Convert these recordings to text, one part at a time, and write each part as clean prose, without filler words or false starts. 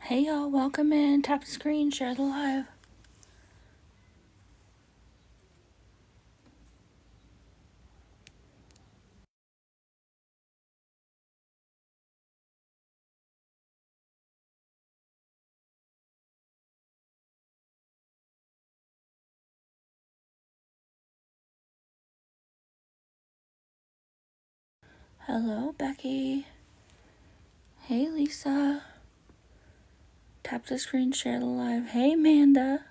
Hey y'all, welcome in. Tap the screen, share the live. Hello, Becky. Hey, Lisa. Tap the screen, share the live. Hey, Amanda.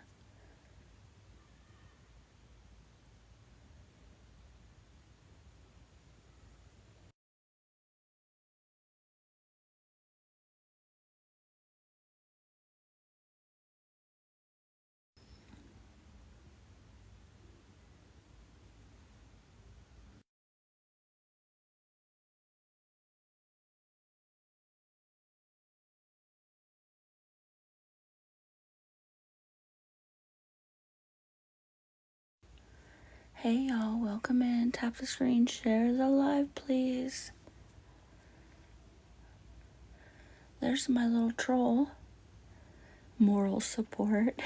Hey y'all, welcome in. Tap the screen, share the live, please. There's my little troll. Moral support.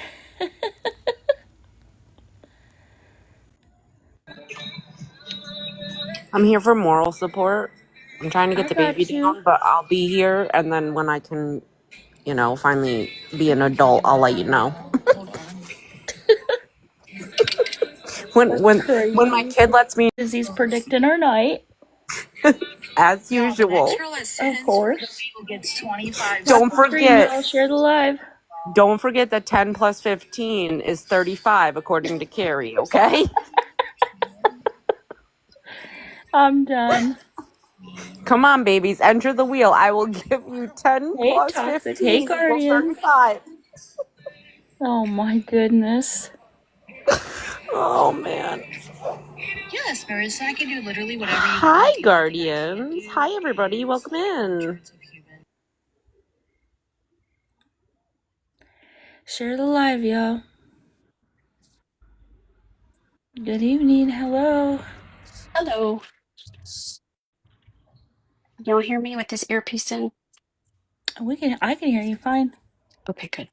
I'm here for moral support. I'm trying to get I the baby got you. down, but I'll be here, and then when I can, finally be an adult, I'll let you know. when That's when when my crazy. kid lets me, He's predicting our night. as usual. Of course. Tap Don't the screen, forget, y'all. Share the live. that 10 plus 15 is 35, according to Carrie. Okay. I'm done. Come on, babies, enter the wheel. I will give you 10 Hey, plus Toxic. Hey, 15 equals Guardians. 35. Oh my goodness. Oh man. Yes, Marissa, I can do literally whatever you want. Hi, Guardians. Hi, everybody. Welcome in. Share the live, y'all. Good evening. Hello. Hello. You don't hear me with this earpiece in? I can hear you fine. Okay, good.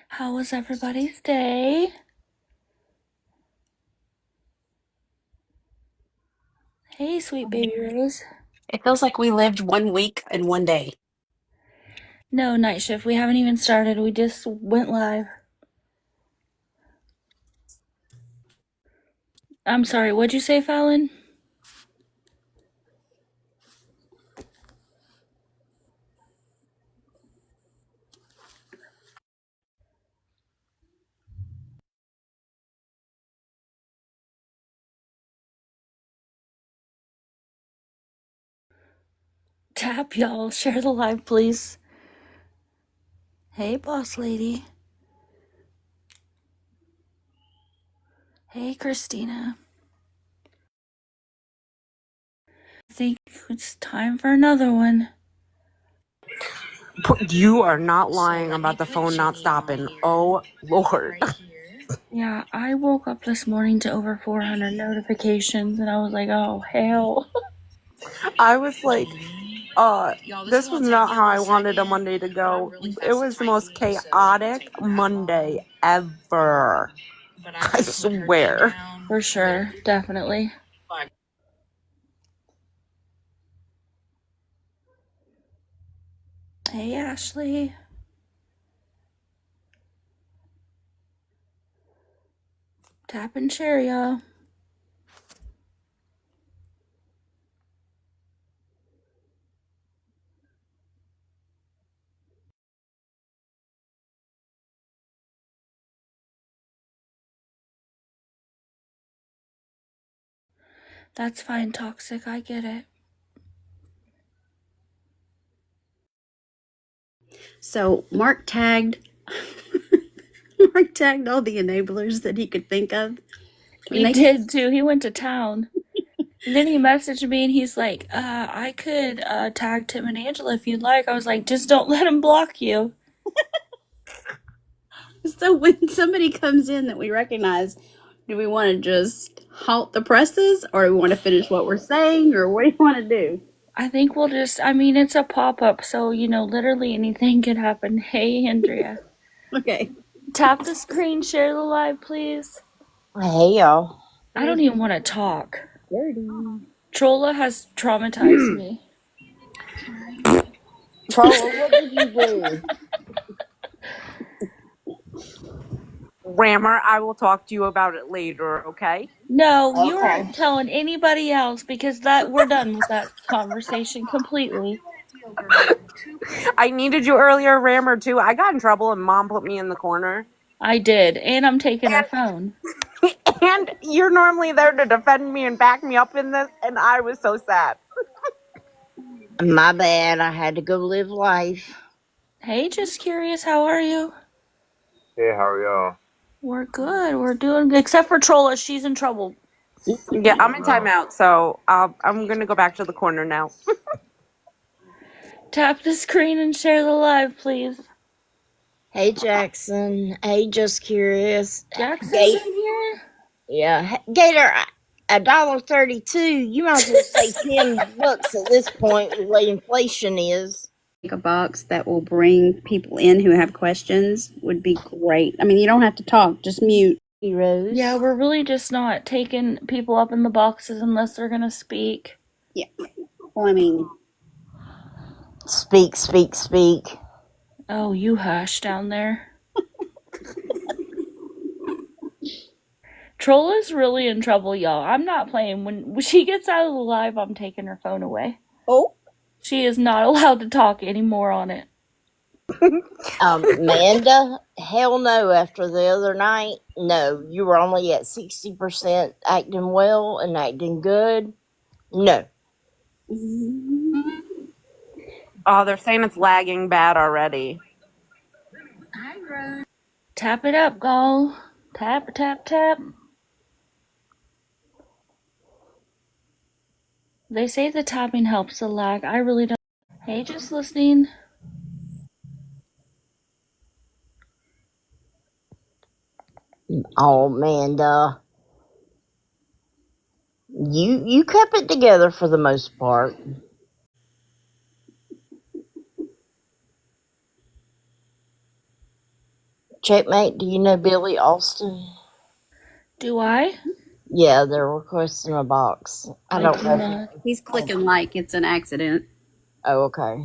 How was everybody's day? Hey, sweet baby Rose. It feels like we lived 1 week in 1 day. No, night shift. We haven't even started. We just went live. I'm sorry. What'd you say, Fallon? Tap, y'all. Share the live, please. Hey, boss lady. Hey, Christina. I think it's time for another one. You are not lying about the phone not stopping. Oh, Lord. Yeah, I woke up this morning to over 400 notifications, and I was like, oh, hell. I was like, this was not how I wanted a Monday to go. It was the most chaotic Monday ever. I swear. For sure. Definitely. Hey, Ashley. Tap and share, y'all. That's fine, Toxic. I get it. So Mark tagged all the enablers that he could think of. He did too. He went to town. And then he messaged me and he's like, I could tag Tim and Angela if you'd like. I was like, just don't let him block you. So when somebody comes in that we recognize, Do we want to just halt the presses, or do we want to finish what we're saying, or what do you want to do? I think we'll just, I mean, it's a pop up, so, literally anything could happen. Hey, Andrea. Okay. Tap the screen, share the live, please. Hey, y'all. I don't even want to talk. Dirty. Trolla has traumatized me. Trolla, what did you do? Rammer, I will talk to you about it later, okay? No, you Okay. aren't telling anybody else because we're done with that conversation completely. I needed you earlier, Rammer, too. I got in trouble and Mom put me in the corner. I did, and I'm taking her phone. And you're normally there to defend me and back me up in this, and I was so sad. My bad. I had to go live life. Hey, just curious, how are you? Hey, how are y'all? We're good. We're doing good. Except for Trolla, she's in trouble. Yeah, I'm in timeout, so I'm going to go back to the corner now. Tap the screen and share the live, please. Hey, Jackson. Hey, just curious. Jackson's Gator. in here? Yeah. Gator, $1.32. You might as well say $10 at this point with the way inflation is. Make a box that will bring people in who have questions would be great. I mean, you don't have to talk, just mute. Heroes. Yeah, we're really just not taking people up in the boxes unless they're gonna speak. Yeah. Well, I mean, Speak, speak, speak. Oh, you hush down there. Trolla's really in trouble, y'all. I'm not playing. When she gets out of the live, I'm taking her phone away. oh, She is not allowed to talk anymore on it. Amanda, hell no. After the other night, no. You were only at 60% acting well and acting good. No. Oh, they're saying it's lagging bad already. Tap it up, Gall. Tap, tap, tap. They say the tapping helps the lag. I really don't. Hey, just listening. Oh, Amanda. You kept it together for the most part. Checkmate, do you know Billy Austin? Do I? Yeah, they're requesting a box. I don't do know. not. he's clicking like it's an accident. Oh, okay.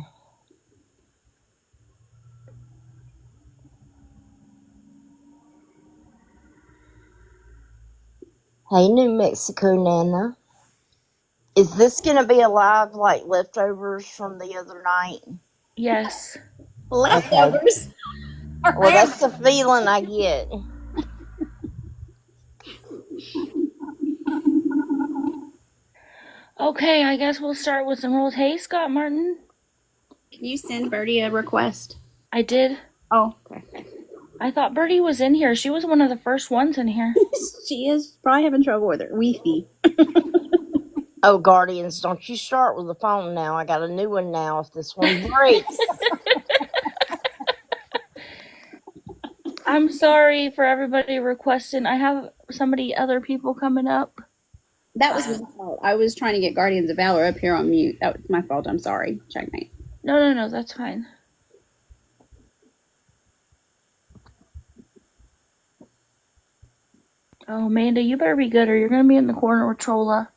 Hey, New Mexico Nana. Is this going to be a live, like, leftovers from the other night? Yes. Leftovers. Well, that's the feeling I get. Okay, I guess we'll start with some rules. Hey, Scott Martin. Can you send Birdie a request? I did. Oh, okay. I thought Birdie was in here. She was one of the first ones in here. She is probably having trouble with her Wi-Fi. Oh, Guardians, don't you start with the phone now. I got a new one now if this one breaks. I'm sorry for everybody requesting. I have other people coming up. That was my fault. I was trying to get Guardians of Valor up here on mute. That was my fault. I'm sorry. Checkmate. No, that's fine. Oh, Amanda, you better be good or you're going to be in the corner with Trolla.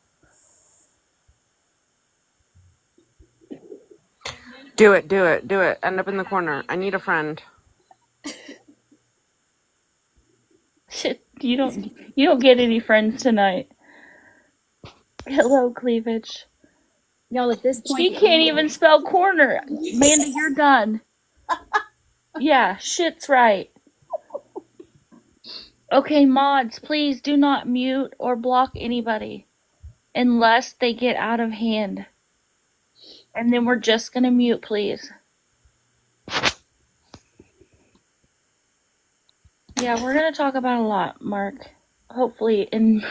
Do it. End up in the corner. I need a friend. Shit, you don't get any friends tonight. Hello, Cleavage. Y'all, at this point, She can't even spell corner. Amanda, you're done. Yeah, shit's right. Okay, mods, please do not mute or block anybody unless they get out of hand. And then we're just gonna mute, please. Yeah, we're gonna talk about a lot, Mark. Hopefully, and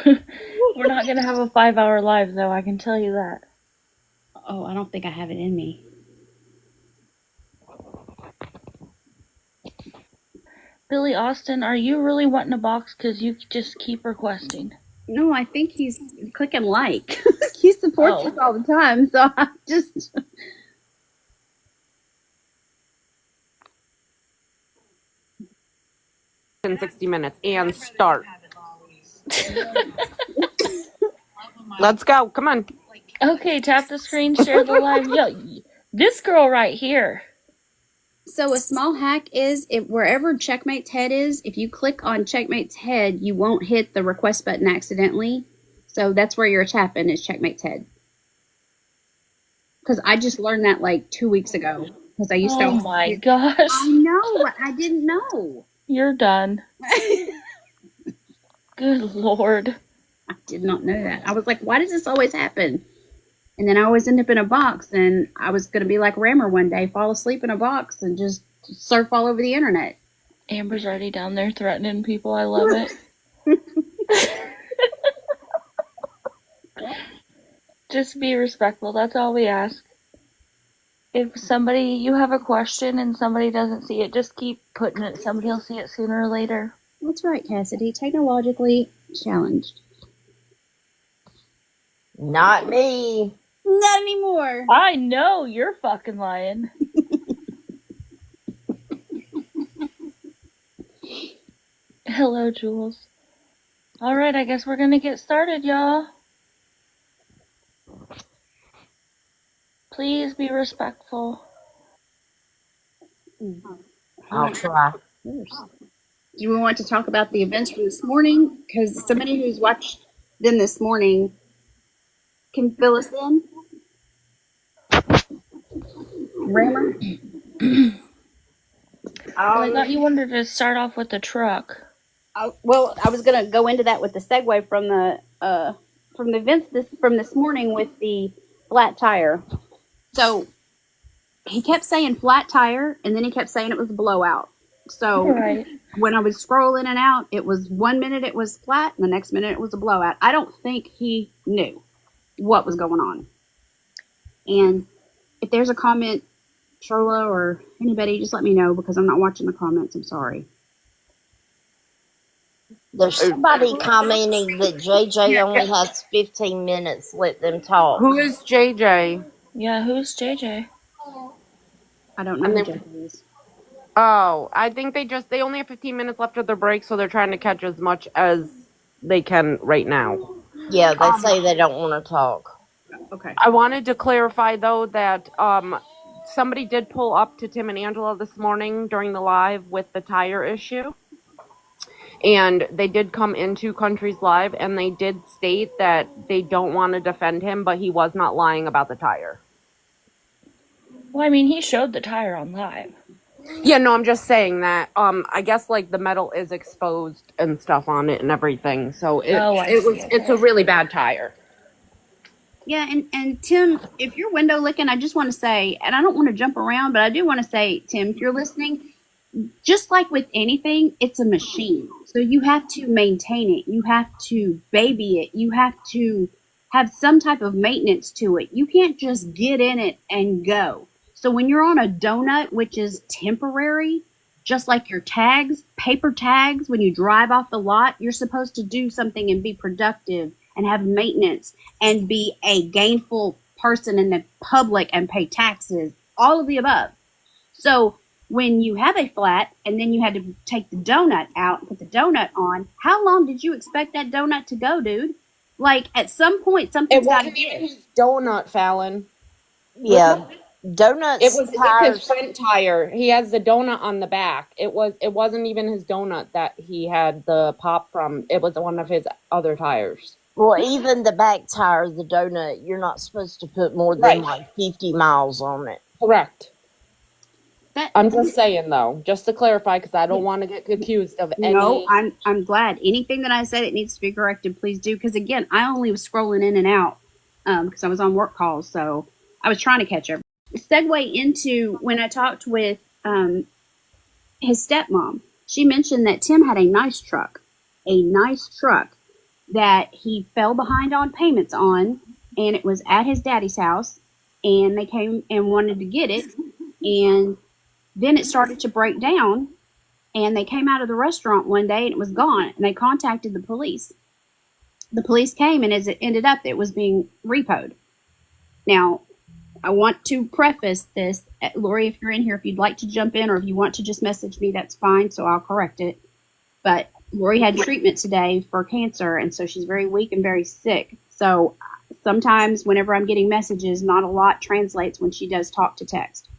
we're not gonna have a 5-hour live, though, I can tell you that. Oh, I don't think I have it in me. Billy Austin, are you really wanting a box? Because you just keep requesting. No, I think he's clicking like. He supports us all the time, so I just. In 60 minutes and start. Let's go. Come on. Okay, tap the screen, share the live. Yo, this girl right here. So a small hack is if wherever Checkmate's head is, if you click on Checkmate's head, you won't hit the request button accidentally. So that's where you're tapping is Checkmate's head. Because I just learned that like 2 weeks ago. Because I used to. Oh my gosh. I know. I didn't know. You're done. Good Lord. I did not know that. I was like, why does this always happen? And then I always end up in a box, and I was going to be like Rammer one day, fall asleep in a box and just surf all over the internet. Amber's already down there threatening people. I love it. Just be respectful. That's all we ask. If you have a question and somebody doesn't see it, just keep putting it. Somebody will see it sooner or later. That's right, Cassidy. Technologically challenged. Not me. Not anymore. I know you're fucking lying. Hello, Jules. All right, I guess we're gonna get started, y'all. Please be respectful. I'll try. Do we want to talk about the events from this morning? Because somebody who's watched them this morning can fill us in. Rammer? Well, I thought you wanted to start off with the truck. Well, I was going to go into that with the segue from the events from this morning with the flat tire. So he kept saying flat tire, and then he kept saying it was a blowout. So when I was scrolling in and out, it was 1 minute it was flat, and the next minute it was a blowout. I don't think he knew what was going on. And if there's a comment, Sherla or anybody, just let me know because I'm not watching the comments. I'm sorry. There's somebody commenting that JJ only has 15 minutes. Let them talk. Who is JJ? Yeah, who's JJ? I don't know who JJ is. Oh, I think they only have 15 minutes left of their break, so they're trying to catch as much as they can right now. Yeah, they say they don't want to talk. Okay. I wanted to clarify, though, that somebody did pull up to Tim&Angela this morning during the live with the tire issue. And they did come into Country's Live, and they did state that they don't want to defend him, but he was not lying about the tire. Well, I mean, he showed the tire on live. Yeah, no, I'm just saying that. I guess like the metal is exposed and stuff on it and everything, so it's a really bad tire. Yeah, and Tim, if you're window licking, I just want to say, and I don't want to jump around, but I do want to say, Tim, if you're listening, just like with anything, it's a machine. So you have to maintain it. You have to baby it. You have to have some type of maintenance to it. You can't just get in it and go. So when you're on a donut, which is temporary, just like your tags, paper tags, when you drive off the lot, you're supposed to do something and be productive and have maintenance and be a gainful person in the public and pay taxes, all of the above. So when you have a flat and then you had to take the donut out and put the donut on, how long did you expect that donut to go, dude? Like, at some point, something's got to give. It wasn't even his donut, Fallon. Yeah. Donuts. It's his front tire. He has the donut on the back. It wasn't even his donut that he had the pop from. It was one of his other tires. Well, even the back tire of the donut, you're not supposed to put more than like 50 miles on it. Correct. I'm just saying, though, just to clarify, because I don't want to get accused of any. No, I'm glad. Anything that I said, it needs to be corrected. Please do, because again, I only was scrolling in and out because I was on work calls, so I was trying to catch up. Segue into when I talked with his stepmom. She mentioned that Tim had a nice truck that he fell behind on payments on, and it was at his daddy's house, and they came and wanted to get it, and then it started to break down, And they came out of the restaurant one day and it was gone. And they contacted the police. The police came, and as it ended up, it was being repoed. Now, I want to preface this. Lori, if you're in here, if you'd like to jump in or if you want to just message me, that's fine, so I'll correct it. But Lori had treatment today for cancer, and so she's very weak and very sick. So sometimes whenever I'm getting messages, not a lot translates when she does talk to text.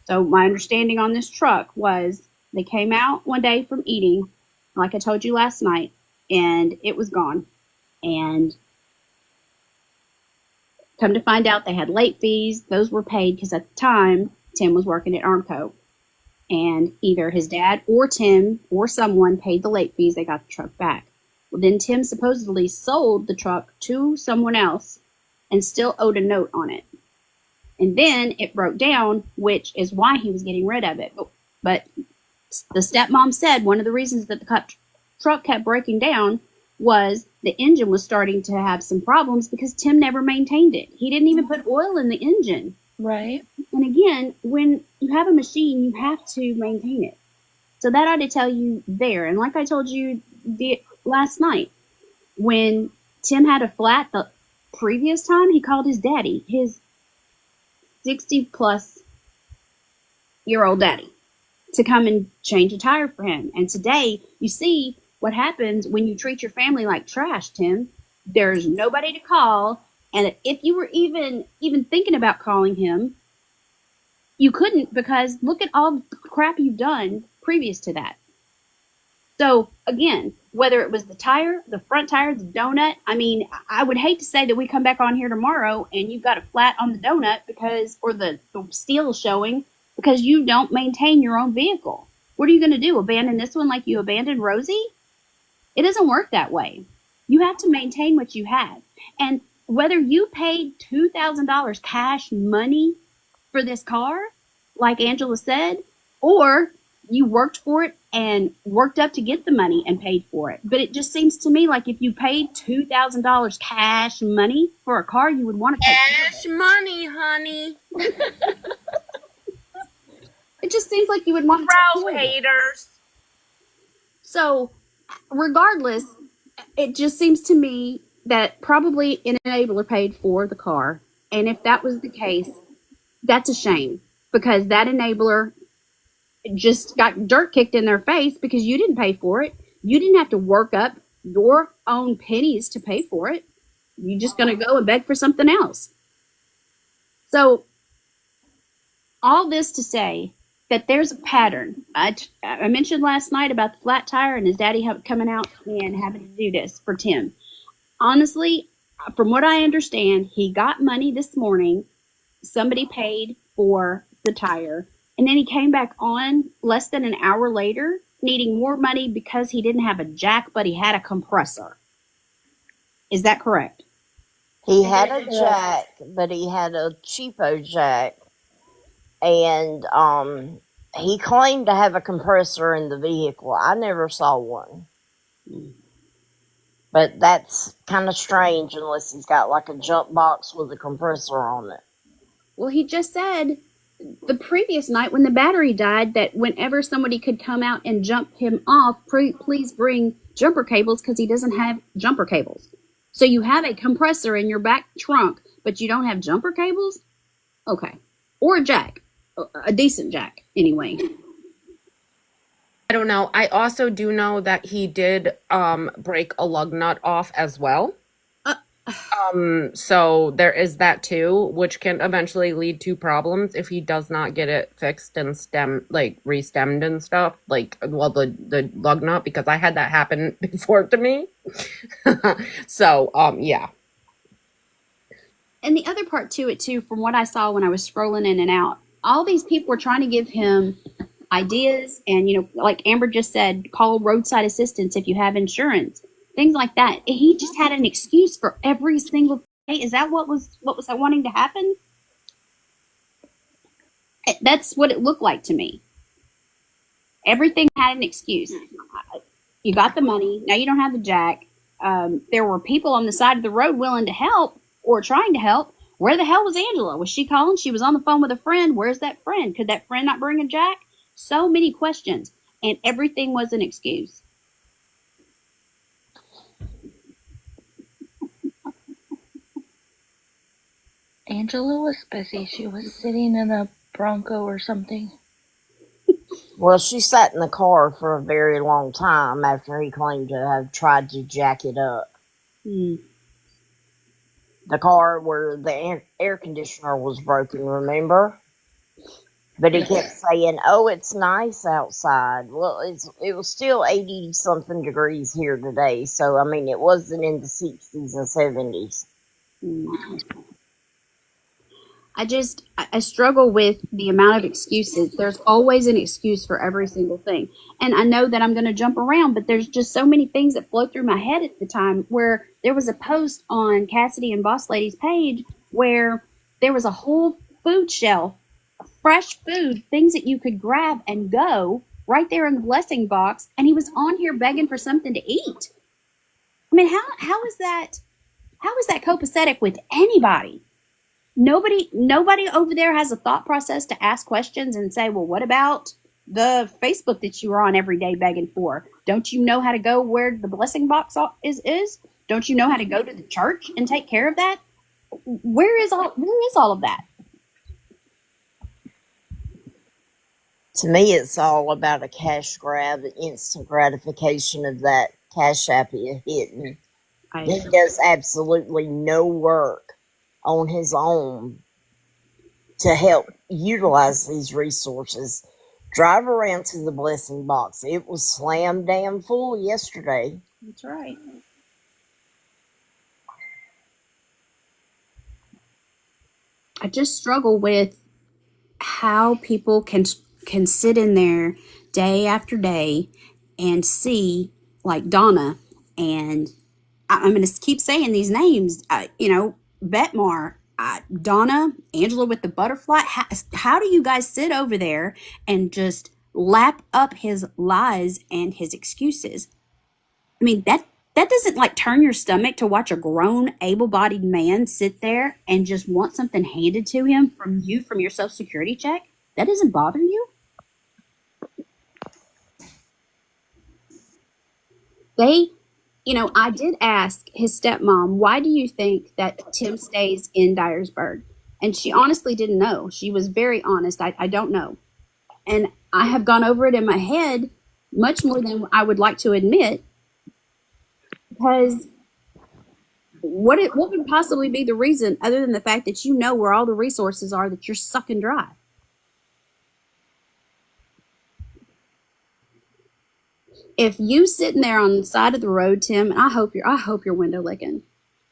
So my understanding on this truck was they came out one day from eating, like I told you last night, and it was gone. And come to find out, they had late fees. Those were paid because at the time, Tim was working at Armco. And either his dad or Tim or someone paid the late fees. They got the truck back. Well, then Tim supposedly sold the truck to someone else and still owed a note on it. And then it broke down, which is why he was getting rid of it. But the stepmom said one of the reasons that the truck kept breaking down was the engine was starting to have some problems because Tim never maintained it. He didn't even put oil in the engine. Right. And again, when you have a machine, you have to maintain it. So that ought to tell you there. And like I told you last night, when Tim had a flat the previous time, he called his daddy, his 60-plus-year-old daddy, to come and change a tire for him. And today, you see what happens when you treat your family like trash, Tim. There's nobody to call, and if you were even thinking about calling him, you couldn't because look at all the crap you've done previous to that. So again, whether it was the tire, the front tire, the donut, I mean, I would hate to say that we come back on here tomorrow and you've got a flat on the donut or the steel showing because you don't maintain your own vehicle. What are you going to do? Abandon this one like you abandoned Rosie? It doesn't work that way. You have to maintain what you have. And whether you paid $2,000 cash money for this car, like Angela said, or you worked for it and worked up to get the money and paid for it. But it just seems to me like if you paid $2,000 cash money for a car, you would want to take Cash money, honey. It just seems like you would want to Bro take care of it. haters. So regardless, it just seems to me that probably an enabler paid for the car. And if that was the case, that's a shame because that enabler just got dirt kicked in their face because you didn't pay for it. You didn't have to work up your own pennies to pay for it. You're just going to go and beg for something else. So all this to say that there's a pattern. I mentioned last night about the flat tire and his daddy coming out and having to do this for Tim. Honestly, from what I understand, he got money this morning. Somebody paid for the tire. And then he came back on less than an hour later, needing more money because he didn't have a jack, but he had a compressor. Is that correct? He had a jack, but he had a cheapo jack. And he claimed to have a compressor in the vehicle. I never saw one. But that's kind of strange unless he's got like a jump box with a compressor on it. Well, he just said the previous night when the battery died that whenever somebody could come out and jump him off, please bring jumper cables because he doesn't have jumper cables. So you have a compressor in your back trunk, but you don't have jumper cables? Okay. Or a jack. A decent jack, anyway. I don't know. I also do know that he did break a lug nut off as well. So there is that too, which can eventually lead to problems if he does not get it fixed and re-stemmed and stuff. The lug nut, because I had that happen before to me. So, yeah. And the other part to it too, from what I saw when I was scrolling in and out, all these people were trying to give him ideas and, like Amber just said, call roadside assistance if you have insurance, things like that. He just had an excuse for every single thing. Is that what was wanting to happen? That's what it looked like to me. Everything had an excuse. You got the money. Now you don't have the jack. There were people on the side of the road willing to help or trying to help. Where the hell was Angela? Was she calling? She was on the phone with a friend. Where's that friend? Could that friend not bring a jack? So many questions. and everything was an excuse. Angela was busy. She was sitting in a Bronco or something. Well, she sat in the car for a very long time after he claimed to have tried to jack it up. Hmm. The car where the air conditioner was broken, remember? But he kept saying, "Oh, it's nice outside." Well, it was still 80 something degrees here today, so I mean, it wasn't in the 60s and 70s. I struggle with the amount of excuses. There's always an excuse for every single thing. And I know that I'm going to jump around, but there's just so many things that flow through my head at the time, where there was a post on Cassidy and Boss Lady's page where there was a whole food shelf, fresh food, things that you could grab and go right there in the blessing box. And he was on here begging for something to eat. I mean, how is that copacetic with anybody? Nobody over there has a thought process to ask questions and say, well, what about the Facebook that you were on every day begging for? Don't you know how to go where the blessing box is? Don't you know how to go to the church and take care of that? Where is all of that? To me, it's all about a cash grab, an instant gratification of that cash app hitting. He does absolutely no work on his own to help utilize these resources. Drive around to the blessing box. It was slam damn full yesterday. That's right. I just struggle with how people can sit in there day after day and see, like Donna, and I'm going to keep saying these names, Betmar, Donna, Angela with the butterfly. How do you guys sit over there and just lap up his lies and his excuses? I mean, that doesn't like turn your stomach to watch a grown, able-bodied man sit there and just want something handed to him from your Social Security check. That doesn't bother you? I did ask his stepmom, why do you think that Tim stays in Dyersburg? And she honestly didn't know. She was very honest. I don't know. And I have gone over it in my head much more than I would like to admit, because what would possibly be the reason other than the fact that you know where all the resources are that you're sucking dry? If you sitting there on the side of the road, Tim, and I hope you're window licking.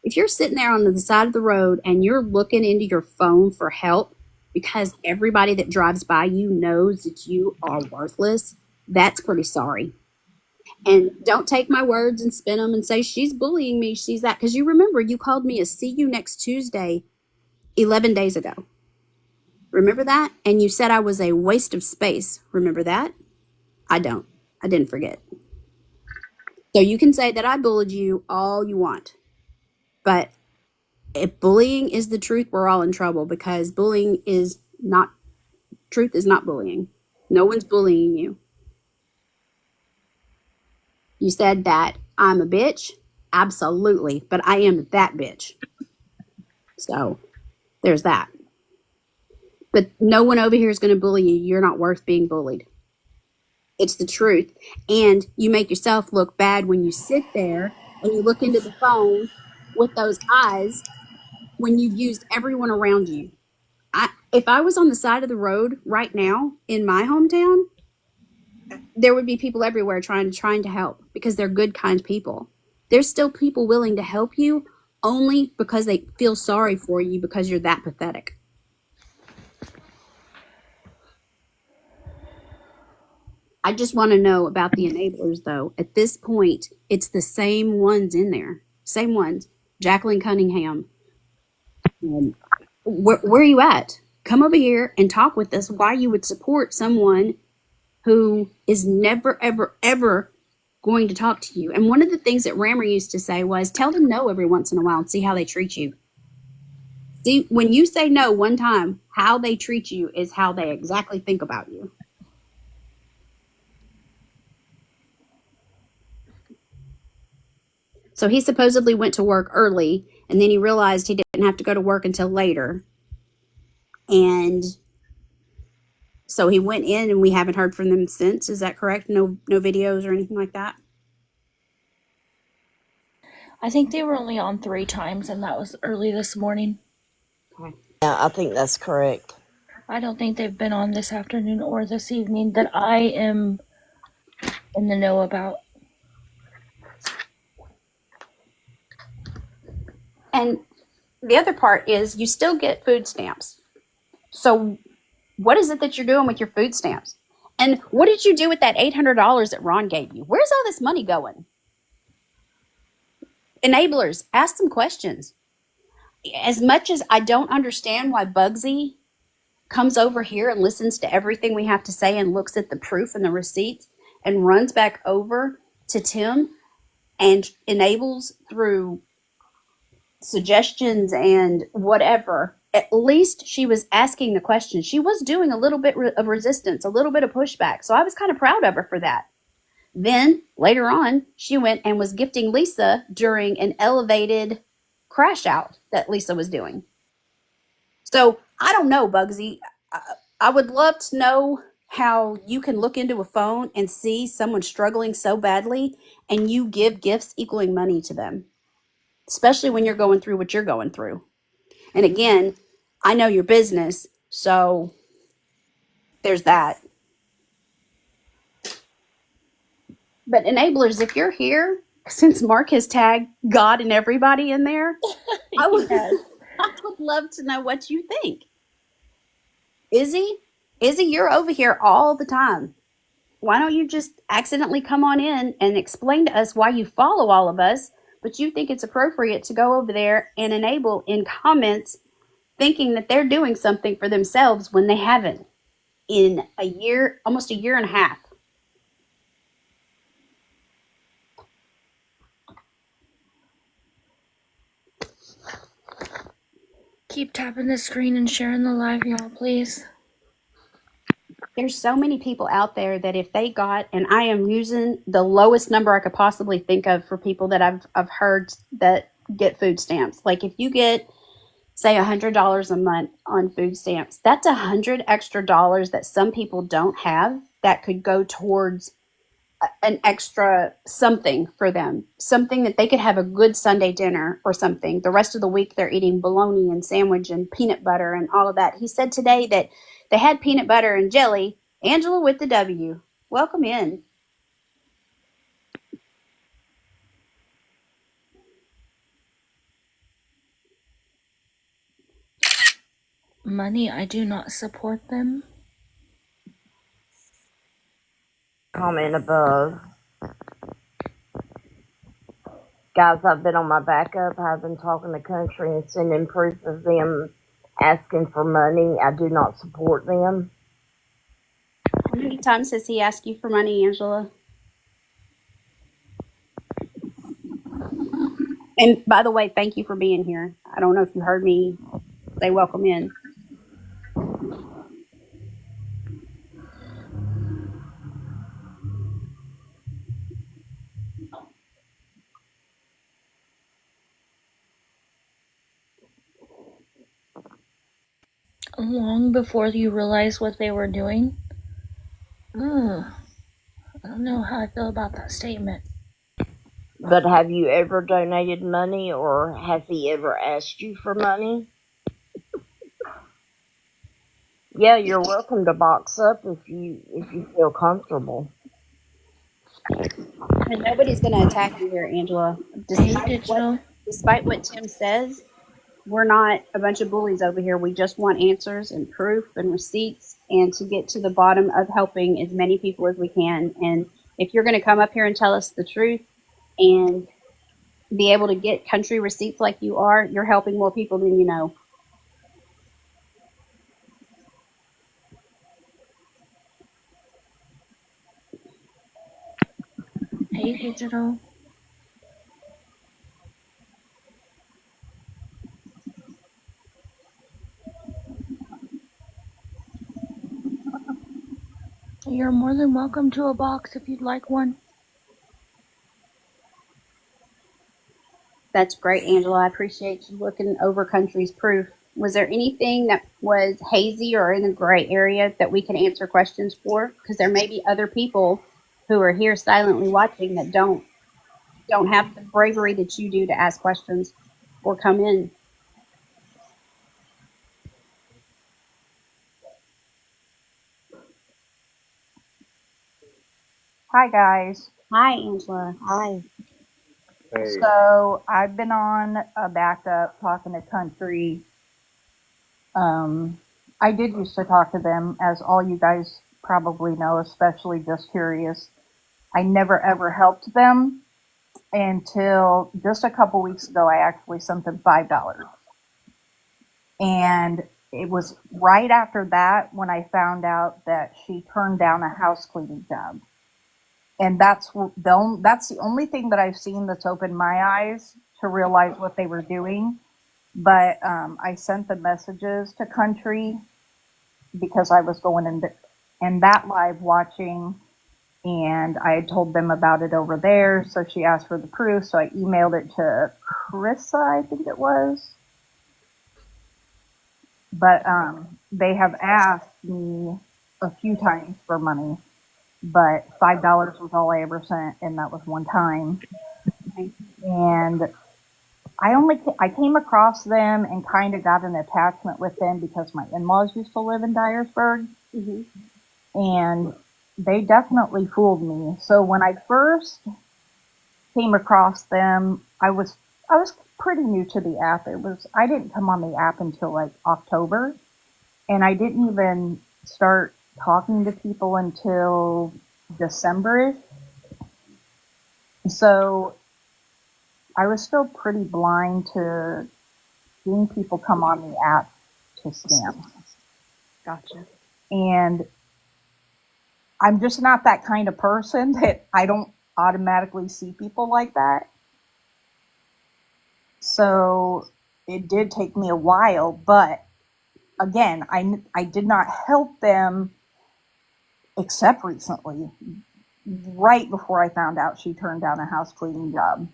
If you're sitting there on the side of the road and you're looking into your phone for help because everybody that drives by you knows that you are worthless, that's pretty sorry. And don't take my words and spin them and say, she's bullying me, she's that. Because you remember, you called me a see you next Tuesday 11 days ago. Remember that? And you said I was a waste of space. Remember that? I don't. I didn't forget. So you can say that I bullied you all you want. But if bullying is the truth, we're all in trouble, because truth is not bullying. No one's bullying you. You said that I'm a bitch. Absolutely. But I am that bitch. So there's that. But no one over here is going to bully you. You're not worth being bullied. It's the truth. And you make yourself look bad when you sit there and you look into the phone with those eyes when you've used everyone around you. If I was on the side of the road right now in my hometown, there would be people everywhere trying to help, because they're good, kind people. There's still people willing to help you only because they feel sorry for you because you're that pathetic. I just want to know about the enablers, though. At this point, it's the same ones in there. Same ones. Jacqueline Cunningham. Where are you at? Come over here and talk with us why you would support someone who is never, ever, ever going to talk to you. And one of the things that Rammer used to say was, tell them no every once in a while and see how they treat you. See, when you say no one time, how they treat you is how they exactly think about you. So he supposedly went to work early, and then he realized he didn't have to go to work until later. And so he went in, and we haven't heard from them since. Is that correct? No videos or anything like that? I think they were only on 3 times, and that was early this morning. Yeah, I think that's correct. I don't think they've been on this afternoon or this evening that I am in the know about. And the other part is you still get food stamps. So what is it that you're doing with your food stamps? And what did you do with that $800 that Ron gave you? Where's all this money going? Enablers, ask some questions. As much as I don't understand why Bugsy comes over here and listens to everything we have to say and looks at the proof and the receipts and runs back over to Tim and enables through suggestions and whatever, at least she was asking the questions. She was doing a little bit of resistance, a little bit of pushback. So I was kind of proud of her for that. Then later on, she went and was gifting Lisa during an elevated crash out that Lisa was doing. So I don't know, Bugsy. I would love to know how you can look into a phone and see someone struggling so badly and you give gifts equaling money to them, especially when you're going through what you're going through. And again, I know your business, so there's that. But enablers, if you're here, since Mark has tagged God and everybody in there, I would love to know what you think. Izzy, you're over here all the time. Why don't you just accidentally come on in and explain to us why you follow all of us, but you think it's appropriate to go over there and enable in comments thinking that they're doing something for themselves when they haven't in a year, almost a year and a half. Keep tapping the screen and sharing the live, y'all, please. There's so many people out there that if they got, and I am using the lowest number I could possibly think of for people that I've heard that get food stamps. Like if you get, say, $100 a month on food stamps, that's $100 extra that some people don't have that could go towards an extra something for them, something that they could have a good Sunday dinner or something. The rest of the week they're eating bologna and sandwich and peanut butter and all of that. He said today that they had peanut butter and jelly. Angela with the W. Welcome in. Money, I do not support them. Comment above. Guys, I've been on my backup. I've been talking to country and sending proof of them asking for money. I do not support them. How many times has he asked you for money, Angela? And by the way, thank you for being here. I don't know if you heard me say welcome in. Long before you realized what they were doing. I don't know how I feel about that statement. But have you ever donated money, or has he ever asked you for money? Yeah, you're welcome to box up if you feel comfortable. And nobody's going to attack you here, Angela. Despite what Tim says, we're not a bunch of bullies over here. We just want answers and proof and receipts and to get to the bottom of helping as many people as we can. And if you're going to come up here and tell us the truth and be able to get country receipts like you are, you're helping more people than you know. Hey, Digital. You're more than welcome to a box if you'd like one. That's great, Angela. I appreciate you looking over Country's proof. Was there anything that was hazy or in the gray area that we can answer questions for? Because there may be other people who are here silently watching that don't have the bravery that you do to ask questions or come in. Hi guys. Hi, Angela. Hi. Hey, So I've been on a backup talking to Country. I did used to talk to them, as all you guys probably know, especially Just Curious. I never ever helped them until just a couple weeks ago. I actually sent them $5, and it was right after that when I found out that she turned down a house cleaning job. And that's the only thing that I've seen that's opened my eyes to realize what they were doing. But I sent the messages to Country because I was going in that live watching, and I had told them about it over there. So she asked for the proof, so I emailed it to Carissa, I think it was. But they have asked me a few times for money, but $5 was all I ever sent, and that was one time. And I came across them and kind of got an attachment with them because my in-laws used to live in Dyersburg, and they definitely fooled me. So when I first came across them, I was pretty new to the app. I didn't come on the app until like October, and I didn't even start talking to people until December-ish. So I was still pretty blind to seeing people come on the app to scam. Gotcha. And I'm just not that kind of person that I don't automatically see people like that. So it did take me a while, but again, I did not help them except recently, right before I found out she turned down a house cleaning job.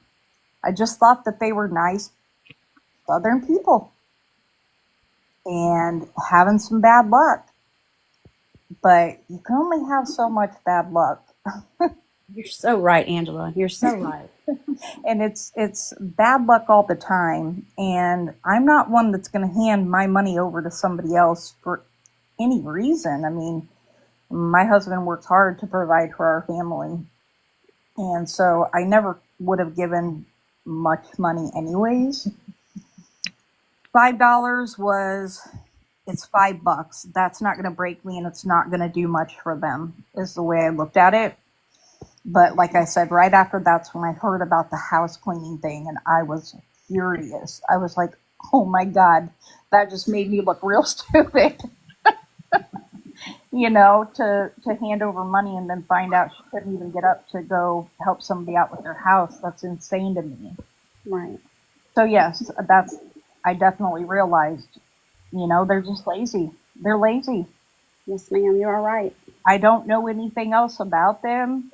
I just thought that they were nice Southern people and having some bad luck. But you can only have so much bad luck. You're so right, Angela. You're so right. And it's bad luck all the time. And I'm not one that's going to hand my money over to somebody else for any reason. I mean, my husband works hard to provide for our family. And so I never would have given much money anyways. $5 it's $5. That's not going to break me, and it's not going to do much for them, is the way I looked at it. But like I said, right after that's when I heard about the house cleaning thing, and I was furious. I was like, oh my God, that just made me look real stupid. To hand over money and then find out she couldn't even get up to go help somebody out with their house. That's insane to me. Right. So yes, I definitely realized, they're just lazy. They're lazy. Yes, ma'am. You are right. I don't know anything else about them.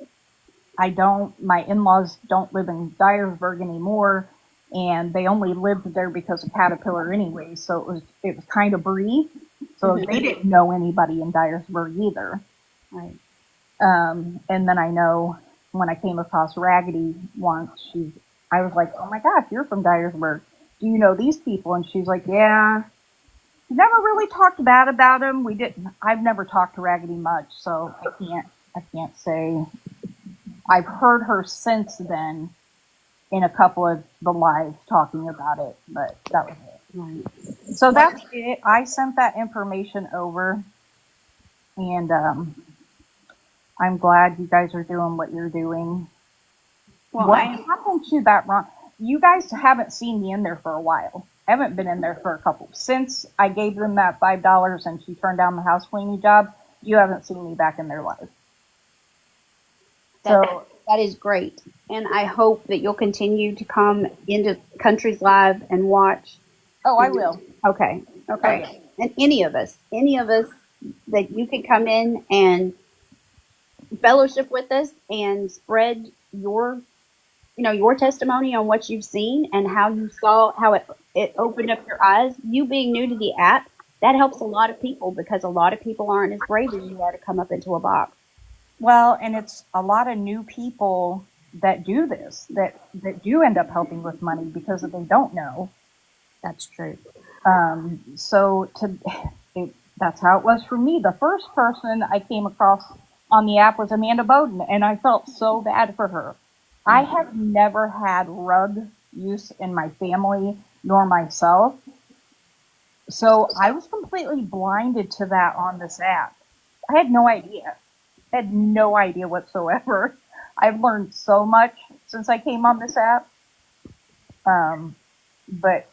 My in-laws don't live in Dyersburg anymore, and they only lived there because of Caterpillar anyway, so it was kind of brief. So they didn't know anybody in Dyersburg either. Right. And then I know when I came across Raggedy once, I was like, oh my gosh, you're from Dyersburg. Do you know these people? And she's like, yeah. Never really talked bad about them. I've never talked to Raggedy much, so I can't say. I've heard her since then in a couple of the lives talking about it, but that was it. Right. So that's it. I sent that information over, and I'm glad you guys are doing what you're doing. Well, What happened to that, Ron? You guys haven't seen me in there for a while. I haven't been in there for a couple. Since I gave them that $5 and she turned down the house cleaning job, you haven't seen me back in their life. So that is great. And I hope that you'll continue to come into Country's Live and watch. Oh, I will. Okay. Okay. And any of us that you can come in and fellowship with us and spread your your testimony on what you've seen and how you saw how it opened up your eyes. You being new to the app, that helps a lot of people because a lot of people aren't as brave as you are to come up into a box. Well, and it's a lot of new people that do this, that do end up helping with money because they don't know. That's true. That's how it was for me. The first person I came across on the app was Amanda Bowden, and I felt so bad for her. I have never had rug use in my family, nor myself. So I was completely blinded to that on this app. I had no idea. I had no idea whatsoever. I've learned so much since I came on this app. But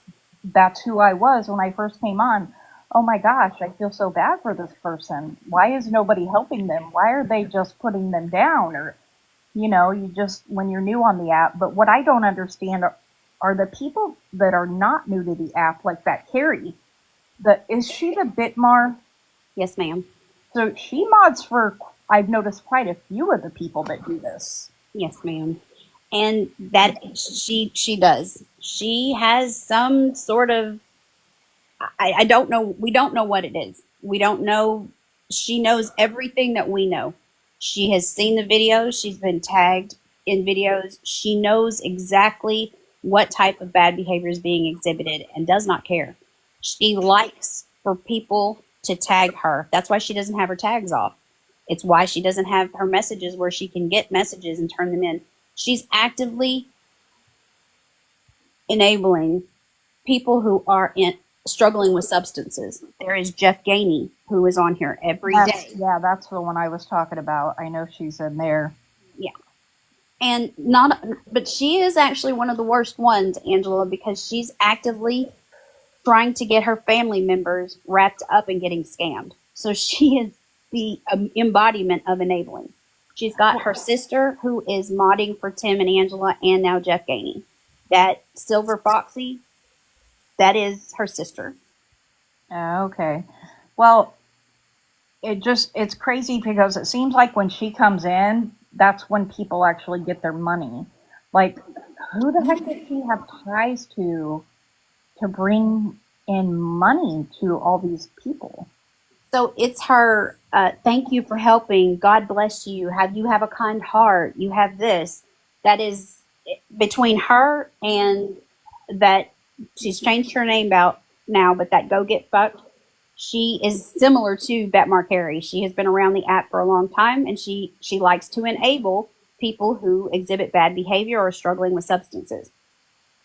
that's who I was when I first came on. Oh my gosh, I feel so bad for this person. Why is nobody helping them? Why are they just putting them down? Or, you just, when you're new on the app. But what I don't understand are the people that are not new to the app, like that Carrie. Is she the Bitmar? Yes, ma'am. So she mods for, I've noticed quite a few of the people that do this. Yes, ma'am. And that she does. She has some sort of, I don't know. We don't know what it is. We don't know. She knows everything that we know. She has seen the videos. She's been tagged in videos. She knows exactly what type of bad behavior is being exhibited and does not care. She likes for people to tag her. That's why she doesn't have her tags off. It's why she doesn't have her messages where she can get messages and turn them in. She's actively enabling people who are struggling with substances. There is Jeff Gainey, who is on here every day. Yeah, that's the one I was talking about. I know she's in there. Yeah. And but she is actually one of the worst ones, Angela, because she's actively trying to get her family members wrapped up in getting scammed. So she is the embodiment of enabling. She's got her sister who is modding for Tim and Angela and now Jeff Gainey. That Silver Foxy, that is her sister. Okay. Well, it's crazy because it seems like when she comes in, that's when people actually get their money. Like, who the heck does she have ties to bring in money to all these people? So it's her, thank you for helping. God bless you. You have a kind heart. You have this. That is between her and that, she's changed her name out now, but that Go Get Fucked, she is similar to Betmar Carey. She has been around the app for a long time, and she likes to enable people who exhibit bad behavior or are struggling with substances.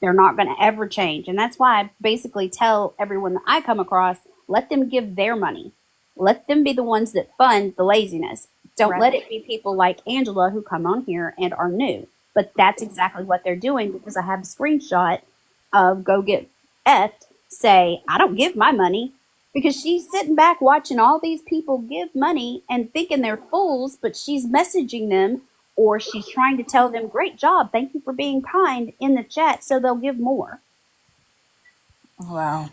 They're not going to ever change. And that's why I basically tell everyone that I come across, let them give their money. Let them be the ones that fund the laziness. Don't let it be people like Angela who come on here and are new. But that's exactly what they're doing, because I have a screenshot of Go Get Effed say, I don't give my money, because she's sitting back watching all these people give money and thinking they're fools, but she's messaging them, or she's trying to tell them, great job, thank you for being kind in the chat, so they'll give more. Wow.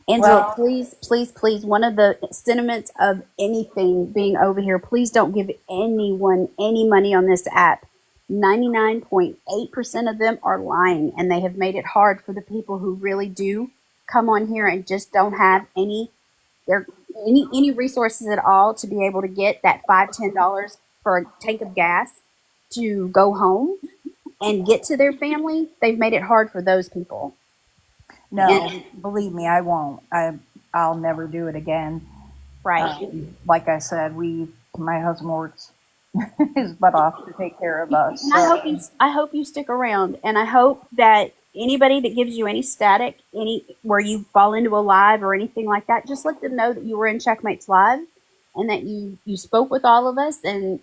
Angela, please, please, please, one of the sentiments of anything being over here, please don't give anyone any money on this app. 99.8% of them are lying, and they have made it hard for the people who really do come on here and just don't have any resources at all to be able to get that $5-10 for a tank of gas to go home and get to their family. They've made it hard for those people. No, believe me, I won't. I'll never do it again. Right. Like I said, my husband works his butt off to take care of us. And I hope you stick around, and I hope that anybody that gives you any static, where you fall into a live or anything like that, just let them know that you were in Checkmate's live and that you spoke with all of us, and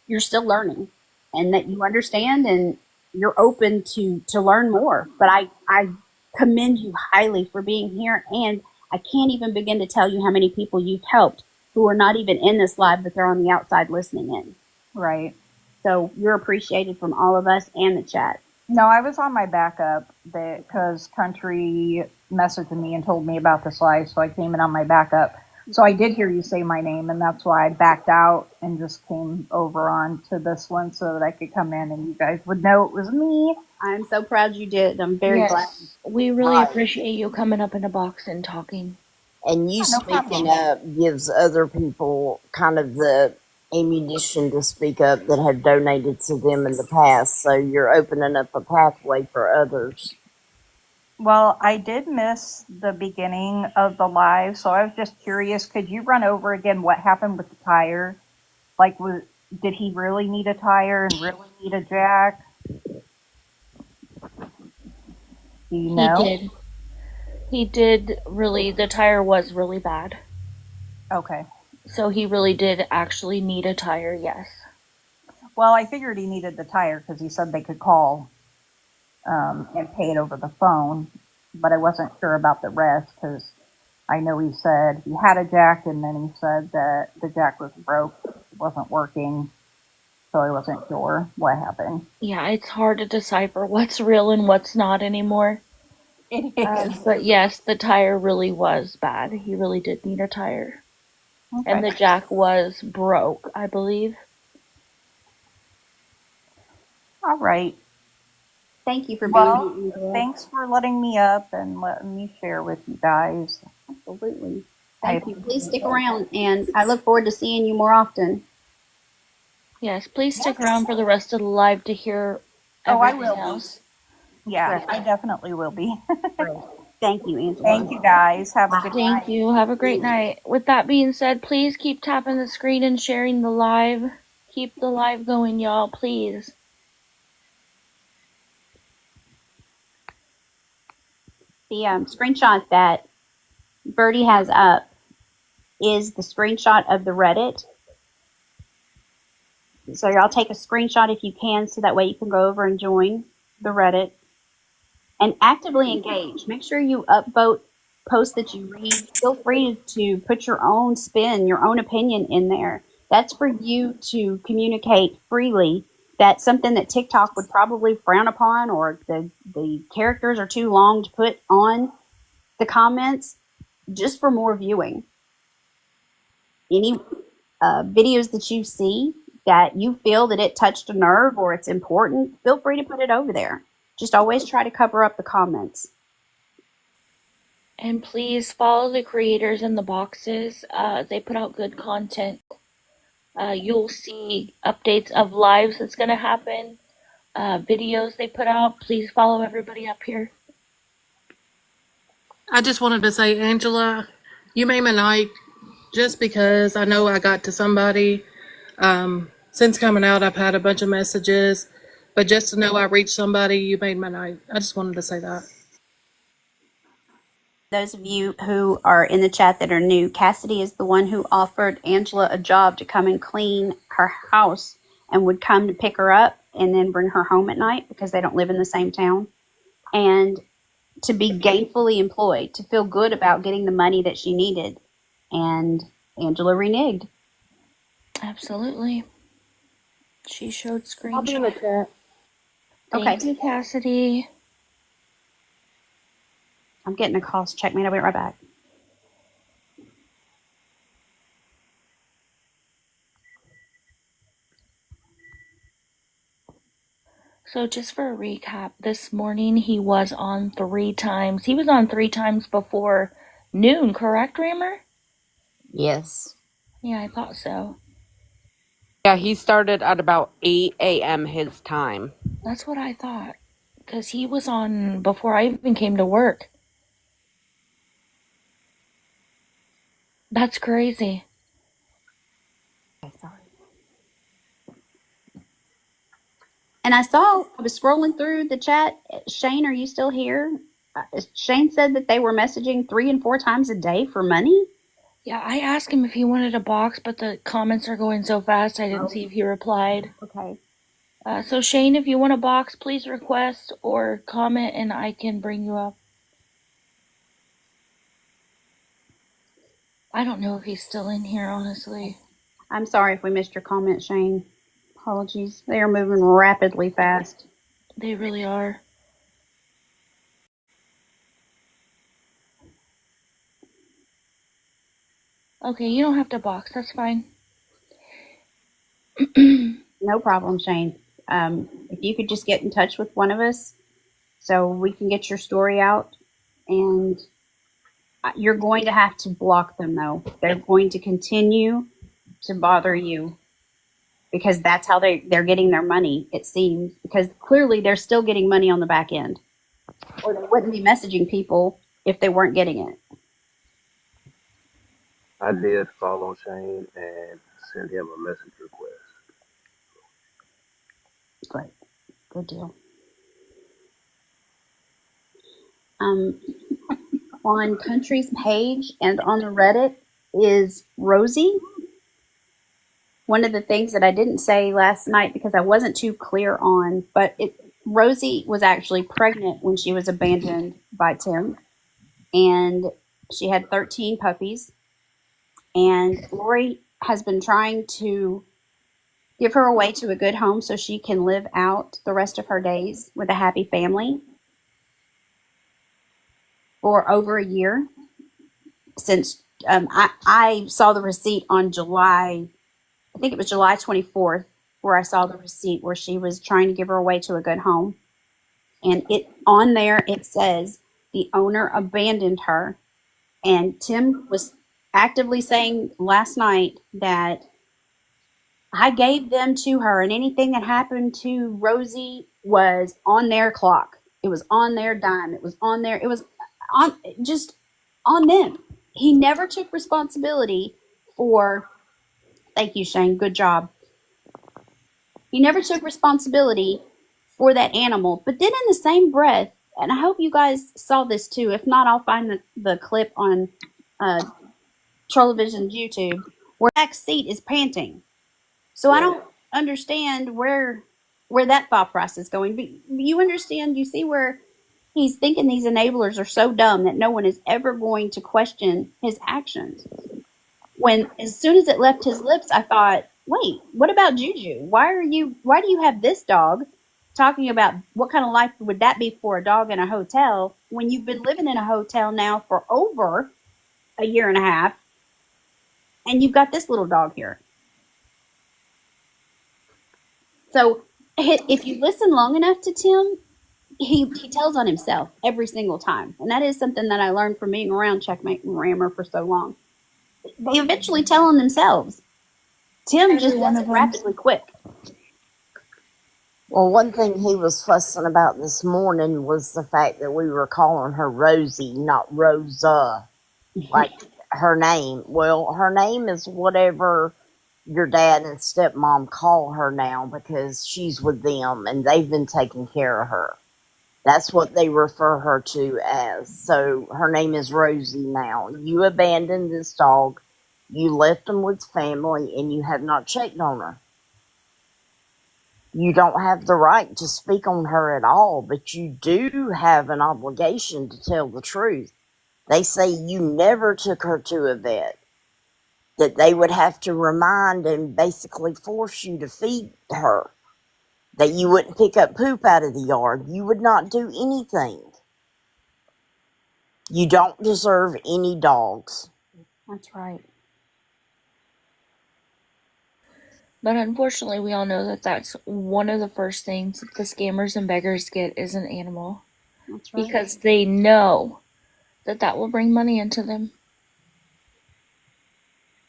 you're still learning, and that you understand and you're open to learn more. But I commend you highly for being here, and I can't even begin to tell you how many people you've helped who are not even in this live, but they're on the outside listening in. Right. So you're appreciated from all of us and the chat. No, I was on my backup because Country messaged me and told me about this live, so I came in on my backup. So I did hear you say my name, and that's why I backed out and just came over onto this one so that I could come in and you guys would know it was me. I'm so proud you did. I'm very glad. Yes, we really Right. appreciate you coming up in a box and talking. And you No speaking problem. up gives other people kind of the ammunition to speak up that have donated to them in the past. So you're opening up a pathway for others. Well, I did miss the beginning of the live, so I was just curious. Could you run over again what happened with the tire? Like, did he really need a tire and really need a jack? Do you He know? did. He did really, the tire was really bad. Okay. So he really did actually need a tire, yes. Well, I figured he needed the tire because he said they could call and pay it over the phone, but I wasn't sure about the rest because I know he said he had a jack and then he said that the jack was broke, it wasn't working, so I wasn't sure what happened. Yeah, it's hard to decipher what's real and what's not anymore. It is. But yes, the tire really was bad. He really did need a tire. And Okay. the jack was broke, I believe. All right. Thank you for being Well, here, Angela. thanks for letting me up and letting me share with you guys. Absolutely. I Thank you. Please stick around, and I look forward to seeing you more often. Yes, please stick around for the rest of the live to hear Oh, I everything will be. else. Yeah, Great. I definitely will be. Great. Thank you, Angela. Thank you guys. Have a good Thank night. you. Have a great night. With that being said, please keep tapping the screen and sharing the live. Keep the live going, y'all, please. The screenshot that Birdie has up is the screenshot of the Reddit. So y'all take a screenshot if you can, so that way you can go over and join the Reddit and actively engage. Make sure you upvote posts that you read. Feel free to put your own spin, your own opinion in there. That's for you to communicate freely. That's something that TikTok would probably frown upon, or the characters are too long to put on the comments, just for more viewing. Any videos that you see that you feel that it touched a nerve or it's important, feel free to put it over there. Just always try to cover up the comments. And please follow the creators in the boxes. They put out good content. You'll see updates of lives that's going to happen, videos they put out. Please follow everybody up here. I just wanted to say, Angela, you made my night just because I know I got to somebody. Since coming out, I've had a bunch of messages, but just to know I reached somebody, you made my night. I just wanted to say that. Those of you who are in the chat that are new, Cassidy is the one who offered Angela a job to come and clean her house and would come to pick her up and then bring her home at night because they don't live in the same town. And to be gainfully employed, to feel good about getting the money that she needed. And Angela reneged. Absolutely. She showed I'll be in the screenshots. chat. Thank you, Cassidy. I'm getting a call. Check me. I'll be right back. So just for a recap, this morning he was on 3 times. He was on 3 times before noon, correct, Rammer? Yes. Yeah, I thought so. Yeah, he started at about 8 a.m. his time. That's what I thought. Because he was on before I even came to work. That's crazy. And I was scrolling through the chat. Shane, are you still here? Shane said that they were messaging 3 and 4 times a day for money. Yeah, I asked him if he wanted a box, but the comments are going so fast I didn't see if he replied. Okay. So Shane, if you want a box, please request or comment and I can bring you up. I don't know if he's still in here, honestly. I'm sorry if we missed your comment, Shane. Apologies. They are moving rapidly fast. They really are. Okay, you don't have to box. That's fine. No problem, Shane. If you could just get in touch with one of us so we can get your story out. And you're going to have to block them, though. They're going to continue to bother you because that's how they're getting their money, it seems. Because clearly they're still getting money on the back end. Or they wouldn't be messaging people if they weren't getting it. I did follow Shane and send him a message request. Great. Good deal. On Country's page and on the Reddit is Rosie. One of the things that I didn't say last night because I wasn't too clear on, but Rosie was actually pregnant when she was abandoned by Tim, and she had 13 puppies. And Lori has been trying to give her away to a good home so she can live out the rest of her days with a happy family for over a year. Since I saw the receipt on July, I think it was July 24th, where I saw the receipt where she was trying to give her away to a good home. And on there, it says the owner abandoned her. And Tim was actively saying last night that I gave them to her, and anything that happened to Rosie was on their clock. It was on their dime. It was on their, it was just on them. He never took responsibility for, thank you, Shane, good job. He never took responsibility for that animal. But then in the same breath, and I hope you guys saw this too. If not, I'll find the clip on Trollovision's YouTube where the back seat is panting. So I don't understand where that thought process is going. But you understand, you see where he's thinking these enablers are so dumb that no one is ever going to question his actions. When as soon as it left his lips, I thought, wait, what about Juju? Why do you have this dog talking about what kind of life would that be for a dog in a hotel when you've been living in a hotel now for over a year and a half and you've got this little dog here? So if you listen long enough to Tim, he tells on himself every single time. And that is something that I learned from being around Checkmate and Rammer for so long. They eventually tell on themselves. Tim just does it rapidly quick. Well, one thing he was fussing about this morning was the fact that we were calling her Rosie, not Rosa, like her name. Well, her name is whatever your dad and stepmom call her now because she's with them and they've been taking care of her. That's what they refer her to as. So her name is Rosie now. You abandoned this dog, you left him with family, and you have not checked on her. You don't have the right to speak on her at all, but you do have an obligation to tell the truth. They say you never took her to a vet, that they would have to remind and basically force you to feed her, that you wouldn't pick up poop out of the yard. You would not do anything. You don't deserve any dogs. That's right. But unfortunately, we all know that that's one of the first things that the scammers and beggars get is an animal. That's right. Because they know that will bring money into them.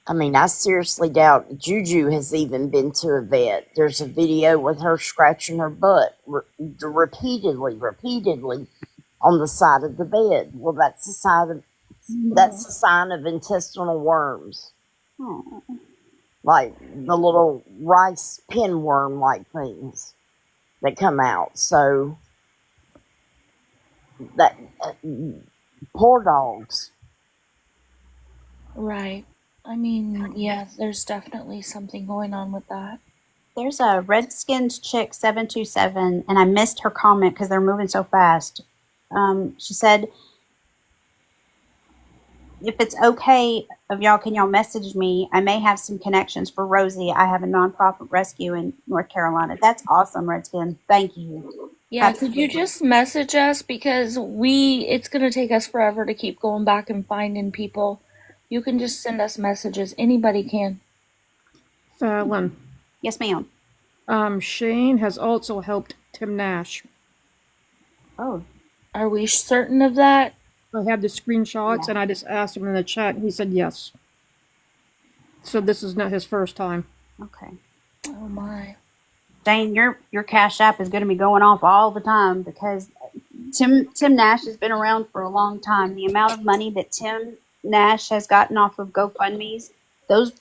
I mean, I seriously doubt Juju has even been to a vet. There's a video with her scratching her butt repeatedly on the side of the bed. Well, that's a sign of intestinal worms. Oh. Like the little rice pinworm-like things that come out. So, that poor dogs. Right. I mean, yeah, there's definitely something going on with that. There's a Redskins chick 727, and I missed her comment because they're moving so fast. She said, if it's okay of y'all, can y'all message me? I may have some connections for Rosie. I have a nonprofit rescue in North Carolina. That's awesome, Redskin. Thank you. Yeah, absolutely. Could you just message us? Because it's going to take us forever to keep going back and finding people You can just send us messages. Anybody can. Fallon. Yes, ma'am. Shane has also helped Tim Nash. Oh, Are we certain of that? I had the screenshots Yeah. and I just asked him in the chat and he said yes. So this is not his first time. okay. Oh my. Shane, your Cash App is going to be going off all the time because Tim Nash has been around for a long time. The amount of money that Tim Nash has gotten off of GoFundMe's, those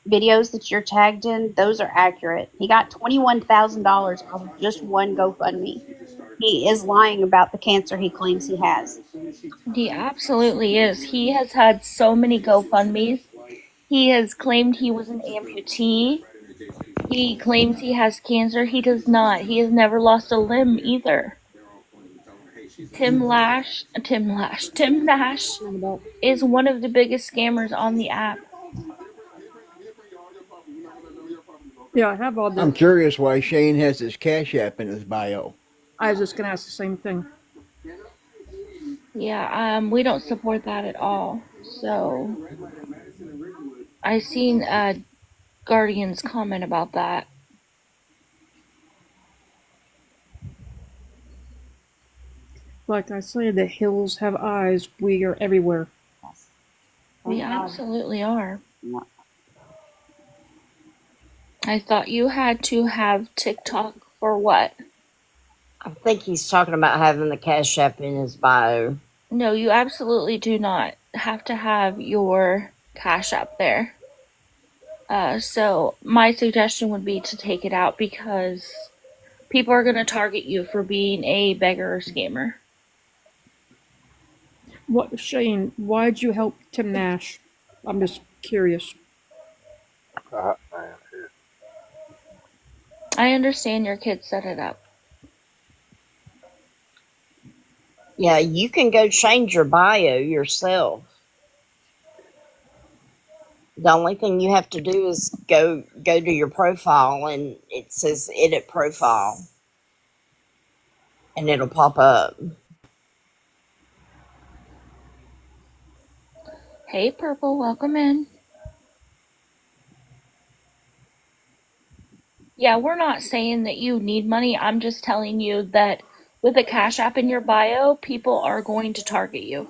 videos that you're tagged in, those are accurate. He got $21,000 off of just one GoFundMe. He is lying about the cancer he claims he has. He absolutely is. He has had so many GoFundMe's. He has claimed he was an amputee. He claims he has cancer. He does not. He has never lost a limb either. Tim Nash is one of the biggest scammers on the app. Yeah, I have all I'm the. curious why Shane has his Cash App in his bio. I was just gonna ask the same thing. Yeah, we don't support that at all. So I seen Guardian's comment about that. Like I say, the hills have eyes. We are everywhere. Yes. We Thank God. absolutely are. Yeah. I thought you had to have TikTok for what? I think he's talking about having the Cash App in his bio. No, you absolutely do not have to have your Cash App there. So my suggestion would be to take it out because people are going to target you for being a beggar or scammer. What, Shane? Why'd you help Tim Nash? I'm just curious. I am too. I understand your kid set it up. Yeah, you can go change your bio yourself. The only thing you have to do is go to your profile and it says edit profile and it'll pop up. Hey, Purple, welcome in. Yeah, we're not saying that you need money. I'm just telling you that with a Cash App in your bio, people are going to target you.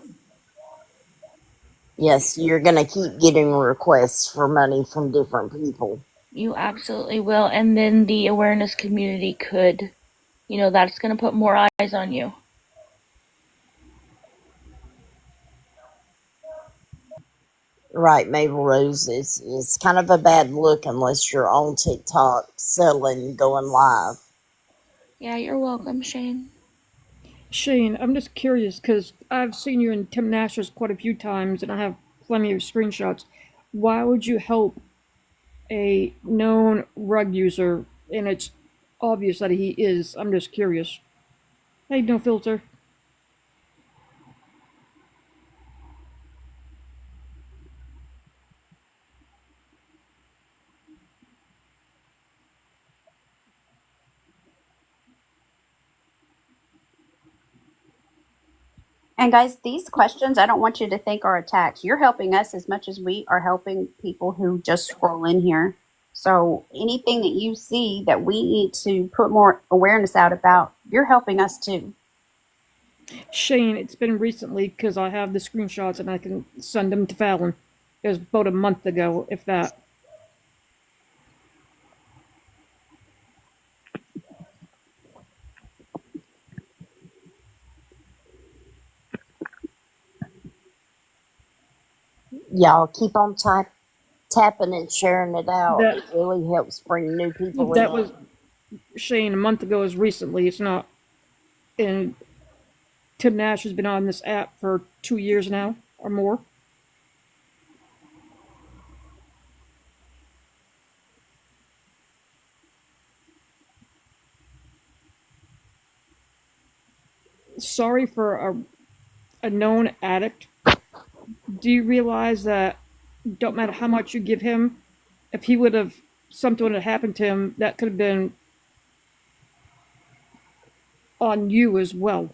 Yes, you're going to keep getting requests for money from different people. You absolutely will. And then the awareness community could, that's going to put more eyes on you. Right, Mabel Rose, it's kind of a bad look unless you're on TikTok selling, going live. Yeah, you're welcome, Shane. Shane, I'm just curious because I've seen you in Tim Nash's quite a few times and I have plenty of screenshots. Why would you help a known rug user and it's obvious that he is? I'm just curious. Hey, no filter. And guys, these questions, I don't want you to think are attacks. You're helping us as much as we are helping people who just scroll in here. So anything that you see that we need to put more awareness out about, you're helping us too. Shane, it's been recently because I have the screenshots and I can send them to Fallon. It was about a month ago, if that. Y'all keep on tapping and sharing it out. That It really helps bring new people that in. was Shane a month ago. Is recently. It's not. And Tim Nash has been on this app for 2 years now or more. Sorry for a known addict. Do you realize that don't matter how much you give him, if he would have something would have happened to him, that could have been on you as well.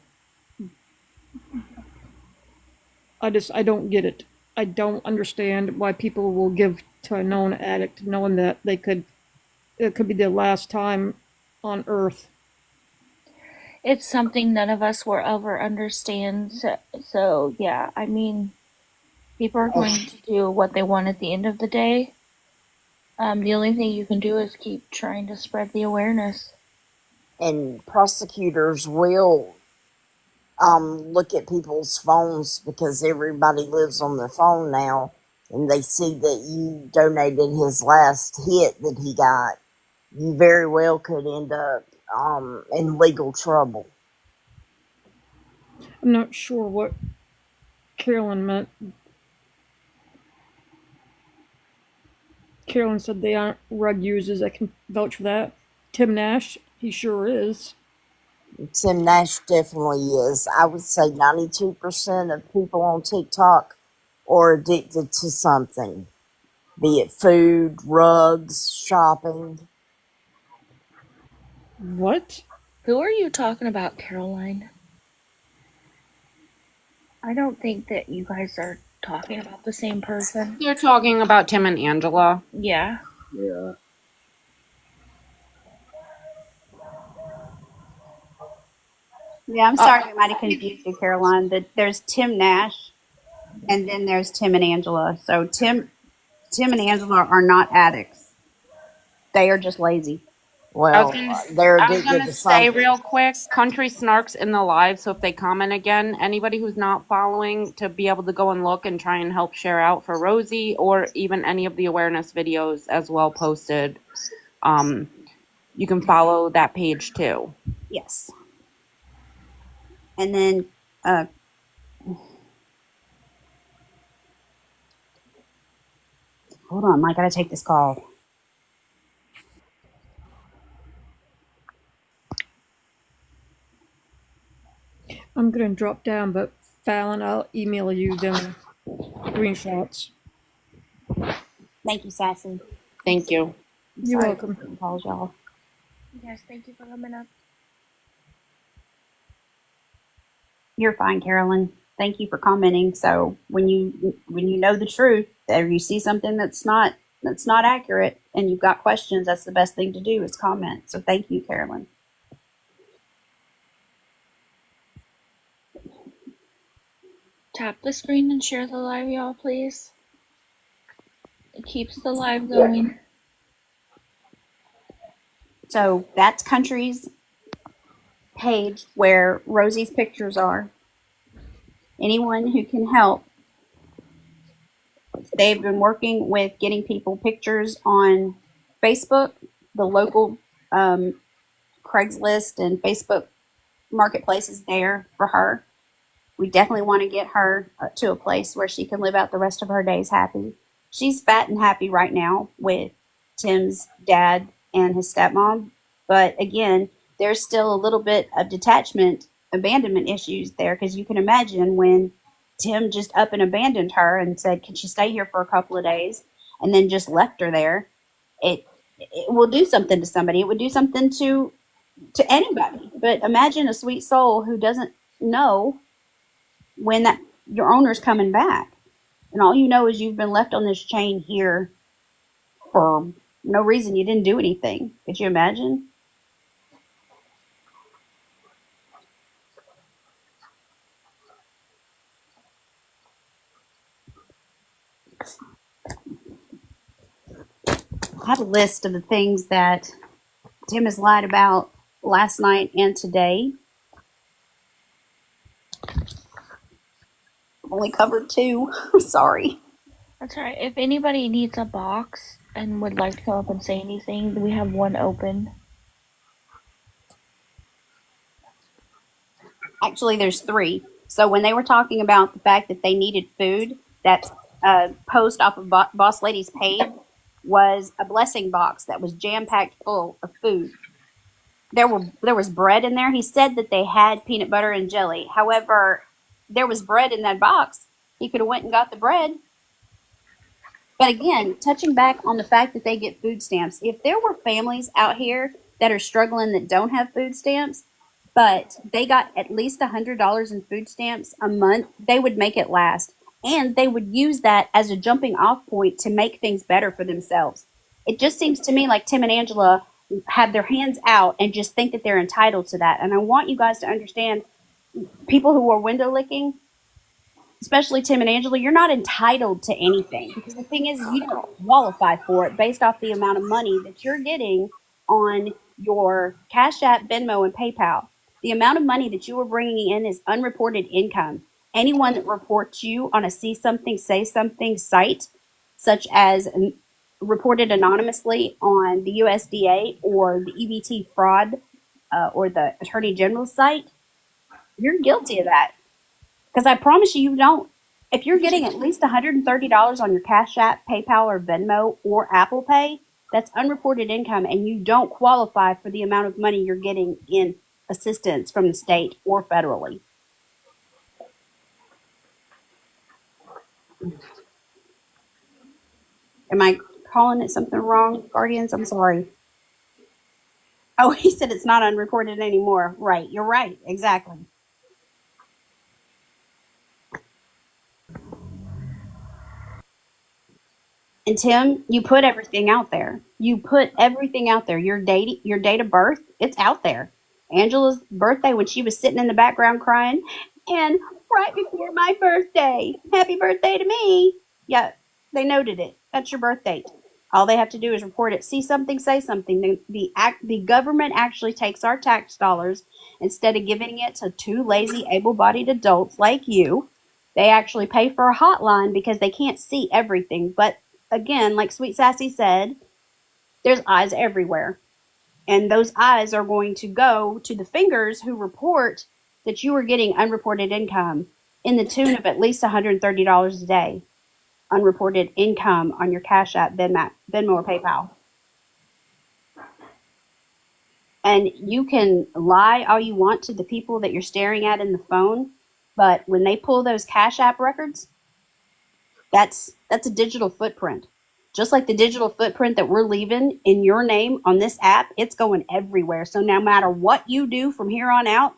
I don't get it. I don't understand why people will give to a known addict knowing that it could be their last time on earth. It's something none of us will ever understand. So yeah, I mean, people are going to do what they want at the end of the day. The only thing you can do is keep trying to spread the awareness. And prosecutors will look at people's phones because everybody lives on their phone now, and they see that you donated his last hit that he got. You very well could end up in legal trouble. I'm not sure what Carolyn meant. Carolyn said they aren't rug users. I can vouch for that. Tim Nash, he sure is. Tim Nash definitely is. I would say 92% of people on TikTok are addicted to something, be it food, rugs, shopping. What? Who are you talking about, Caroline? I don't think that you guys are talking about the same person. You're talking about Tim and Angela. Yeah. Yeah. Yeah, I'm sorry we might have confused you, Caroline. But there's Tim Nash, and then there's Tim and Angela. So Tim and Angela are not addicts. They are just lazy. Well, they're I was addicted gonna to say something. real quick, Country Snarks in the live, so if they comment again, anybody who's not following to be able to go and look and try and help share out for Rosie or even any of the awareness videos as well posted. You can follow that page too. Yes. And then hold on, I gotta take this call. I'm gonna drop down, but Fallon, I'll email you them screenshots. Thank you, Sassy. Thank you. You're welcome. Calls, y'all. Yes, thank you for coming up. You're fine, Carolyn. Thank you for commenting. So when you know the truth, or you see something that's not accurate, and you've got questions, that's the best thing to do is comment. So thank you, Carolyn. Tap the screen and share the live, y'all, please. It keeps the live going. So that's Country's page where Rosie's pictures are. Anyone who can help. They've been working with getting people pictures on Facebook, the local Craigslist and Facebook marketplaces there for her. We definitely want to get her to a place where she can live out the rest of her days happy. She's fat and happy right now with Tim's dad and his stepmom. But again, there's still a little bit of abandonment issues there, because you can imagine when Tim just up and abandoned her and said, can she stay here for a couple of days, and then just left her there. It will do something to somebody. It would do something to anybody. But imagine a sweet soul who doesn't know when that your owner's coming back, and all you know is you've been left on this chain here for no reason. You didn't do anything. Could you imagine? I have a list of the things that Tim has lied about last night and today. I've only covered 2. Sorry. That's all right. If anybody needs a box and would like to come up and say anything, we have one open. Actually, there's 3. So when they were talking about the fact that they needed food, that post off of Boss Lady's page was a blessing box that was jam-packed full of food. There was bread in there. He said that they had peanut butter and jelly. However, there was bread in that box. He could have went and got the bread. But again, touching back on the fact that they get food stamps, if there were families out here that are struggling that don't have food stamps, but they got at least $100 in food stamps a month, they would make it last. and they would use that as a jumping off point to make things better for themselves. It just seems to me like Tim and Angela have their hands out and just think that they're entitled to that. And I want you guys to understand, people who are window licking, especially Tim and Angela, you're not entitled to anything, because the thing is, you don't qualify for it based off the amount of money that you're getting on your Cash App, Venmo, and PayPal. The amount of money that you are bringing in is unreported income. Anyone that reports you on a see something, say something site, such as reported anonymously on the USDA or the EBT fraud or the Attorney General's site, you're guilty of that. Because I promise you, you don't. If you're getting at least $130 on your Cash App, PayPal, or Venmo, or Apple Pay, that's unreported income, and you don't qualify for the amount of money you're getting in assistance from the state or federally. Am I calling it something wrong, Guardians? I'm sorry. Oh, he said it's not unreported anymore. Right, you're right. Exactly. And Tim, you put everything out there. You put everything out there. Your date of birth, it's out there. Angela's birthday, when she was sitting in the background crying, and right before my birthday, happy birthday to me. Yeah, they noted it. That's your birth date. All they have to do is report it. See something, say something. The government actually takes our tax dollars, instead of giving it to two lazy, able-bodied adults like you. They actually pay for a hotline because they can't see everything. But again, like Sweet Sassy said, there's eyes everywhere. And those eyes are going to go to the fingers who report that you are getting unreported income in the tune of at least $130 a day. Unreported income on your Cash App, Venmo, or PayPal. And you can lie all you want to the people that you're staring at in the phone, but when they pull those Cash App records, that's a digital footprint. Just like the digital footprint that we're leaving in your name on this app, it's going everywhere. So no matter what you do from here on out,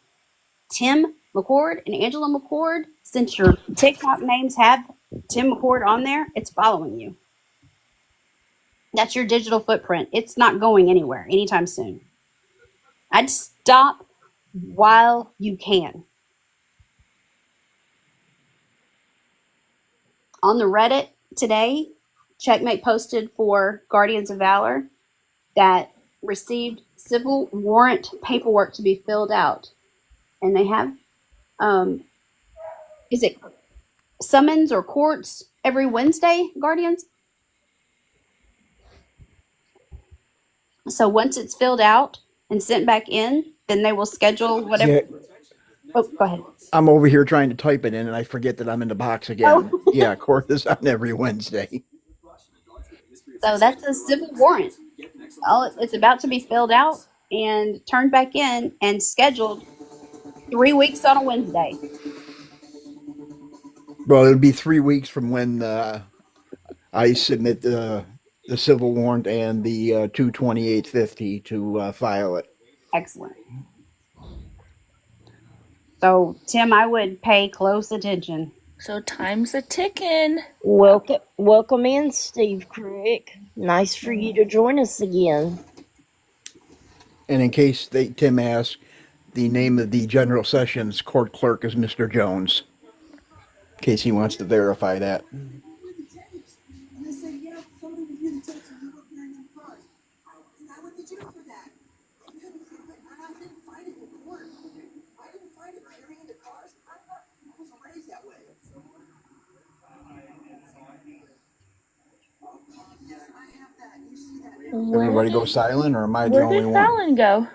Tim McCord and Angela McCord, since your TikTok names have Tim McCord on there, it's following you. That's your digital footprint. It's not going anywhere anytime soon. I'd stop while you can. On the Reddit today, Checkmate posted for Guardians of Valor that received civil warrant paperwork to be filled out. And they have, is it summons or courts every Wednesday, Guardians? So once it's filled out and sent back in, then they will schedule whatever. Yeah, Oh, go ahead. I'm over here trying to type it in and I forget that I'm in the box again. Oh. Yeah, court is on every Wednesday. So that's a civil warrant. It's about to be filled out and turned back in and scheduled 3 weeks on a Wednesday. Well, it'll be 3 weeks from when I submit the civil warrant and the 22850 to file it. Excellent. So, Tim, I would pay close attention. So time's a ticking. Welcome in, Steve Crick. Nice for you to join us again. And in case Tim asks, the name of the General Sessions court clerk is Mr. Jones. In case he wants to verify that. Everybody go silent, or am I the Where only did one? Fallon go?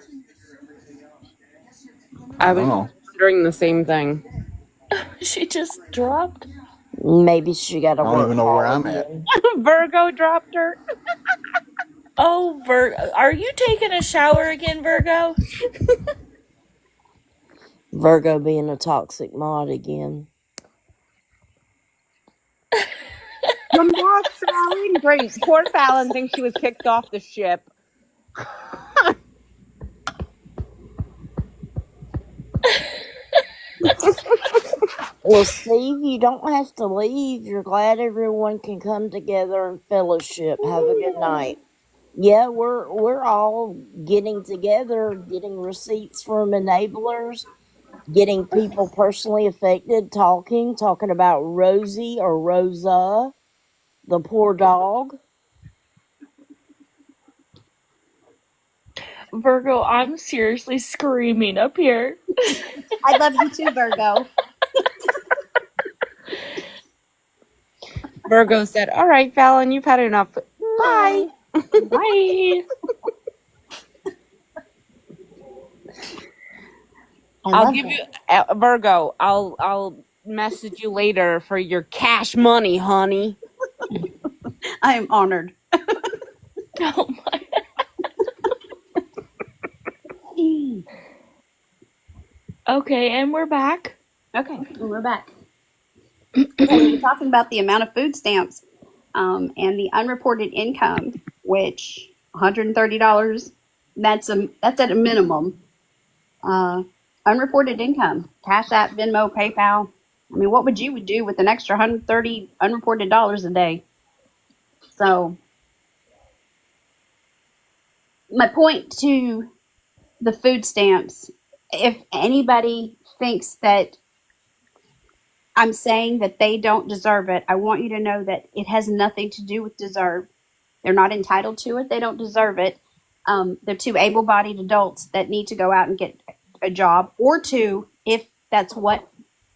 I was Oh. wondering the same thing. She just dropped. Maybe she got a I don't work even know call where I'm again. Virgo dropped her. Oh, are you taking a shower again, Virgo? Virgo being a toxic mod again. Come back, Fallon. Great. Poor Fallon thinks she was kicked off the ship. Well, Steve, you don't have to leave. You're glad everyone can come together and fellowship. Have a good night. Yeah, we're all getting together, getting receipts from enablers, getting people personally affected, talking about Rosie or Rosa, the poor dog. Virgo, I'm seriously screaming up here. I love you too, Virgo. Virgo said, "All right, Fallon, you've had enough. Bye." Bye. I'll give you Virgo. I'll message you later for your cash money, honey. I am honored. Oh my. Okay, and we're back. Okay, and we're back. Okay, we were talking about the amount of food stamps and the unreported income, which $130. That's at a minimum. Unreported income, Cash App, Venmo, PayPal. I mean, what would you do with an extra 130 unreported dollars a day? So, my point to the food stamps, if anybody thinks that I'm saying that they don't deserve it, I want you to know that it has nothing to do with deserve. They're not entitled to it. They don't deserve it. They're two able-bodied adults that need to go out and get a job, or two, if that's what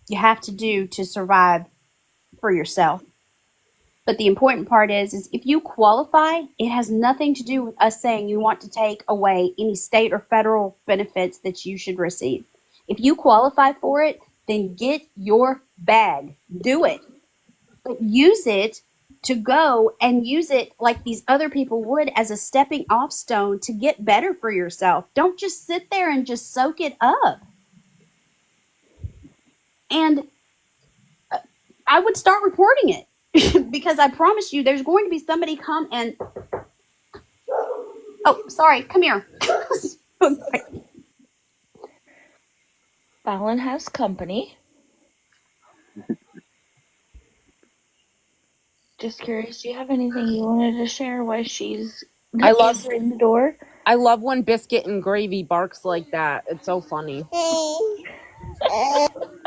you have to do to survive for yourself. But the important part is if you qualify, it has nothing to do with us saying you want to take away any state or federal benefits that you should receive. If you qualify for it, then get your bag. Do it. But use it to go and use it like these other people would as a stepping off stone to get better for yourself. Don't just sit there and just soak it up. And I would start reporting it. Because I promise you, there's going to be somebody come and, oh, sorry, come here. Fallon has company. Just curious, do you have anything you wanted to share while she's answering the door? I love when Biscuit and Gravy barks like that. It's so funny.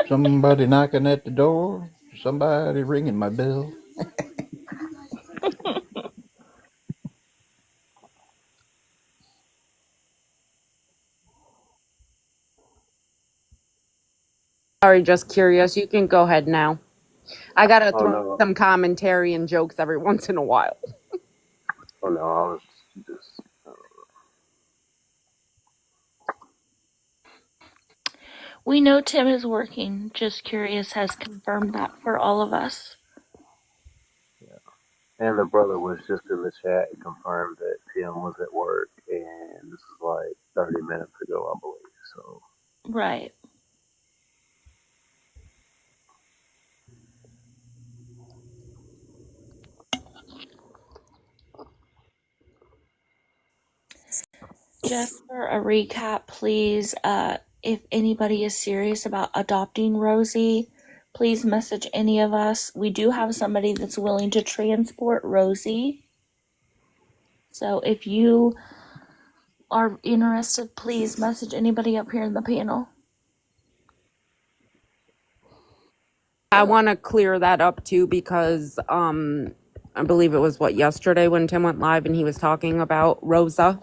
Somebody knocking at the door. Somebody ringing my bell. Sorry, just curious. You can go ahead now. I gotta Oh throw no, some commentary and jokes every once in a while. oh no, I was just We know Tim is working. Just curious has confirmed that for all of us. yeah. And the brother was just in the chat and confirmed that Tim was at work, and this is like 30 minutes ago, I believe. So Right. Just for a recap, please, if anybody is serious about adopting Rosie, please message any of us. We do have somebody that's willing to transport Rosie. So if you are interested, please message anybody up here in the panel. I want to clear that up too because I believe it was yesterday when Tim went live and he was talking about Rosa.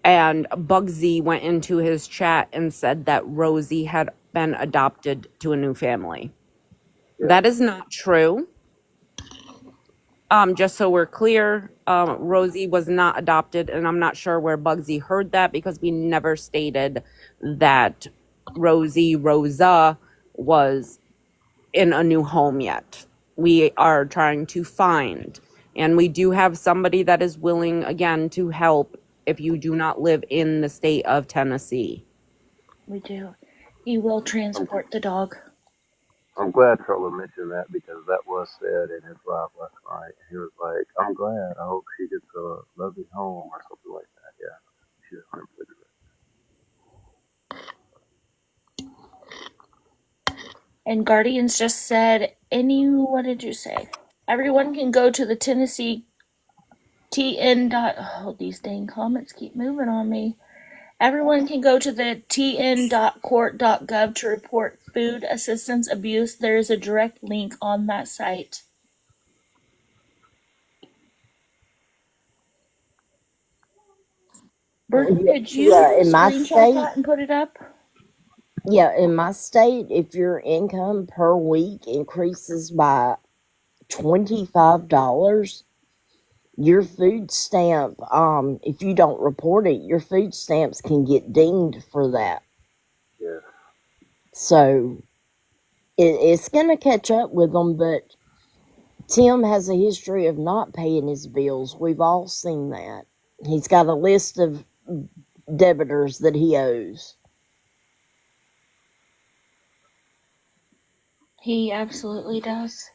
And Bugsy went into his chat and said that Rosie had been adopted to a new family. yeah. That is not true. Just so we're clear, Rosie was not adopted, and I'm not sure where Bugsy heard that because we never stated that Rosa was in a new home yet. We are trying to find, and we do have somebody that is willing, again, to help if you do not live in the state of Tennessee. We do. He will transport the dog. I'm glad Trevor mentioned that because that was said in his live last night. He was like, "I'm glad. I hope she gets a lovely home or something like that." Yeah, she's 100% correct. And Guardians just said, what did you say? Everyone can go to the Tennessee TN. Oh, these dang comments keep moving on me. Everyone can go to the tn.court.gov to report food assistance abuse. There is a direct link on that site. Burton, could you in my screenshot state, that and put it up? in my state, if your income per week increases by $25, your food stamp, if you don't report it, your food stamps can get dinged for that. Yes. So it's going to catch up with them, but Tim has a history of not paying his bills. We've all seen that. He's got a list of debitors that he owes. He absolutely does.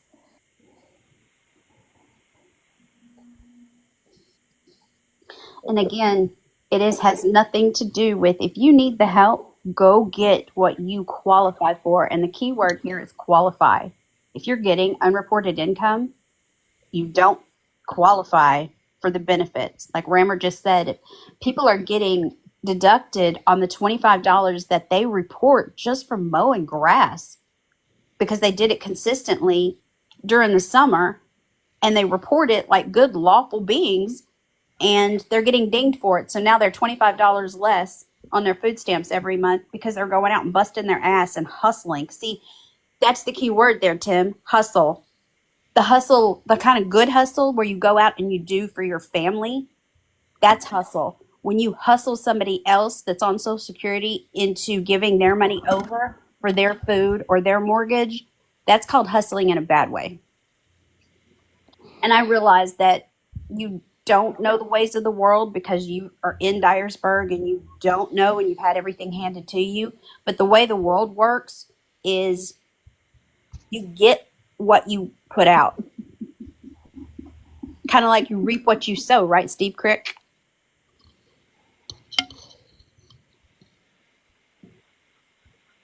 And again, has nothing to do with if you need the help, go get what you qualify for. And the key word here is qualify. If you're getting unreported income, you don't qualify for the benefits. Like Rammer just said, people are getting deducted on the $25 that they report just from mowing grass because they did it consistently during the summer and they report it like good lawful beings and they're getting dinged for it. So now they're $25 less on their food stamps every month because they're going out and busting their ass and hustling. See, that's the key word there, Tim. Hustle. The hustle, the kind of good hustle where you go out and you do for your family, that's hustle. When you hustle somebody else that's on Social Security into giving their money over for their food or their mortgage, that's called hustling in a bad way. And I realize that you don't know the ways of the world because you are in Dyersburg and you don't know and you've had everything handed to you. But the way the world works is you get what you put out. Kind of like you reap what you sow, right, Steve Crick?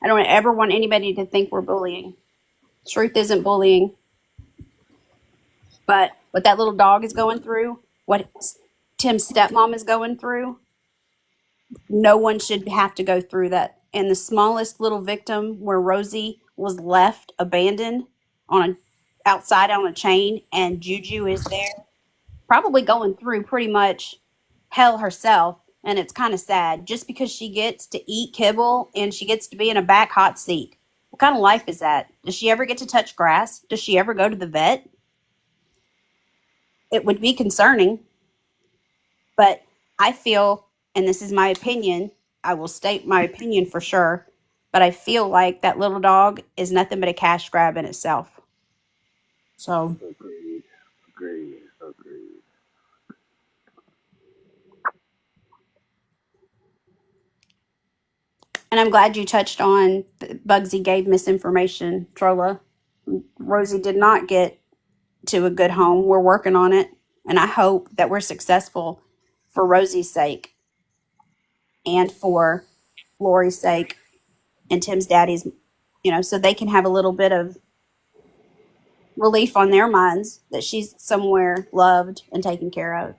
I don't ever want anybody to think we're bullying. Truth isn't bullying. But what that little dog is going through, what Tim's stepmom is going through, no one should have to go through that. And the smallest little victim where Rosie was left abandoned outside on a chain and Juju is there, probably going through pretty much hell herself. And it's kind of sad just because she gets to eat kibble and she gets to be in a back hot seat. What kind of life is that? Does she ever get to touch grass? Does she ever go to the vet? It would be concerning. But I feel, and this is my opinion, I will state my opinion for sure, but I feel like that little dog is nothing but a cash grab in itself. So. Agreed. And I'm glad you touched on Bugsy gave misinformation, Trolla. Rosie did not get to a good home. We're working on it. And I hope that we're successful for Rosie's sake and for Lori's sake and Tim's daddy's, so they can have a little bit of relief on their minds that she's somewhere loved and taken care of.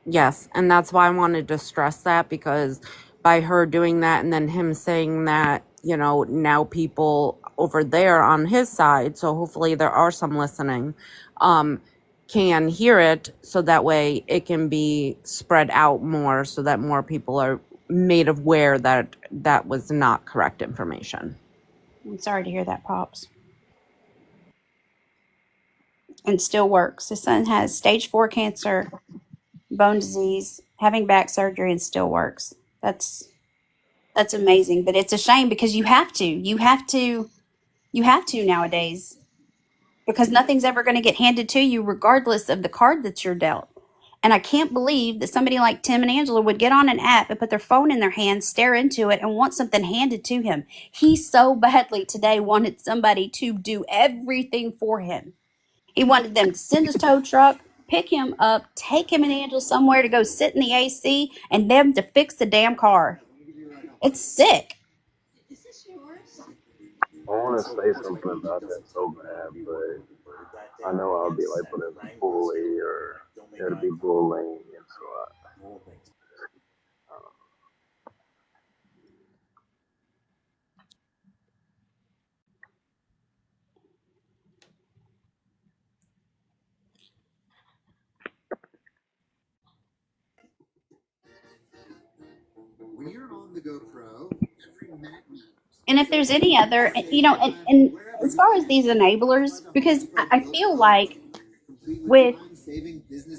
Yes, and that's why I wanted to stress that, because by her doing that and then him saying that, now people over there on his side, so hopefully there are some listening, can hear it, so that way it can be spread out more so that more people are made aware that that was not correct information. I'm sorry to hear that, Pops. And still works. His son has stage 4 cancer, bone disease, having back surgery, and still works. That's amazing. But it's a shame because you have to nowadays, because nothing's ever going to get handed to you regardless of the card that you're dealt. And I can't believe that somebody like Tim and Angela would get on an app and put their phone in their hand, stare into it, and want something handed to him. He so badly today wanted somebody to do everything for him. He wanted them to send his tow truck, pick him up, take him and Angela somewhere to go sit in the AC, and them to fix the damn car. It's sick. I want to say something about that so bad, but I know I'll be labeled as a bully or it'll be bullying, and so I don't And if there's any other, and as far as these enablers, because I feel like with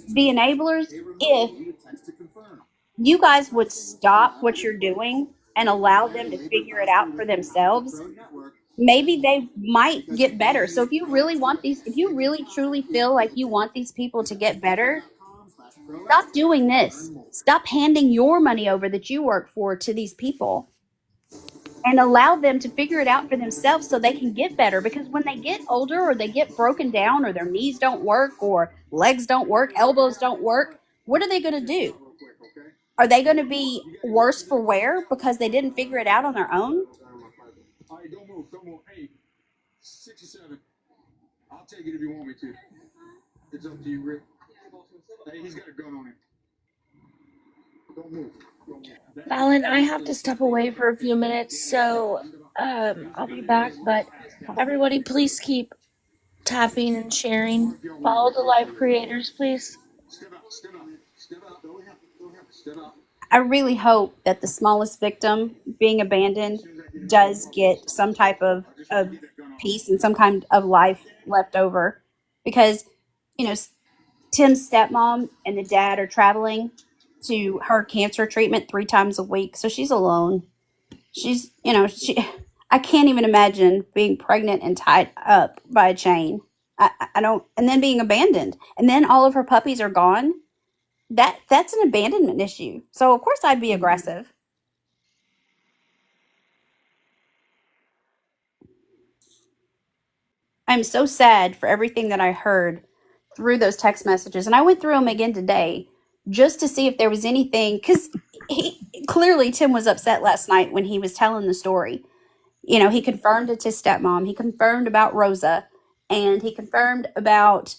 the enablers, if you guys would stop what you're doing and allow them to figure it out for themselves, maybe they might get better. So if you really want these, if you really truly feel like you want these people to get better, stop doing this. Stop handing your money over that you work for to these people and allow them to figure it out for themselves so they can get better. Because when they get older or they get broken down or their knees don't work or legs don't work, elbows don't work, what are they going to do? Are they going to be worse for wear because they didn't figure it out on their own? Fallon, I have to step away for a few minutes, so I'll be back. But everybody, please keep tapping and sharing. Follow the live creators, please. I really hope that the smallest victim being abandoned does get some type of peace and some kind of life left over. Because, you know, Tim's stepmom and the dad are traveling to her cancer treatment 3 times a week. So she's alone. I can't even imagine being pregnant and tied up by a chain. I don't, and then being abandoned. And then all of her puppies are gone. That's an abandonment issue. So of course I'd be aggressive. I'm so sad for everything that I heard through those text messages. And I went through them again today just to see if there was anything, because clearly Tim was upset last night when he was telling the story. He confirmed it's his stepmom. He confirmed about Rosa, and he confirmed about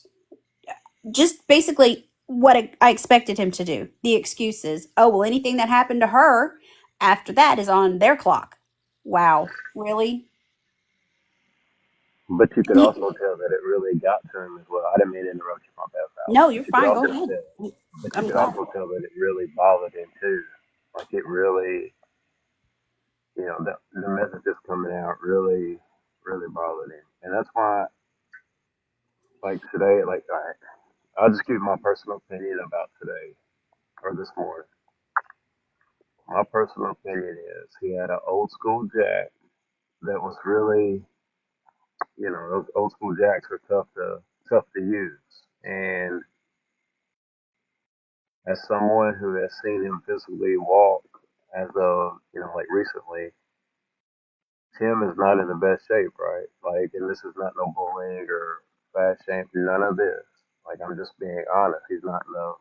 just basically what I expected him to do. The excuses. Oh, well, anything that happened to her after that is on their clock. Wow. Really? know. But you could also tell that it really got to him as well. I didn't mean to interrupt you, my bad, Val. No, you're But you could fine. Go also ahead. tell, but you I'm could glad. also tell that it really bothered him too. Like it really, the messages coming out really, really bothered him, and that's why, like today, like I'll just give my personal opinion about today or this morning. My personal opinion is he had an old school jack that was really, those old school jacks are tough to use. And as someone who has seen him physically walk as of, like recently, Tim is not in the best shape, right? Like, and this is not no bullying or fat shame, none of this. Like, I'm just being honest. He's not in the,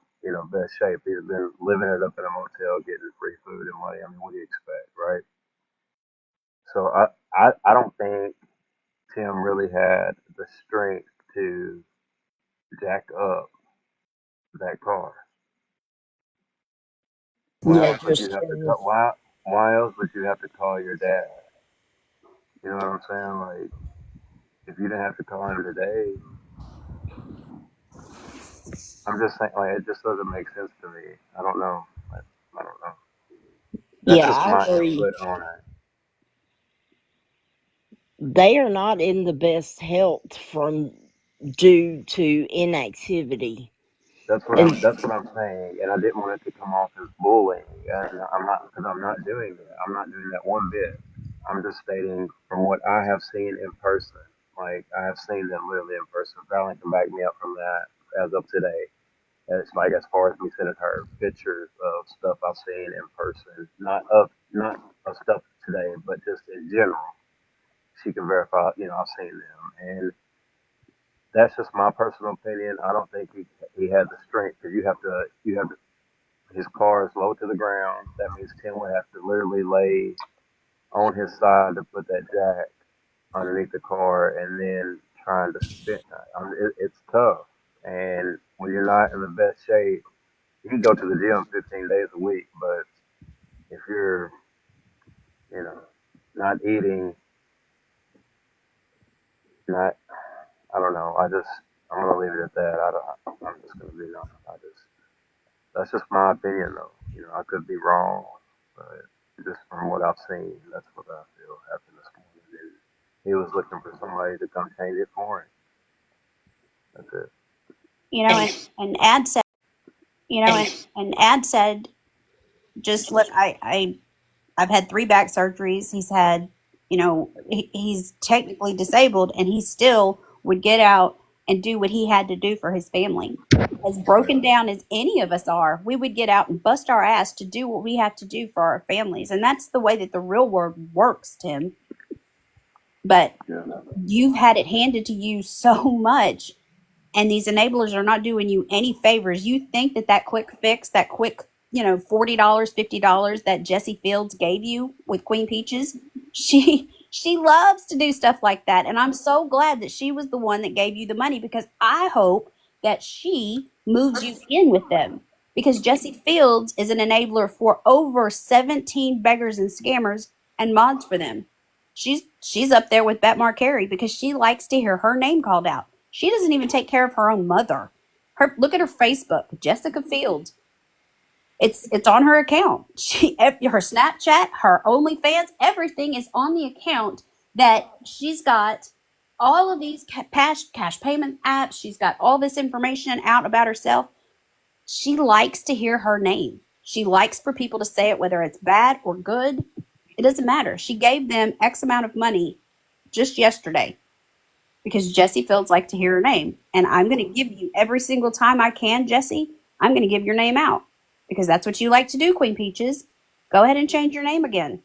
best shape. He's been living it up in a motel, getting free food and money. I mean, what do you expect, right? So I don't think Tim really had the strength to jack up that car. Why Yeah, else would you just have to call? Why else would you have to call your dad? You know what I'm saying? Like, if you didn't have to call him today, I'm just saying, like, it just doesn't make sense to me. I don't know. I don't know. That's yeah, just I my agree. input on it. They are not in the best health from due to inactivity. And That's what I'm saying, and I didn't want it to come off as bullying. And I'm not, because I'm not doing that. I'm not doing that one bit. I'm just stating from what I have seen in person. Like I have seen them literally in person. Valen can back me up from that as of today. And it's like as far as me sending her pictures of stuff I've seen in person, not of stuff today, but just in general. She can verify. I've seen them, and that's just my personal opinion. I don't think he had the strength because you have to. His car is low to the ground. That means Tim would have to literally lay on his side to put that jack underneath the car and then trying to spin. It's tough. And when you're not in the best shape, you can go to the gym 15 days a week, but if you're, you know, not eating, not, I don't know. I'm gonna leave it at that. I'm just gonna be honest. That's just my opinion, though. I could be wrong, but just from what I've seen, that's what I feel happened this morning. And he was looking for somebody to come change it for him. That's it. You know, and Ad said, and Ad said, just look, I've had 3 back surgeries. He's had, he's technically disabled, and he still would get out and do what he had to do for his family. As broken down as any of us are, we would get out and bust our ass to do what we have to do for our families. And that's the way that the real world works, Tim. But you've had it handed to you so much, and these enablers are not doing you any favors. You think that quick fix, that quick, $40, $50 that Jessie Fields gave you with Queen Peaches, she loves to do stuff like that. And I'm so glad that she was the one that gave you the money, because I hope that she moves you in with them, because Jessie Fields is an enabler for over 17 beggars and scammers and mods for them. She's up there with Bet Marcari because she likes to hear her name called out. She doesn't even take care of her own mother. Look at her Facebook, Jessica Fields. It's on her account. Her Snapchat, her OnlyFans, everything is on the account that she's got all of these cash payment apps. She's got all this information out about herself. She likes to hear her name. She likes for people to say it, whether it's bad or good. It doesn't matter. She gave them X amount of money just yesterday because Jessie Fields likes to hear her name. And I'm going to give you every single time I can, Jessie, I'm going to give your name out because that's what you like to do, Queen Peaches. Go ahead and change your name again.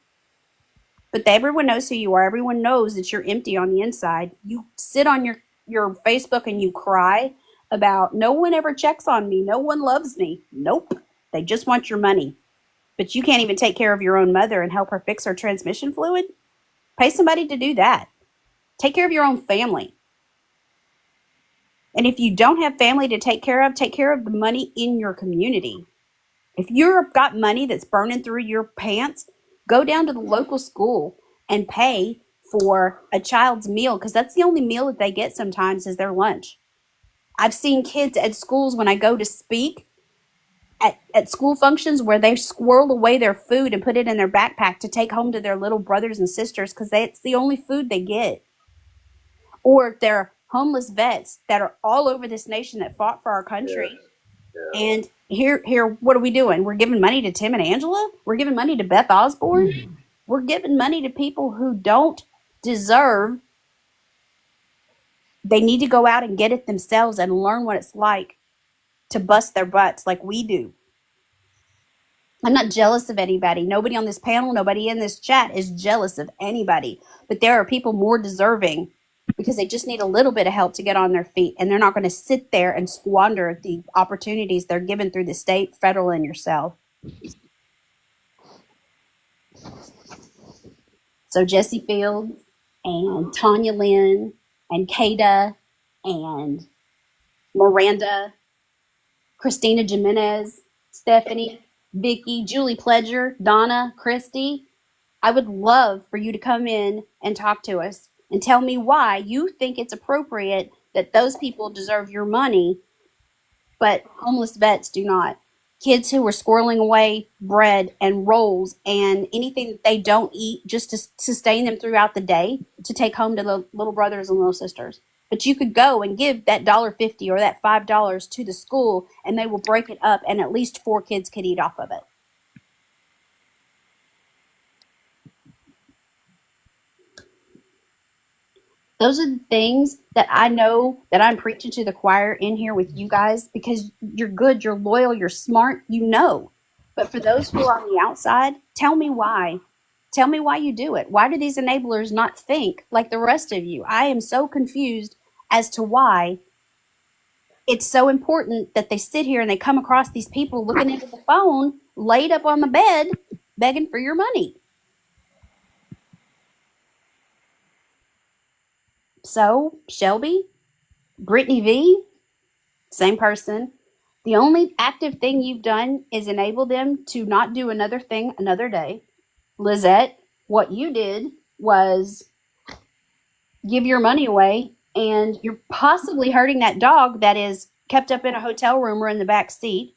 But everyone knows who you are. Everyone knows that you're empty on the inside. You sit on your Facebook and you cry about no one ever checks on me. No one loves me. Nope. They just want your money. But you can't even take care of your own mother and help her fix her transmission fluid? Pay somebody to do that. Take care of your own family. And if you don't have family to take care of the money in your community. If you've got money that's burning through your pants, go down to the local school and pay for a child's meal, because that's the only meal that they get sometimes is their lunch. I've seen kids at schools when I go to speak at school functions where they squirrel away their food and put it in their backpack to take home to their little brothers and sisters because it's the only food they get. Or they're homeless vets that are all over this nation that fought for our country. Yeah. And here, what are we doing? We're giving money to Tim&Angela? We're giving money to Beth Osborne? We're giving money to people who don't deserve. They need to go out and get it themselves and learn what it's like to bust their butts like we do. I'm not jealous of anybody. Nobody on this panel, nobody in this chat is jealous of anybody. But there are people more deserving because they just need a little bit of help to get on their feet. And they're not going to sit there and squander the opportunities they're given through the state, federal, and yourself. So Jessie Fields and Tanya Lynn and Kada and Miranda, Christina Jimenez, Stephanie, Vicky, Julie Pledger, Donna, Christy, I would love for you to come in and talk to us and tell me why you think it's appropriate that those people deserve your money, but homeless vets do not. Kids who are squirreling away bread and rolls and anything that they don't eat just to sustain them throughout the day to take home to the little brothers and little sisters. But you could go and give that $1.50 or that $5 to the school and they will break it up and at least 4 kids could eat off of it. Those are the things that I know that I'm preaching to the choir in here with you guys because you're good, you're loyal, you're smart, you know. But for those who are on the outside, tell me why. Tell me why you do it. Why do these enablers not think like the rest of you? I am so confused as to why it's so important that they sit here and they come across these people looking into the phone, laid up on the bed, begging for your money. So, Shelby, Brittany V, same person. The only active thing you've done is enable them to not do another thing another day. Lizette, what you did was give your money away, and you're possibly hurting that dog that is kept up in a hotel room or in the back seat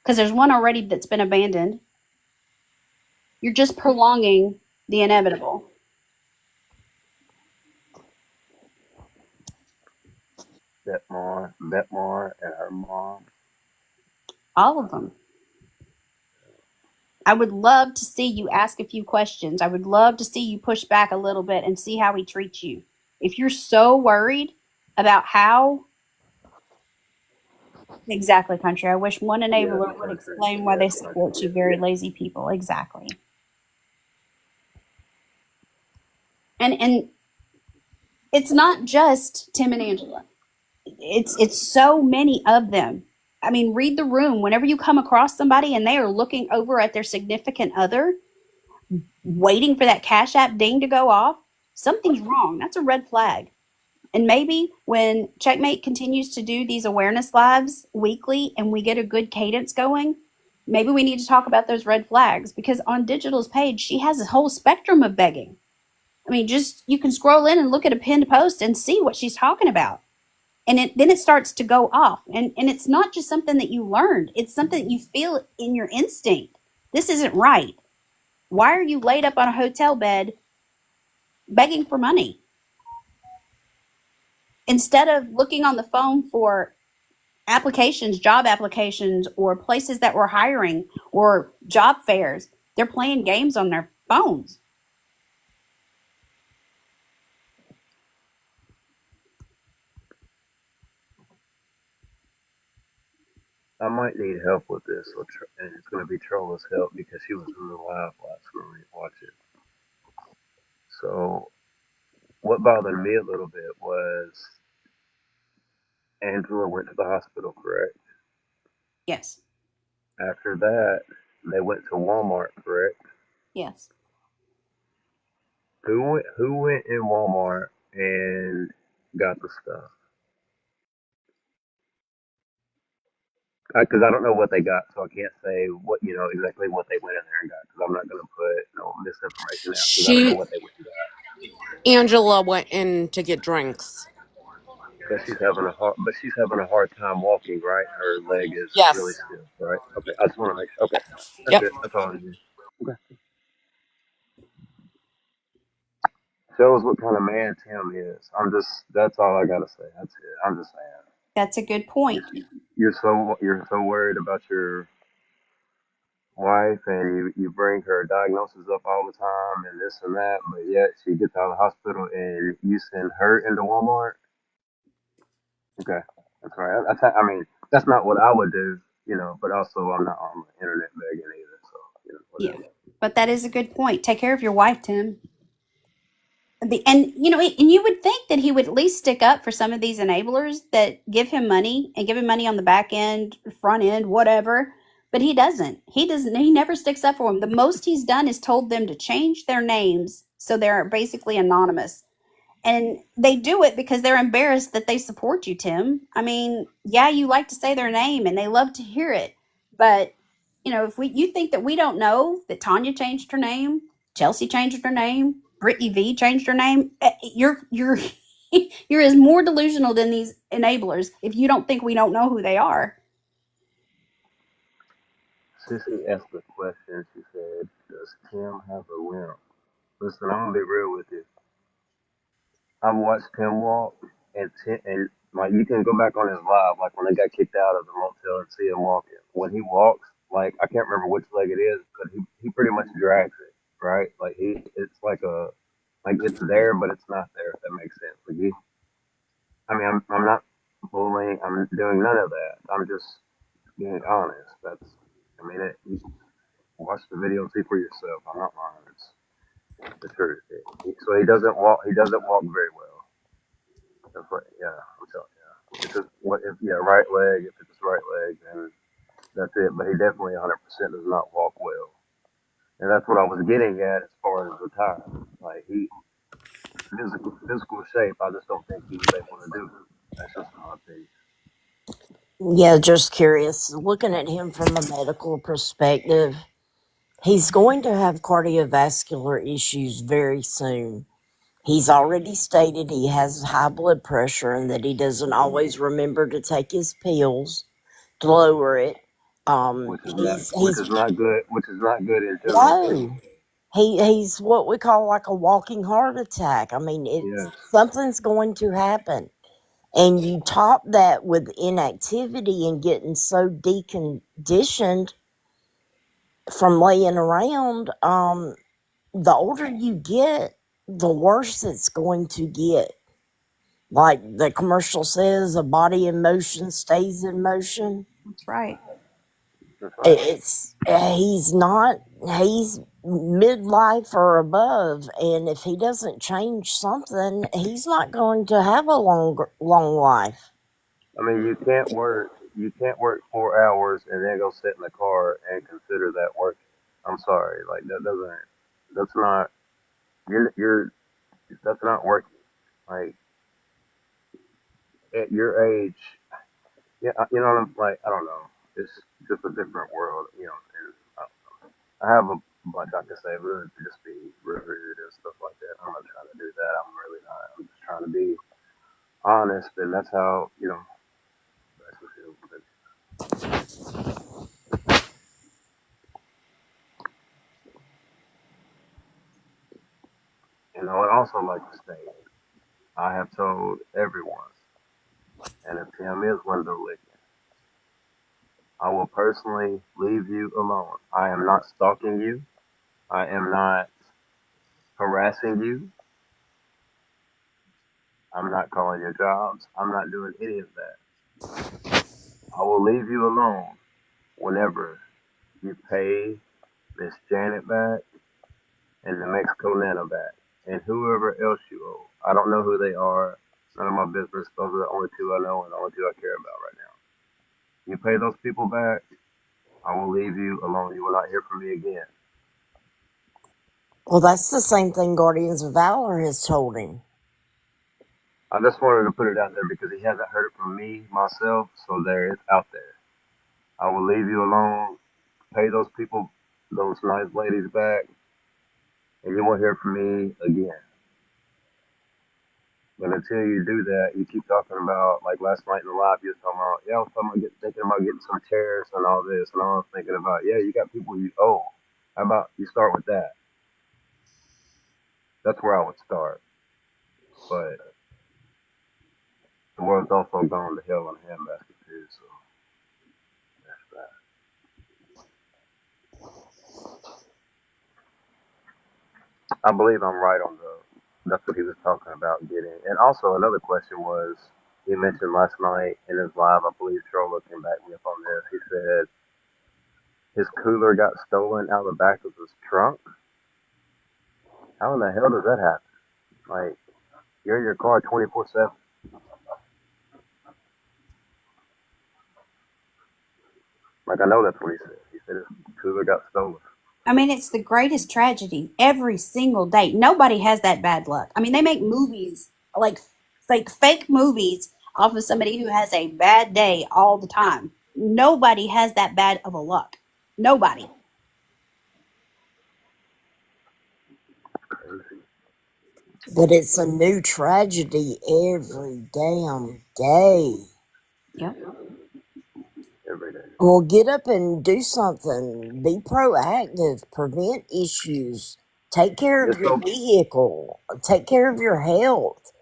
because there's one already that's been abandoned. You're just prolonging the inevitable. Betmar, and her mom. All of them. I would love to see you ask a few questions. I would love to see you push back a little bit and see how he treats you. If you're so worried about how exactly, country, I wish one Yeah, enabler would country. explain why Yeah, they country. support you, Yeah, very yeah. lazy people. Exactly. And it's not just Tim and Angela. It's so many of them. I mean, read the room. Whenever you come across somebody and they are looking over at their significant other, waiting for that Cash App ding to go off, something's wrong. That's a red flag. And maybe when Checkmate continues to do these awareness lives weekly and we get a good cadence going, maybe we need to talk about those red flags because on Digital's page, she has a whole spectrum of begging. I mean, just you can scroll in and look at a pinned post and see what she's talking about. And then it starts to go off. And it's not just something that you learned, it's something that you feel in your instinct. This isn't right. Why are you laid up on a hotel bed begging for money? Instead of looking on the phone for applications, job applications, or places that were hiring or job fairs, they're playing games on their phones. I might need help with this, and it's going to be Trola's help because she was in the live last night. Watch it. So, what bothered me a little bit was Angela went to the hospital, correct? Yes. After that, they went to Walmart, correct? Yes. Who went in Walmart and got the stuff? Because I don't know what they got, so I can't say what exactly what they went in there and got. Because I'm not going to put no misinformation out because I don't know She what they went and got. Angela went in to get drinks. But she's having a hard time walking, right? Her leg is really Yes. stiff, right? Okay, I just want to make sure. Okay, that's Yep. it. That's all I need. Okay. Shows what kind of man Tim is. That's all I gotta say. That's it. I'm just saying. That's a good You're, point. you're so worried about your wife, and you bring her diagnosis up all the time, and this and that, but yet she gets out of the hospital, and you send her into Walmart. Okay, that's right. I mean, that's not what I would do, but also I'm not on the internet begging either, so Yeah. whatever. But that is a good point. Take care of your wife, Tim. And and you would think that he would at least stick up for some of these enablers that give him money and give him money on the back end, front end, whatever. But he doesn't. He doesn't. He never sticks up for them. The most he's done is told them to change their names so they're basically anonymous. And they do it because they're embarrassed that they support you, Tim. I mean, yeah, you like to say their name and they love to hear it, but if you think that we don't know that Tanya changed her name, Chelsea changed her name, Brittany V changed her name, you're you're as more delusional than these enablers if you don't think we don't know who they are. Sissy asked a question. She said, "Does Tim have a limp?" Listen, I'm gonna be real with you. I've watched Tim walk, and like you can go back on his live, like when they got kicked out of the motel and see him walking. When he walks, like I can't remember which leg it is, but he pretty much drags it, right? Like it's like it's there, but it's not there. If that makes sense. Like I mean, I'm not bullying. I'm doing none of that. I'm just being honest. I mean, you watch the video and see for yourself. I'm not lying. It's the truth. So he doesn't walk. He doesn't walk very well. That's right. Yeah, I'm telling you. If it's what if yeah right leg. If it's his right leg, then that's it. But he definitely 100% does not walk well. And that's what I was getting at as far as the time. Like physical shape. I just don't think he was able to do it. That's just my opinion. Yeah, just curious. Looking at him from a medical perspective, he's going to have cardiovascular issues very soon. He's already stated he has high blood pressure and that he doesn't always remember to take his pills to lower it. Which is not good. Which is not good in general too. No, he's what we call like a walking heart attack. I mean, it's Yes. something's going to happen. And you top that with inactivity and getting so deconditioned from laying around. The older you get, the worse it's going to get. Like the commercial says, a body in motion stays in motion. That's right. That's right. He's midlife or above, and if he doesn't change something, he's not going to have a long life. I mean, you can't work. You can't work 4 hours and then go sit in the car and consider that work. I'm sorry, like that doesn't. That's not. You're. That's not working. Like at your age, yeah, you know what I'm like. I don't know. It's just a different world, you know. And I have a bunch I can say, but it just be rude and stuff like that. I'm not trying to do that. I'm really not. I'm just trying to be honest, and that's how you know. That's what it is. But, you know, I'd also like to state, I have told everyone, and if Tim is window licking, I will personally leave you alone. I am not stalking you. I am not harassing you. I'm not calling your jobs. I'm not doing any of that. I will leave you alone whenever you pay Miss Janet back and the Mexico Nana back and whoever else you owe. I don't know who they are. None of my business. Those are the only two I know and the only two I care about right now. You pay those people back, I will leave you alone. You will not hear from me again. Well, that's the same thing Guardians of Valor has told him. I just wanted to put it out there because he hasn't heard it from me myself, so there it's out there. I will leave you alone. Pay those people, those nice ladies back, and you won't hear from me again. But until you do that, you keep talking about, like last night in the live, you was talking about, yeah, I was talking about thinking about getting some chairs and all this, and I was thinking about, yeah, you got people you owe. How about you start with that? That's where I would start. But the world's also gone to hell in a handbasket too, so that's that. I believe I'm right on the. That's what he was talking about getting. And also another question was, he mentioned last night in his live, I believe Trolla can back me up on this. He said his cooler got stolen out of the back of his trunk. How in the hell does that happen? Like, you're in your car 24/7. Like, I know that's what he said. He said his cooler got stolen. I mean, it's the greatest tragedy every single day. Nobody has that bad luck. I mean, they make movies like fake movies off of somebody who has a bad day all the time. Nobody has that bad of a luck. Nobody. Crazy. But it's a new tragedy every damn day. Yep. Every day. Well, get up and do something. Be proactive. Prevent issues. Take care of It's your so, vehicle. Take care of your health.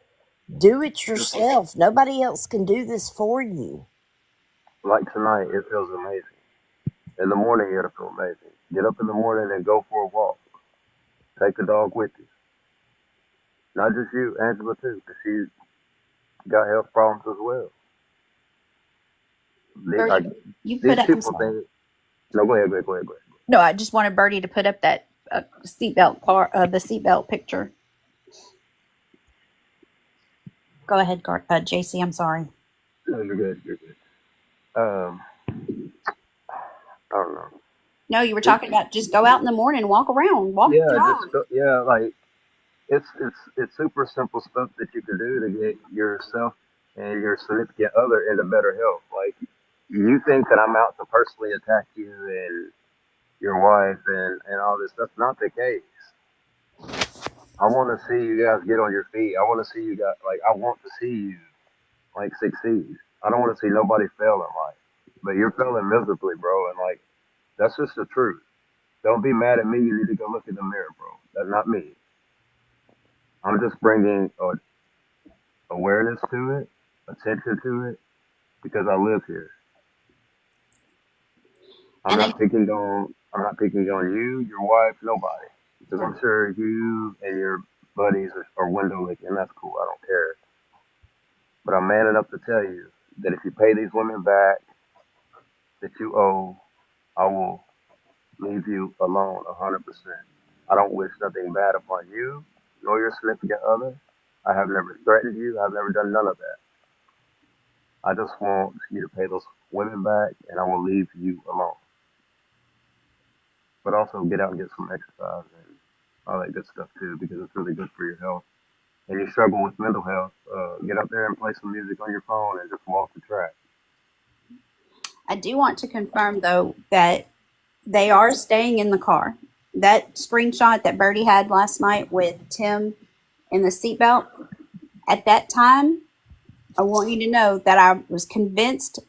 Do it just yourself. Nobody else can do this for you. like tonight, it feels amazing. In the morning, it'll feel amazing. Get up in the morning and go for a walk. Take the dog with you. Not just you, Angela too, because she's got health problems as well. I, Birdie, you put these up. I'm people sorry. think. No, go ahead, go ahead, go ahead, go ahead. No, I just wanted Birdie to put up that seatbelt car, the seatbelt picture. Go ahead, JC. I'm sorry. No, you're good, you're good. I don't know. No, you were This, talking about just go out in the morning, walk around, walk the yeah, dog. yeah, like It's super simple stuff that you can do to get yourself and your significant other into better health. Like you think that I'm out to personally attack you and your wife and all this. That's not the case. I want to see you guys get on your feet. I want to see you guys like I want to see you like succeed. I don't want to see nobody fail in life. But you're failing miserably, bro, and like that's just the truth. Don't be mad at me. You need to go look in the mirror, bro. That's not me. I'm just bringing awareness to it, attention to it, because I live here. And I I'm not picking on you, your wife, nobody. Because I'm sure you and your buddies are window licking. That's cool. I don't care. But I'm man enough to tell you that if you pay these women back that you owe, I will leave you alone 100%. I don't wish nothing bad upon you nor your significant other. I have never threatened you. I've never done none of that. I just want you to pay those women back, and I will leave you alone. But also get out and get some exercise and all that good stuff too, because it's really good for your health. And you struggle with mental health, get out there and play some music on your phone and just walk the track. I do want to confirm, though, that they are staying in the car. That screenshot that Birdie had last night with Tim in the seatbelt, at that time, I want you to know that I was convinced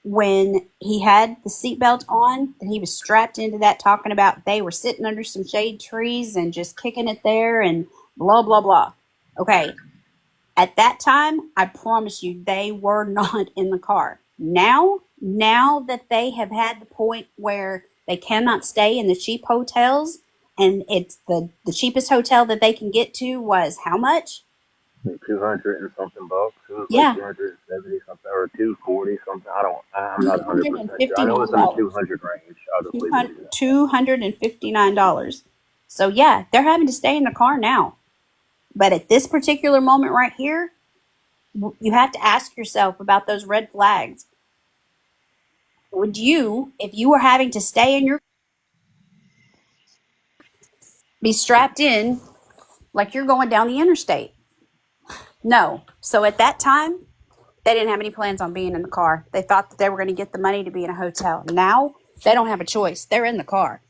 when he had the seatbelt on that he was strapped into that, talking about they were sitting under some shade trees and just kicking it there and blah, blah, blah. Okay. At that time, I promise you, they were not in the car. Now that they have had the point where they cannot stay in the cheap hotels, and it's the cheapest hotel that they can get to was how much? 200 and something bucks. It was like Yeah, 270 something or 240 something. I'm not 100% sure. I know it's in the $259. 200 range. I'll just leave it at that. $259. So yeah, they're having to stay in the car now. But at this particular moment right here, you have to ask yourself about those red flags. Would you, if you were having to stay in your, be strapped in like you're going down the interstate? No. So at that time, they didn't have any plans on being in the car. They thought that they were going to get the money to be in a hotel. Now they don't have a choice. They're in the car.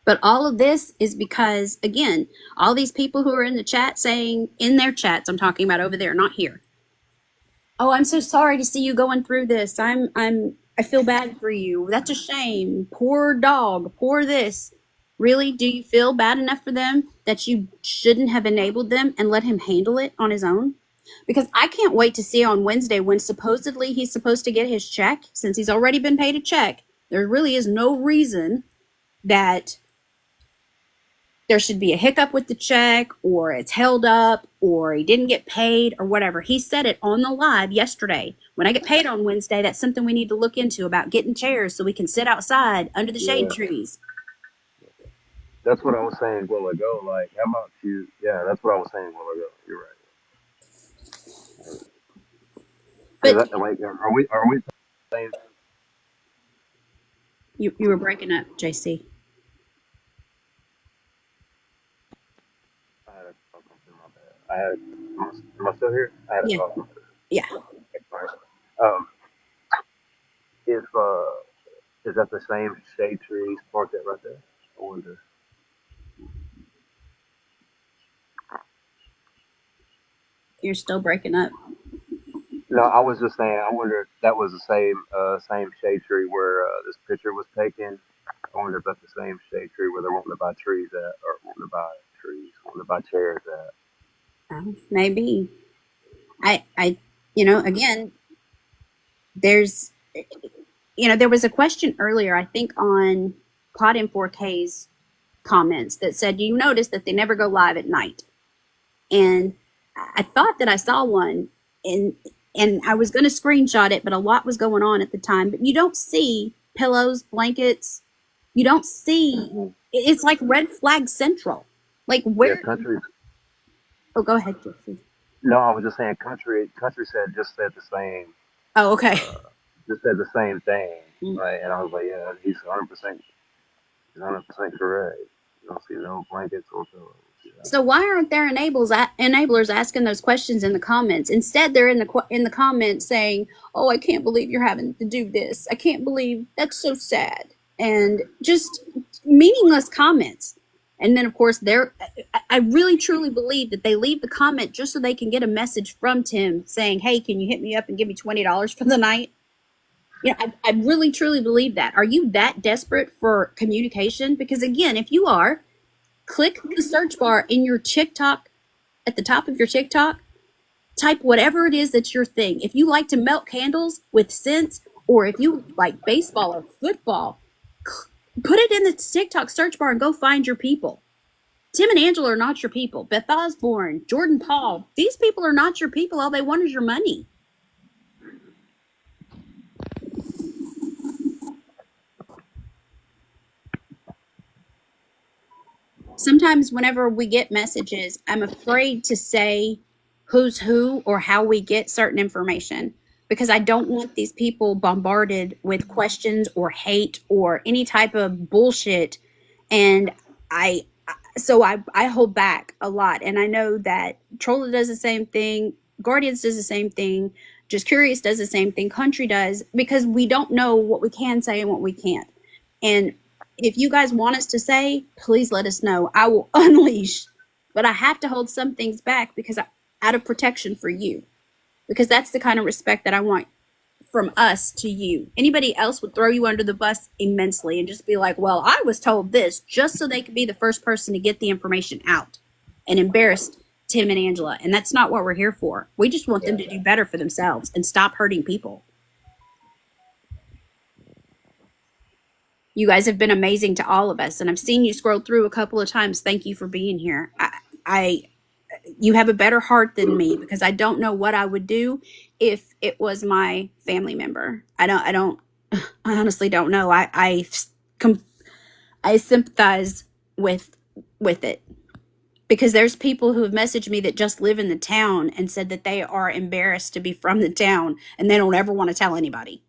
But all of this is because, again, all these people who are in the chat saying, in their chats, I'm talking about over there, not here. Oh, I'm so sorry to see you going through this. I feel bad for you. That's a shame. Poor dog. Poor this. Really? Do you feel bad enough for them that you shouldn't have enabled them and let him handle it on his own? Because I can't wait to see on Wednesday when supposedly he's supposed to get his check, since he's already been paid a check. There really is no reason that there should be a hiccup with the check, or it's held up, or he didn't get paid, or whatever. He said it on the live yesterday. When I get paid on Wednesday, that's something we need to look into, about getting chairs so we can sit outside under the shade Yeah, trees. that's what I was saying a while ago. Like, how about you? Yeah, that's what I was saying a while ago. You're right. Because But like, are we saying? you were breaking up, JC. I had a call come through, my bad. Am I still here? I had a Yeah, call come through. yeah. Okay, fine. If is that the same shade trees parked at right there? I wonder. You're still breaking up. No, I was just saying. I wonder if that was the same shade tree where this picture was taken. I wonder if that's the same shade tree where they're wanting to buy trees at, or wanting to buy chairs at. Maybe. I, again, there's, there was a question earlier, I think on Cloud M4K's comments that said, you notice that they never go live at night. And I thought that I saw one, and I was going to screenshot it, but a lot was going on at the time. But you don't see pillows, blankets. You don't see. It's like red flag central. Like Yeah, where? country. Oh, go ahead, Jesse. No, I was just saying country. Country said the same. Oh, okay. Just said the same thing. Like, and I was like, yeah, he's 100%, he's 100% correct. You don't see no blankets or pillows. You know? So why aren't there enablers asking those questions in the comments? Instead, they're in the comments saying, "Oh, I can't believe you're having to do this. I can't believe that's so sad," and just meaningless comments. And then, of course, I really truly believe that they leave the comment just so they can get a message from Tim saying, "Hey, can you hit me up and give me $20 for the night?" You know, I really truly believe that. Are you that desperate for communication? Because again, if you are, click the search bar in your TikTok, at the top of your TikTok, type whatever it is that's your thing. If you like to melt candles with scents, or if you like baseball or football, put it in the TikTok search bar and go find your people. Tim and Angela are not your people. Beth Osborne, Jordan Paul, these people are not your people. All they want is your money. Sometimes whenever we get messages, I'm afraid to say who's who or how we get certain information, because I don't want these people bombarded with questions or hate or any type of bullshit. And I hold back a lot. And I know that Trolla does the same thing, Guardians does the same thing, Just Curious does the same thing, Country does, because we don't know what we can say and what we can't. And if you guys want us to say, please let us know. I will unleash, but I have to hold some things back because out of protection for you, because that's the kind of respect that I want from us to you. Anybody else would throw you under the bus immensely and just be like, well, I was told this, just so they could be the first person to get the information out and embarrass Tim and Angela. And that's not what we're here for. We just want them to do better for themselves and stop hurting people. You guys have been amazing to all of us, and I've seen you scroll through a couple of times. Thank you for being here. You have a better heart than me, because I don't know what I would do if it was my family member. I honestly don't know. I sympathize with it, because there's people who have messaged me that just live in the town and said that they are embarrassed to be from the town and they don't ever want to tell anybody.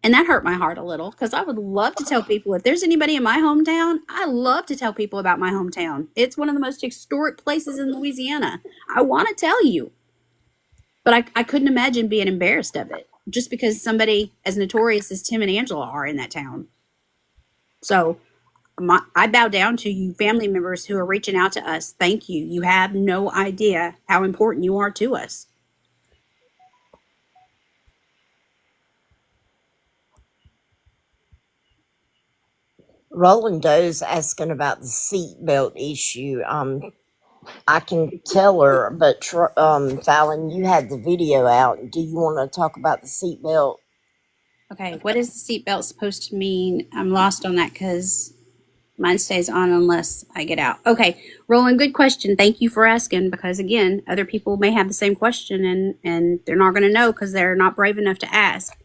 And that hurt my heart a little, because I would love to tell people, if there's anybody in my hometown, I love to tell people about my hometown. It's one of the most historic places in Louisiana. I want to tell you. But I couldn't imagine being embarrassed of it, just because somebody as notorious as Tim and Angela are in that town. So I bow down to you family members who are reaching out to us. Thank you. You have no idea how important you are to us. Roland Doe's asking about the seatbelt issue. I can tell her, but Fallon, you had the video out. Do you want to talk about the seatbelt? Okay, what is the seatbelt supposed to mean? I'm lost on that because mine stays on unless I get out. Okay, Roland, good question. Thank you for asking, because again, other people may have the same question and they're not going to know because they're not brave enough to ask.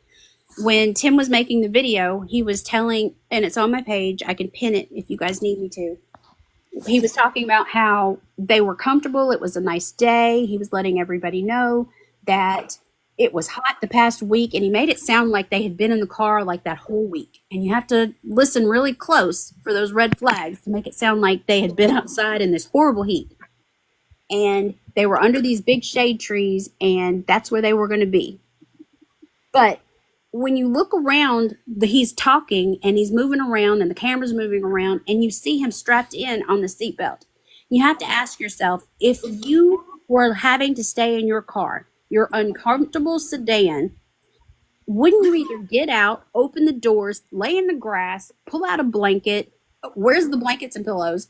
When Tim was making the video, he was telling, and it's on my page, I can pin it if you guys need me to. He was talking about how they were comfortable. It was a nice day. He was letting everybody know that it was hot the past week, and he made it sound like they had been in the car like that whole week. And you have to listen really close for those red flags to make it sound like they had been outside in this horrible heat. And they were under these big shade trees, and that's where they were going to be. But when you look around, he's talking and he's moving around and the camera's moving around, and you see him strapped in on the seatbelt. You have to ask yourself, if you were having to stay in your car, your uncomfortable sedan, wouldn't you either get out, open the doors, lay in the grass, pull out a blanket? Where's the blankets and pillows?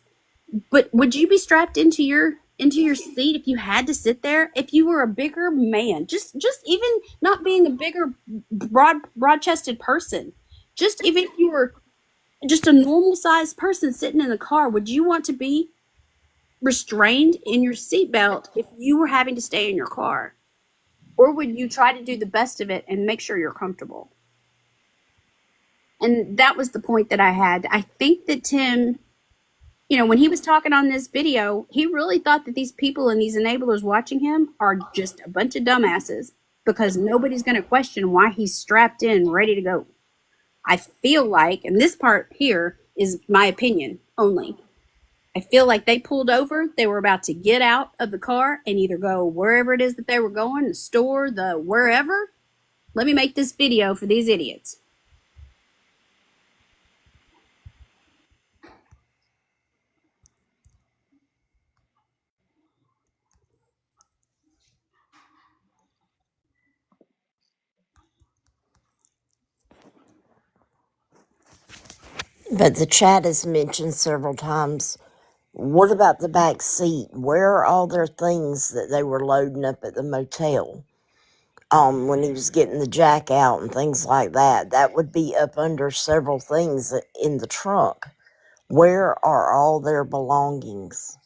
But would you be strapped into your seat if you had to sit there? If you were a bigger man, just even not being a bigger, broad-chested person, just even if you were just a normal sized person sitting in the car, would you want to be restrained in your seatbelt if you were having to stay in your car? Or would you try to do the best of it and make sure you're comfortable? And that was the point that I had. I think that Tim, when he was talking on this video, he really thought that these people and these enablers watching him are just a bunch of dumbasses, because nobody's going to question why he's strapped in, ready to go. I feel like, and this part here is my opinion only, I feel like they pulled over. They were about to get out of the car and either go wherever it is that they were going, the store, the wherever. Let me make this video for these idiots. But the chat has mentioned several times, what about the back seat? Where are all their things that they were loading up at the motel? When he was getting the jack out and things like that, that would be up under several things in the trunk. Where are all their belongings?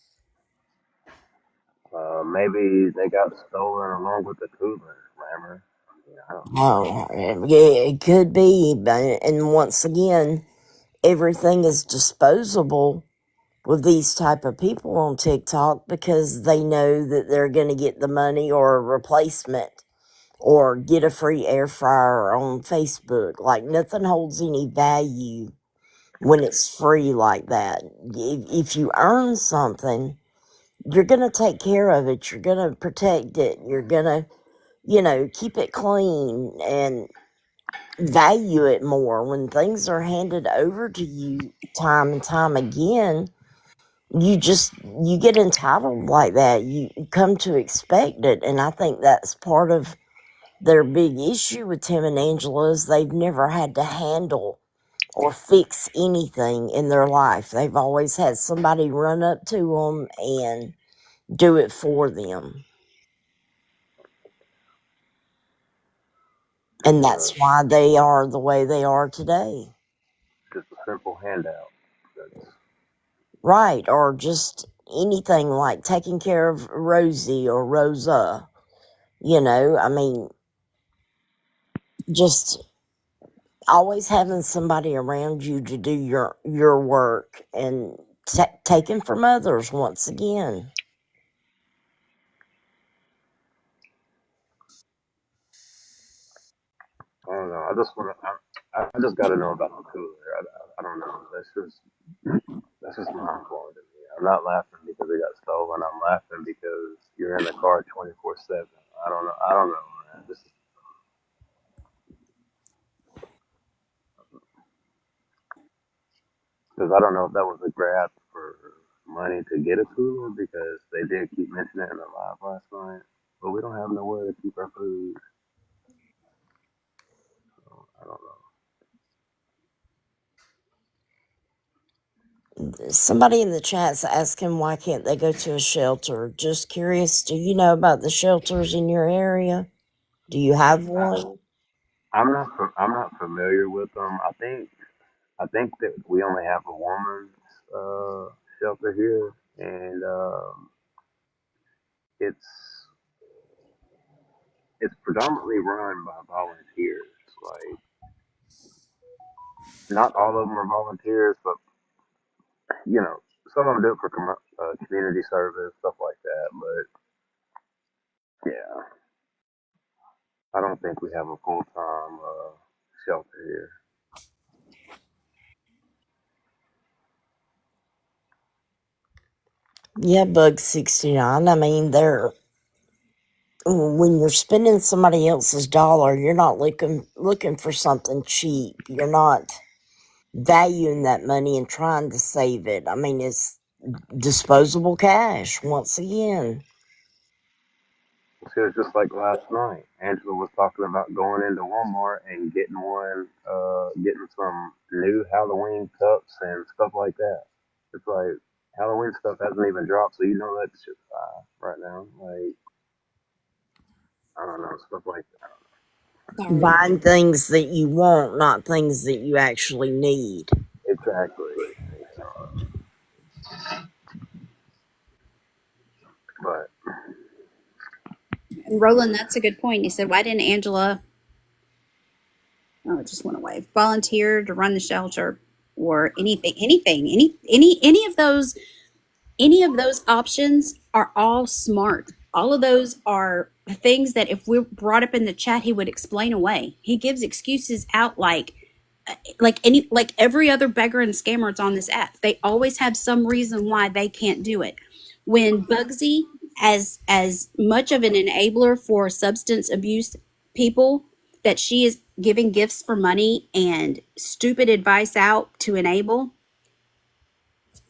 Maybe they got stolen along with the cooler, Rammer. I don't know. Oh, yeah, it could be. And once again, everything is disposable with these type of people on TikTok because they know that they're going to get the money or a replacement or get a free air fryer on Facebook. Like, nothing holds any value when it's free like that. If you earn something, you're going to take care of it. You're going to protect it. You're going to, keep it clean and value it more. When things are handed over to you time and time again, you get entitled like that. You come to expect it. And I think that's part of their big issue with Tim and Angela is they've never had to handle or fix anything in their life. They've always had somebody run up to them and do it for them. And Uh, that's why they are the way they are today. just a simple handout. That's Right. Or just anything like taking care of Rosie or Rosa. I mean, just always having somebody around you to do your work and taking from others once again. I don't know. I just want to. I just got to know about the cooler. I don't know. That's just mind blowing to me. I'm not laughing because it got stolen. I'm laughing because you're in the car 24/7. I don't know. I don't know, man. This is because I don't know if that was a grab for money to get a cooler because they did keep mentioning it in the live last night. But we don't have nowhere to keep our food. So I don't know. Somebody in the chat's asking why can't they go to a shelter. Just curious, do you know about the shelters in your area? Do you have I, one? I'm not familiar with them. I think that we only have a woman's shelter here, and it's it's predominantly run by volunteers. Like, not all of them are volunteers, but you know, some of them do it for community service, stuff like that. But yeah, I don't think we have a full time shelter here. Yeah, Bug 69. I mean, when you're spending somebody else's dollar, you're not looking for something cheap. You're not valuing that money and trying to save it. I mean, it's disposable cash once again. See, it's just like last night. Angela was talking about going into Walmart and getting some new Halloween cups and stuff like that. It's like Halloween stuff hasn't even dropped, so you know that shit's right now. Like, I don't know, stuff like that. Sorry. Buying things that you want, not things that you actually need. Exactly. But And Roland, that's a good point. He said, why didn't Angela, oh, it just went away, volunteer to run the shelter or any of those options are all smart. All of those are things that if we're brought up in the chat, he would explain away. He gives excuses out like like every other beggar and scammer that's on this app. They always have some reason why they can't do it. When Bugsy, as much of an enabler for substance abuse people, that she is giving gifts for money and stupid advice out to enable,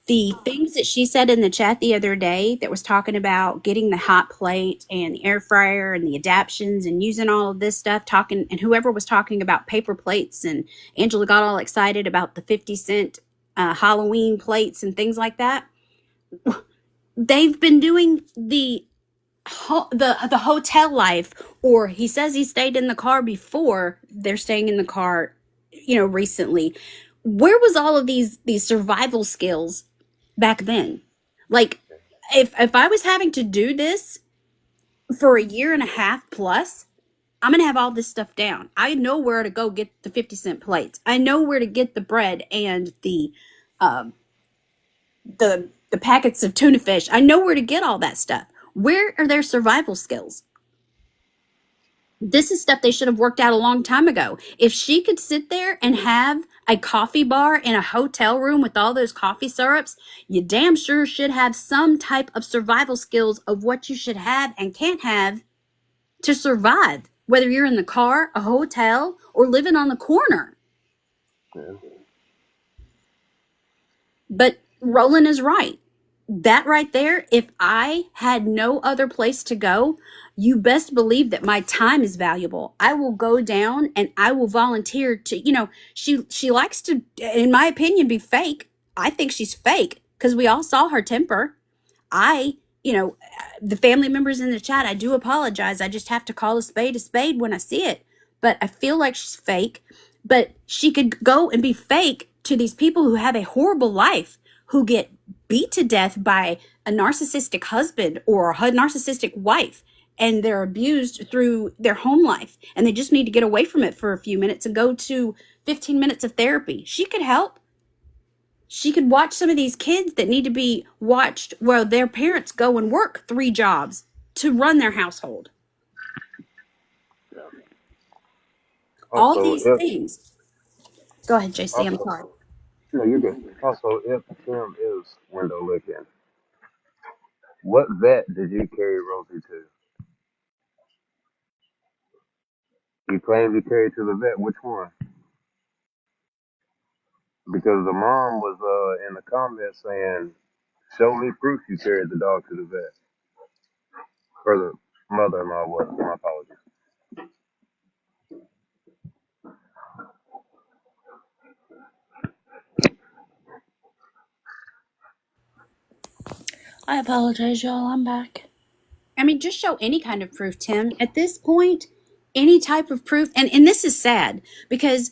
the things that she said in the chat the other day that was talking about getting the hot plate and the air fryer and the adaptions and using all of this stuff, talking, and whoever was talking about paper plates, and Angela got all excited about the 50 cent Halloween plates and things like that. They've been doing the hotel life, or he says he stayed in the car before. They're staying in the car, recently. Where was all of these survival skills back then? Like, if I was having to do this for a year and a half plus, I'm gonna have all this stuff down. I know where to go get the 50 cent plates. I know where to get the bread and um, the packets of tuna fish. I know where to get all that stuff. Where are their survival skills? This is stuff they should have worked out a long time ago. If she could sit there and have a coffee bar in a hotel room with all those coffee syrups, you damn sure should have some type of survival skills of what you should have and can't have to survive, whether you're in the car, a hotel, or living on the corner. Yeah. But Roland is right. That right there, if I had no other place to go, you best believe that my time is valuable. I will go down and I will volunteer to, she likes to, in my opinion, be fake. I think she's fake because we all saw her temper. I, the family members in the chat, I do apologize. I just have to call a spade when I see it. But I feel like she's fake. But she could go and be fake to these people who have a horrible life, who get beat to death by a narcissistic husband or a narcissistic wife, and they're abused through their home life, and they just need to get away from it for a few minutes and go to 15 minutes of therapy. She could help. She could watch some of these kids that need to be watched while their parents go and work 3 jobs to run their household. All Also, these things. Go ahead, JC. I'm sorry. no, you're good. Also, if Tim is window looking, what vet did you carry Rosie to? You claim you carried to the vet. Which one? Because the mom was in the comments saying, "Show me proof you carried the dog to the vet." Or the mother-in-law was. My apologies. I apologize, y'all. I'm back. I mean, just show any kind of proof, Tim. At this point, any type of proof. And this is sad because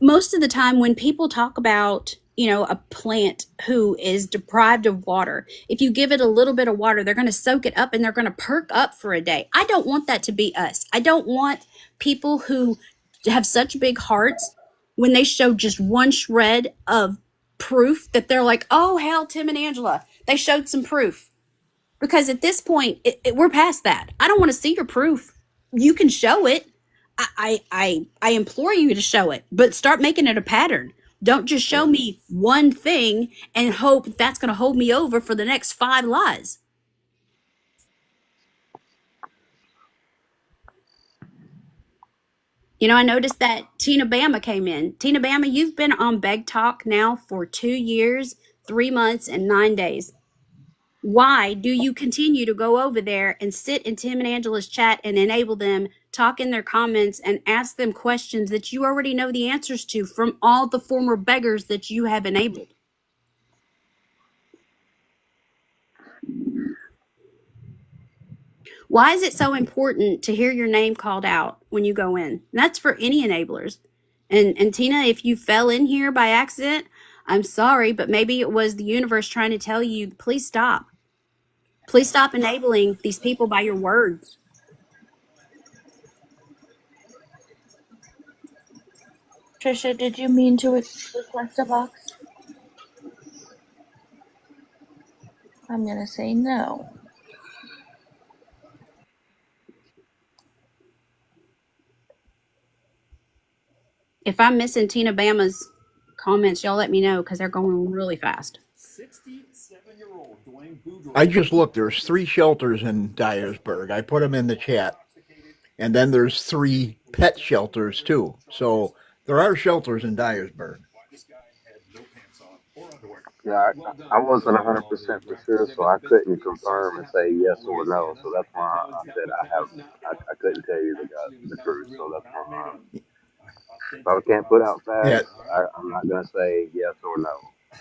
most of the time when people talk about, a plant who is deprived of water, if you give it a little bit of water, they're going to soak it up and they're going to perk up for a day. I don't want that to be us. I don't want people who have such big hearts, when they show just one shred of proof, that they're like, oh, hell, Tim and Angela, they showed some proof. Because at this point, we're past that. I don't want to see your proof. You can show it. I implore you to show it, but start making it a pattern. Don't just show me one thing and hope that's going to hold me over for the next 5 lies. I noticed that Tina Bama came in. Tina Bama, you've been on Beg Talk now for 2 years, 3 months, and 9 days. Why do you continue to go over there and sit in Tim and Angela's chat and enable them, talk in their comments, and ask them questions that you already know the answers to from all the former beggars that you have enabled? Why is it so important to hear your name called out when you go in? And that's for any enablers. And Tina, if you fell in here by accident, I'm sorry, but maybe it was the universe trying to tell you, please stop. Please stop enabling these people by your words. Trisha, did you mean to request a box? I'm gonna say no. If I'm missing Tina Bama's comments, y'all let me know because they're going really fast. I just looked. There's 3 shelters in Dyersburg. I put them in the chat. And then there's 3 pet shelters too. So there are shelters in Dyersburg. Yeah, I wasn't 100% for sure, so I couldn't confirm and say yes or no. So that's why I said I couldn't tell you the truth. So that's why if I can't put out Yeah, facts, I'm not gonna say yes or no.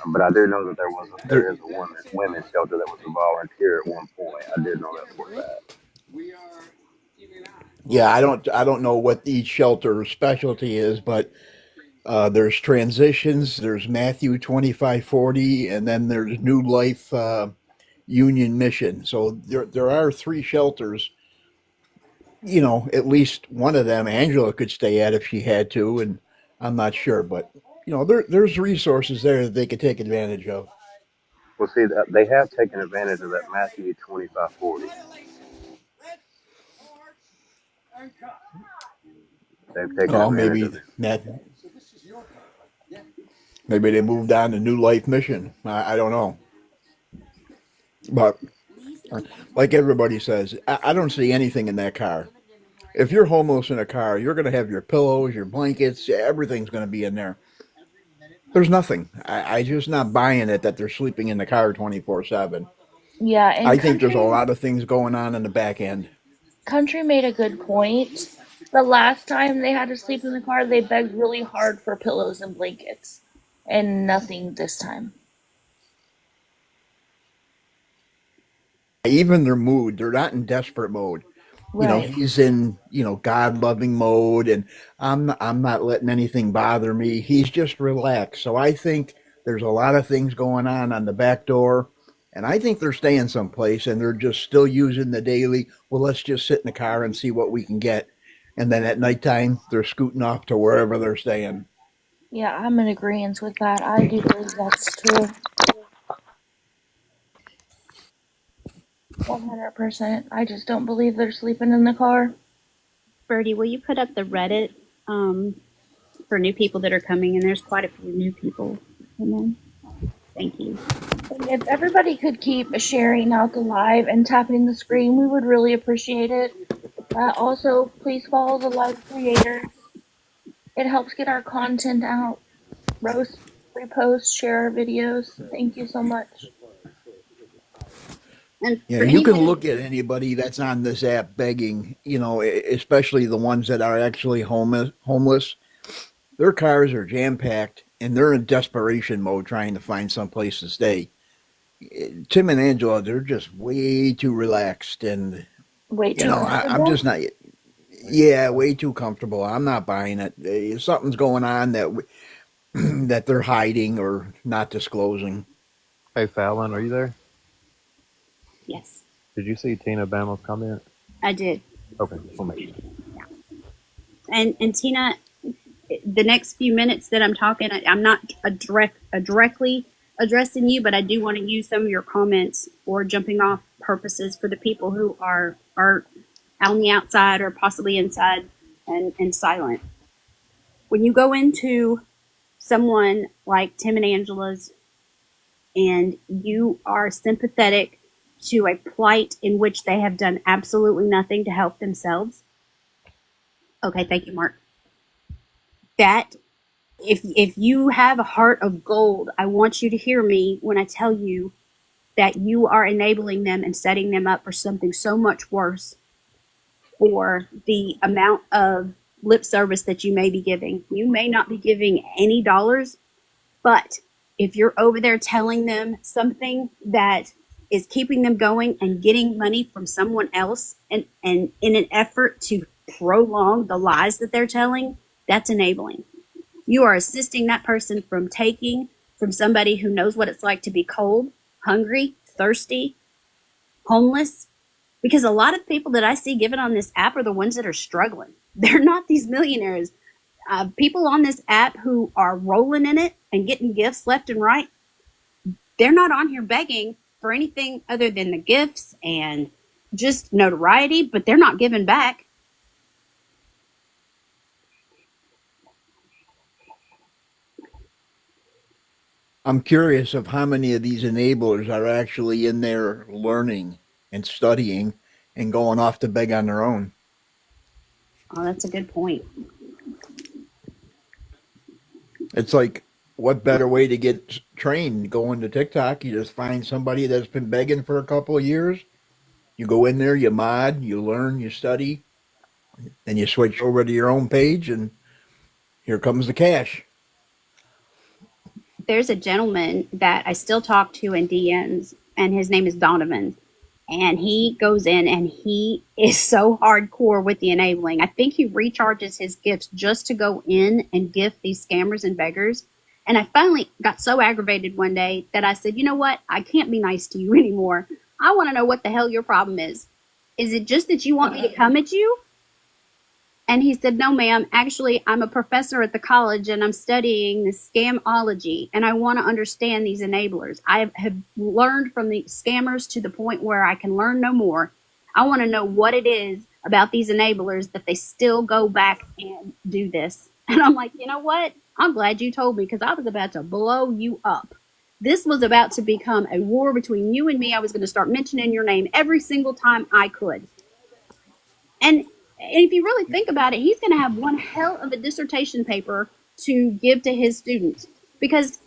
But I do know that there. there is a women's shelter that was a volunteer at one point. I did know that for a fact. Yeah, I don't know what each shelter specialty is, but there's transitions. There's Matthew 2540, and then there's New Life Union Mission. So there are 3 shelters. At least one of them Angela could stay at if she had to, and I'm not sure, but there's resources there that they could take advantage of. Well, see, they have taken advantage of that Matthew 2540. They've taken Well, advantage of maybe it. that maybe they moved on to New Life Mission. I don't know, but like everybody says, I don't see anything in that car. If you're homeless in a car, you're going to have your pillows, your blankets, everything's going to be in there. There's nothing. I just not buying it that they're sleeping in the car 24/7. Yeah, and I think there's a lot of things going on in the back end. Country made a good point. The last time they had to sleep in the car, they begged really hard for pillows and blankets, and nothing this time. Even their mood, they're not in desperate mode. Right. He's in, God loving mode, and I'm not letting anything bother me. He's just relaxed. So I think there's a lot of things going on the back door, and I think they're staying someplace, and they're just still using the daily. Well, let's just sit in the car and see what we can get, and then at nighttime they're scooting off to wherever they're staying. Yeah, I'm in agreement with that. I do believe that's true. 100%. I just don't believe they're sleeping in the car. Birdie, will you put up the Reddit for new people that are coming? And there's quite a few new people coming. Thank you. And if everybody could keep sharing out the live and tapping the screen, we would really appreciate it. Also, please follow the live creators. It helps get our content out. Roast, repost, share our videos. Thank you so much. And Yeah, for you can anybody, look at anybody that's on this app begging, especially the ones that are actually homeless. Their cars are jam packed and they're in desperation mode trying to find some place to stay. Tim and Angela, they're just way too relaxed, and Way too I'm comfortable. just not. Yeah, way too comfortable. I'm not buying it. Something's going on that they're hiding or not disclosing. Hey Fallon, are you there? yes, Did you see Tina Bama's comment? I did. Okay, we'll make sure. And Tina, the next few minutes that I'm talking, I'm not directly addressing you, but I do want to use some of your comments for jumping off purposes for the people who are on the outside or possibly inside and silent. When you go into someone like Tim and Angela's and you are sympathetic to a plight in which they have done absolutely nothing to help themselves. Okay, thank you, Mark. That if you have a heart of gold, I want you to hear me when I tell you that you are enabling them and setting them up for something so much worse for the amount of lip service that you may be giving. You may not be giving any dollars, but if you're over there telling them something that is keeping them going and getting money from someone else and in an effort to prolong the lies that they're telling, that's enabling. You are assisting that person from taking from somebody who knows what it's like to be cold, hungry, thirsty, homeless. Because a lot of people that I see giving on this app are the ones that are struggling. They're not these millionaires. People on this app who are rolling in it and getting gifts left and right, they're not on here begging for anything other than the gifts and just notoriety, but they're not giving back. I'm curious of how many of these enablers are actually in there learning and studying and going off to beg on their own. Oh, that's a good point. It's like, what better way to get trained? Going to TikTok, you just find somebody that's been begging for a couple of years. You go in there, you mod, you learn, you study, then you switch over to your own page, and here comes the cash. There's a gentleman that I still talk to in DMs, and his name is Donovan. And he goes in and he is so hardcore with the enabling. I think he recharges his gifts just to go in and gift these scammers and beggars. And I finally got so aggravated one day that I said, you know what? I can't be nice to you anymore. I want to know what the hell your problem is. Is it just that you want me to come at you? And he said, no, ma'am, actually, I'm a professor at the college and I'm studying the scamology and I want to understand these enablers. I have learned from the scammers to the point where I can learn no more. I want to know what it is about these enablers that they still go back and do this. And I'm like, you know what? I'm glad you told me because I was about to blow you up. This was about to become a war between you and me. I was going to start mentioning your name every single time I could. And if you really think about it, he's going to have one hell of a dissertation paper to give to his students because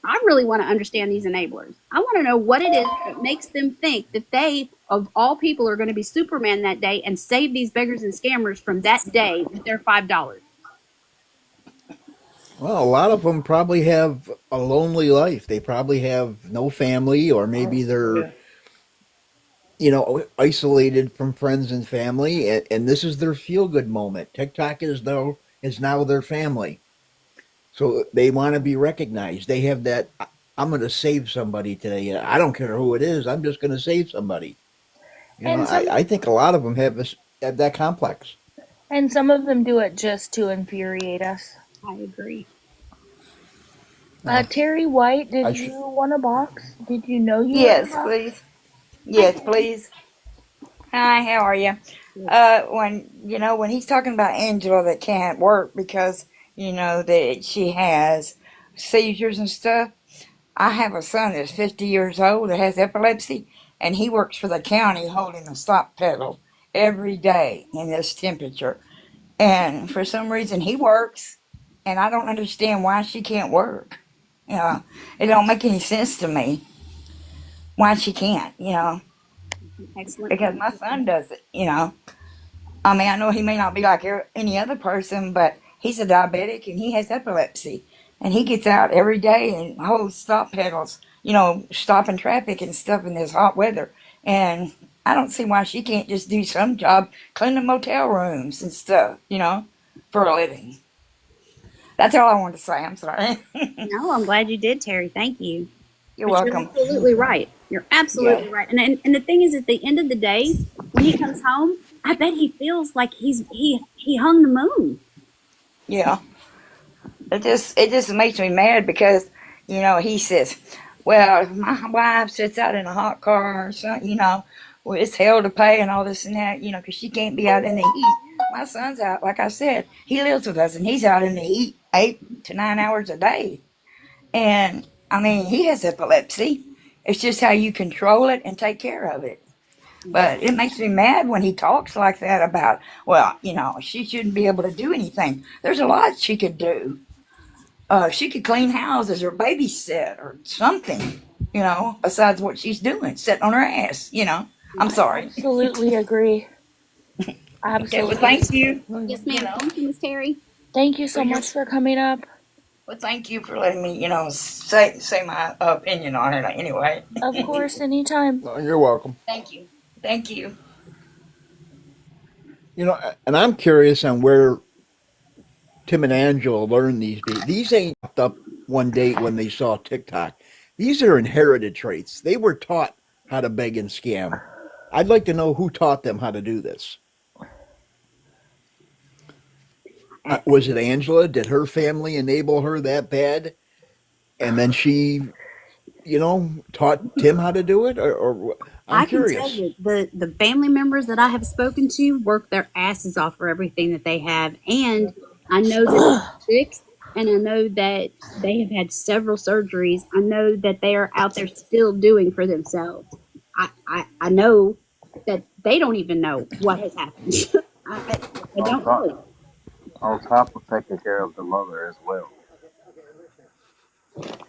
I really want to understand these enablers. I want to know what it is that makes them think that they, of all people, are going to be Superman that day and save these beggars and scammers from that day with their $5. Well, a lot of them probably have a lonely life. They probably have no family, or maybe they're, isolated from friends and family, and this is their feel good moment. TikTok is now their family, so they want to be recognized. They have that. I'm going to save somebody today. I don't care who it is. I'm just going to save somebody. And I think a lot of them have that complex. and some of them do it just to infuriate us. I agree. Terry White, I did sh- you want a box? Did you know you wanted a Yes, box? please. Yes, please. Hi, how are you? When he's talking about Angela that can't work because that she has seizures and stuff. I have a son that's 50 years old that has epilepsy, and he works for the county holding a stop pedal every day in this temperature. And for some reason, he works, and I don't understand why she can't work. It don't make any sense to me why she can't. Excellent Because point. my son does it. I mean, I know he may not be like any other person, but he's a diabetic and he has epilepsy. And he gets out every day and holds stop pedals, stopping traffic and stuff in this hot weather. And I don't see why she can't just do some job cleaning motel rooms and stuff, for a living. That's all I wanted to say. I'm sorry. No, I'm glad you did, Terry. Thank you. You're But you're welcome. absolutely right. You're Yeah. absolutely right. And the thing is, at the end of the day, when he comes home, I bet he feels like he hung the moon. Yeah. It just makes me mad because he says, well, if my wife sits out in a hot car or something, well, it's hell to pay and all this and that, because she can't be out in the heat. My son's out, like I said, he lives with us and he's out in the heat 8 to 9 hours a day. And I mean, he has epilepsy. It's just how you control it and take care of it. But it makes me mad when he talks like that about, well, she shouldn't be able to do anything. There's a lot she could do. She could clean houses or babysit or something, besides what she's doing, sitting on her ass. I'm sorry. Absolutely agree. Okay, well, Absolutely. thank you. Yes, ma'am. Thank you, Miss Terry. Thank you For so your, much for coming up. well, thank you for letting me, say my opinion on it anyway. Of course, anytime. No, you're welcome. Thank you. Thank you. And I'm curious on where Tim and Angela learned these. These ain't up one day when they saw TikTok. These are inherited traits. They were taught how to beg and scam. I'd like to know who taught them how to do this. Was it Angela? Did her family enable her that bad? And then she, taught Tim how to do it? Or I'm I can tell curious. you the family members that I have spoken to work their asses off for everything that they have, and I know that the chicks and I know that they have had several surgeries. I know that they are out there still doing for themselves. I know that they don't even know what has happened. I On don't top, really. on top of taking care of the mother as well,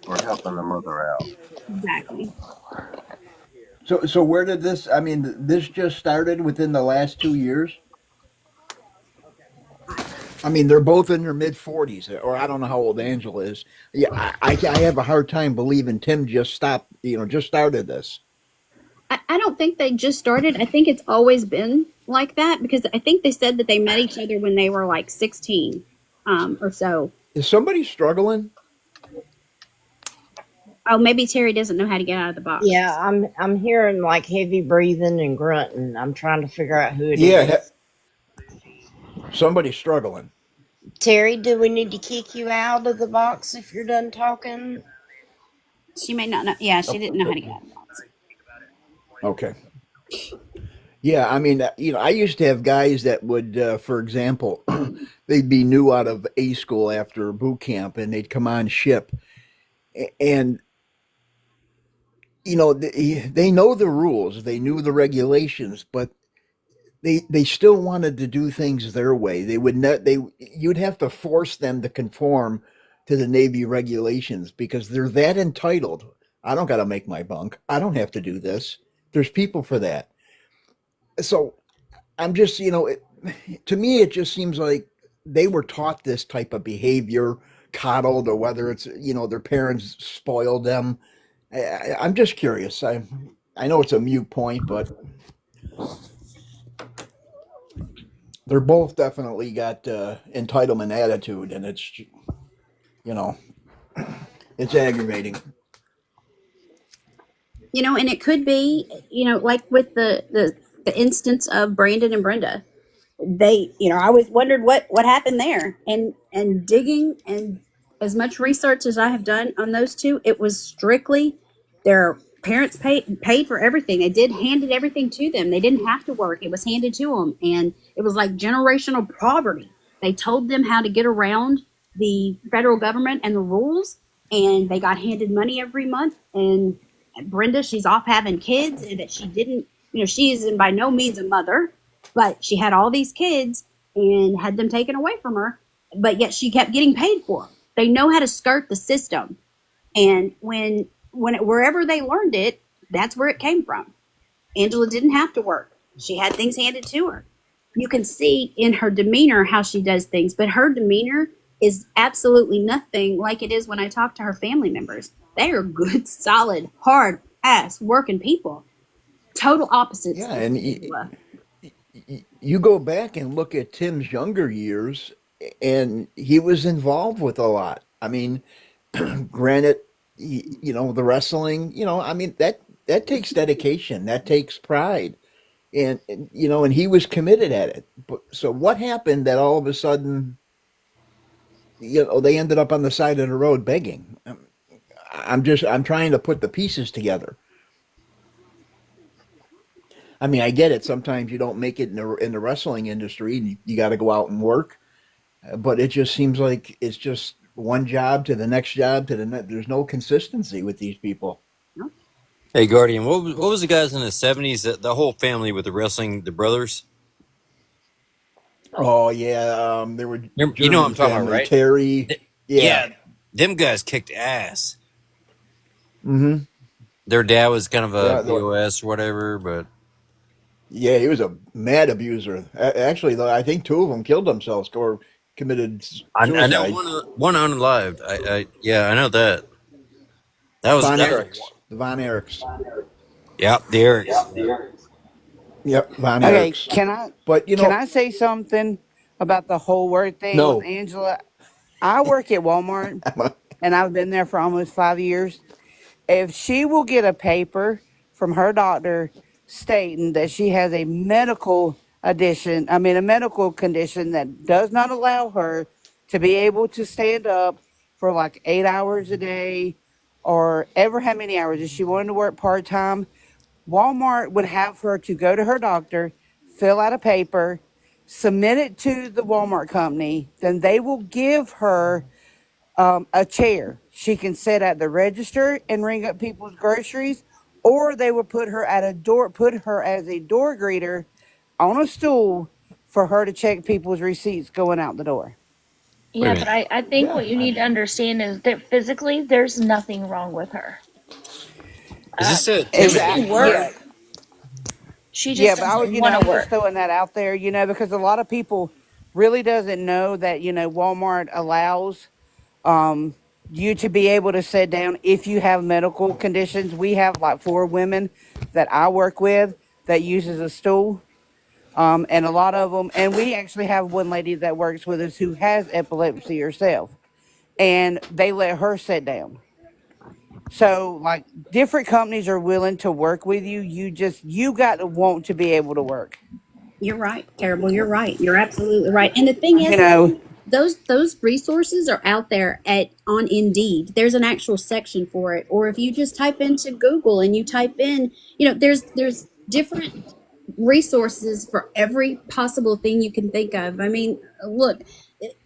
or helping the mother out. Exactly. So where did this? I mean, this just started within the last 2 years. I mean, they're both in their mid 40s, or I don't know how old Angela is. Yeah, I have a hard time believing Tim just stopped. Just started this. I don't think they just started. I think it's always been like that because I think they said that they met each other when they were like 16 or so. Is somebody struggling? Oh, maybe Terry doesn't know how to get out of the box. Yeah, I'm hearing like heavy breathing and grunting. I'm trying to figure out who it Yeah, is. somebody's struggling. Terry, do we need to kick you out of the box if you're done talking? She may not know. Yeah, she Oh, didn't know how to get out of the box. okay. Yeah, I mean, I used to have guys that would, for example, they'd be new out of A school after boot camp, and they'd come on ship, and they know the rules, they knew the regulations, but they still wanted to do things their way. They would not. You'd have to force them to conform to the Navy regulations because they're that entitled. I don't got to make my bunk. I don't have to do this. There's people for that. So I'm just, to me, it just seems like they were taught this type of behavior, coddled, or whether it's, their parents spoiled them. I'm just curious. I know it's a mute point, but they're both definitely got entitlement attitude, and you know, it's aggravating. And it could be, like with the instance of Brandon and Brenda. I always wondered what happened there, and digging and as much research as I have done on those two, it was strictly their parents paid for everything. They did handed everything to them. They didn't have to work. It was handed to them, and it was like generational poverty. They told them how to get around the federal government and the rules, and they got handed money every month. And Brenda, she's off having kids, and that she didn't, she is by no means a mother, but she had all these kids and had them taken away from her, but yet she kept getting paid for them. They know how to skirt the system, and wherever they learned it, that's where it came from. Angela didn't have to work. She had things handed to her. You can see in her demeanor how she does things, but her demeanor is absolutely nothing like it is when I talk to her family members. They are good, solid, hard ass working people. Total opposites. Yeah, and you go back and look at Tim's younger years, and he was involved with a lot. I mean, granted, the wrestling, I mean that takes dedication, that takes pride, and he was committed at it. But so what happened that all of a sudden, they ended up on the side of the road begging? I'm trying to put the pieces together. I mean, I get it. Sometimes you don't make it in the wrestling industry, and you got to go out and work. But it just seems like it's just one job to the next job to the next. There's no consistency with these people. Hey, Guardian, what was the guys in the 70s? The whole family with the wrestling, the brothers. Oh yeah, they were You know what German I'm talking about, family. right? Terry, yeah. Yeah, them guys kicked ass. Mm-hmm. Their dad was kind of a Yeah, POS or whatever, but yeah, he was a mad abuser. Actually, though, I think two of them killed themselves or committed I know suicide. one unalived. Yeah, I know that. That was Von that was Erichs, the Von Erichs. yeah, the Erics. Yep, Von Okay, Erichs. can I But can I say something about the whole work thing with no. Angela? I work at Walmart and I've been there for almost 5 years. If she will get a paper from her doctor stating that she has a a medical condition that does not allow her to be able to stand up for like 8 hours a day or ever how many hours. If she wanted to work part time, Walmart would have her to go to her doctor, fill out a paper, submit it to the Walmart company, then they will give her a chair. She can sit at the register and ring up people's groceries, or they would put her as a door greeter on a stool for her to check people's receipts going out the door. Wait a Yeah, but minute. I think Yeah, what you need to understand is that physically there's nothing wrong with her. Is this a Tim She and can Exactly. Angela? Yeah. work. She Yeah, just but I doesn't would, want to I'm just work. throwing that out there, because a lot of people really doesn't know that, Walmart allows um you to be able to sit down if you have medical conditions. We have like 4 women that I work with that uses a stool. And a lot of them, and we actually have one lady that works with us who has epilepsy herself, and they let her sit down. So, like, different companies are willing to work with you. You got to want to be able to work. You're right, Terrible. You're right. You're absolutely right. And the thing You is, know, those resources are out there at on Indeed. There's an actual section for it. Or if you just type into Google and you type in, there's different resources for every possible thing you can think of. I mean, look,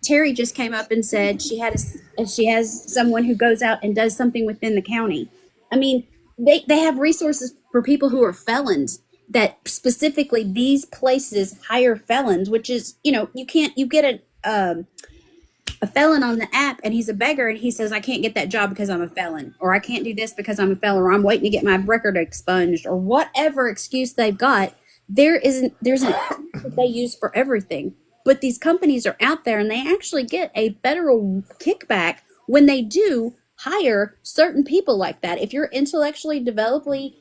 Terry just came up and said she has someone who goes out and does something within the county. I mean, they have resources for people who are felons, that specifically these places hire felons, which is, you get a felon on the app and he's a beggar and he says, I can't get that job because I'm a felon, or I can't do this because I'm a felon, or I'm waiting to get my record expunged, or whatever excuse they've got. There's an excuse that they use for everything. But these companies are out there and they actually get a federal kickback when they do hire certain people like that. If you're intellectually developably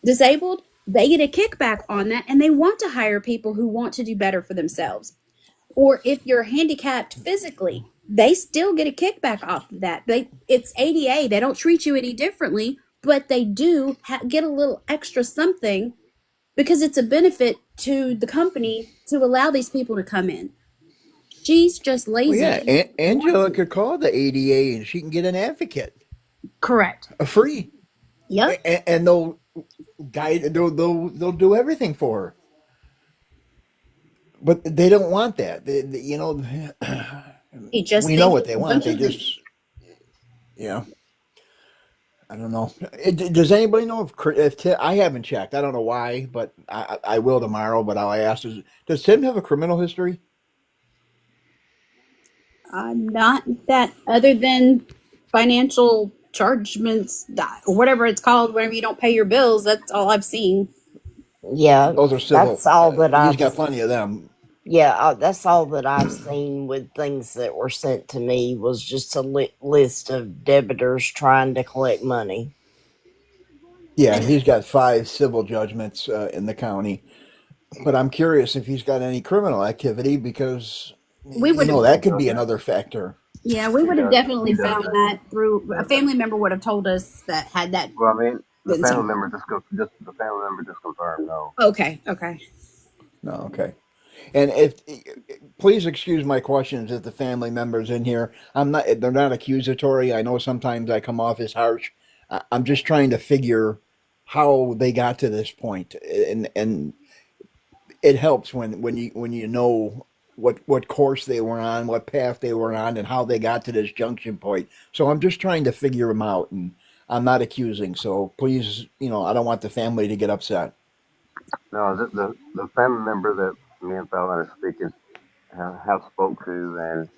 disabled, they get a kickback on that, and they want to hire people who want to do better for themselves. Or if you're handicapped physically, they still get a kickback off of that. It's ADA. They don't treat you any differently, but they do get a little extra something because it's a benefit to the company to allow these people to come in. She's just well, lazy. yeah. Angela could call the ADA and she can get an advocate, Correct. a free, Yep. and they'll guide. They'll do everything for her. But they don't want that. Just We know think what it's they a want. bunch They of just, yeah. I don't know. Does anybody know if Tim, I haven't checked. I don't know why, but I will tomorrow. But I'll ask: does Tim have a criminal history? not that, other than financial chargements, whatever it's called, whenever you don't pay your bills. That's all I've seen. Yeah, Those are civil. that's all that He's I've. got plenty of them. Yeah, that's all that I've seen with things that were sent to me was just a list of debitors trying to collect money. Yeah, he's got 5 civil judgments in the county. But I'm curious if he's got any criminal activity because We would have, that He could be doesn't. another factor. yeah, we He would have doesn't. definitely He found doesn't. that through a family member would have told us that had that Well, I mean, the been family something. member just the family member just confirmed no. Okay, okay. No, okay. And if please excuse my questions if the family members in here. I'm not. They're not accusatory. I know sometimes I come off as harsh. I'm just trying to figure how they got to this point, and it helps when you know what course they were on, what path they were on, and how they got to this junction point. So I'm just trying to figure them out, and I'm not accusing. So please, I don't want the family to get upset. No, the family member that me and Fallon are speaking have spoke to and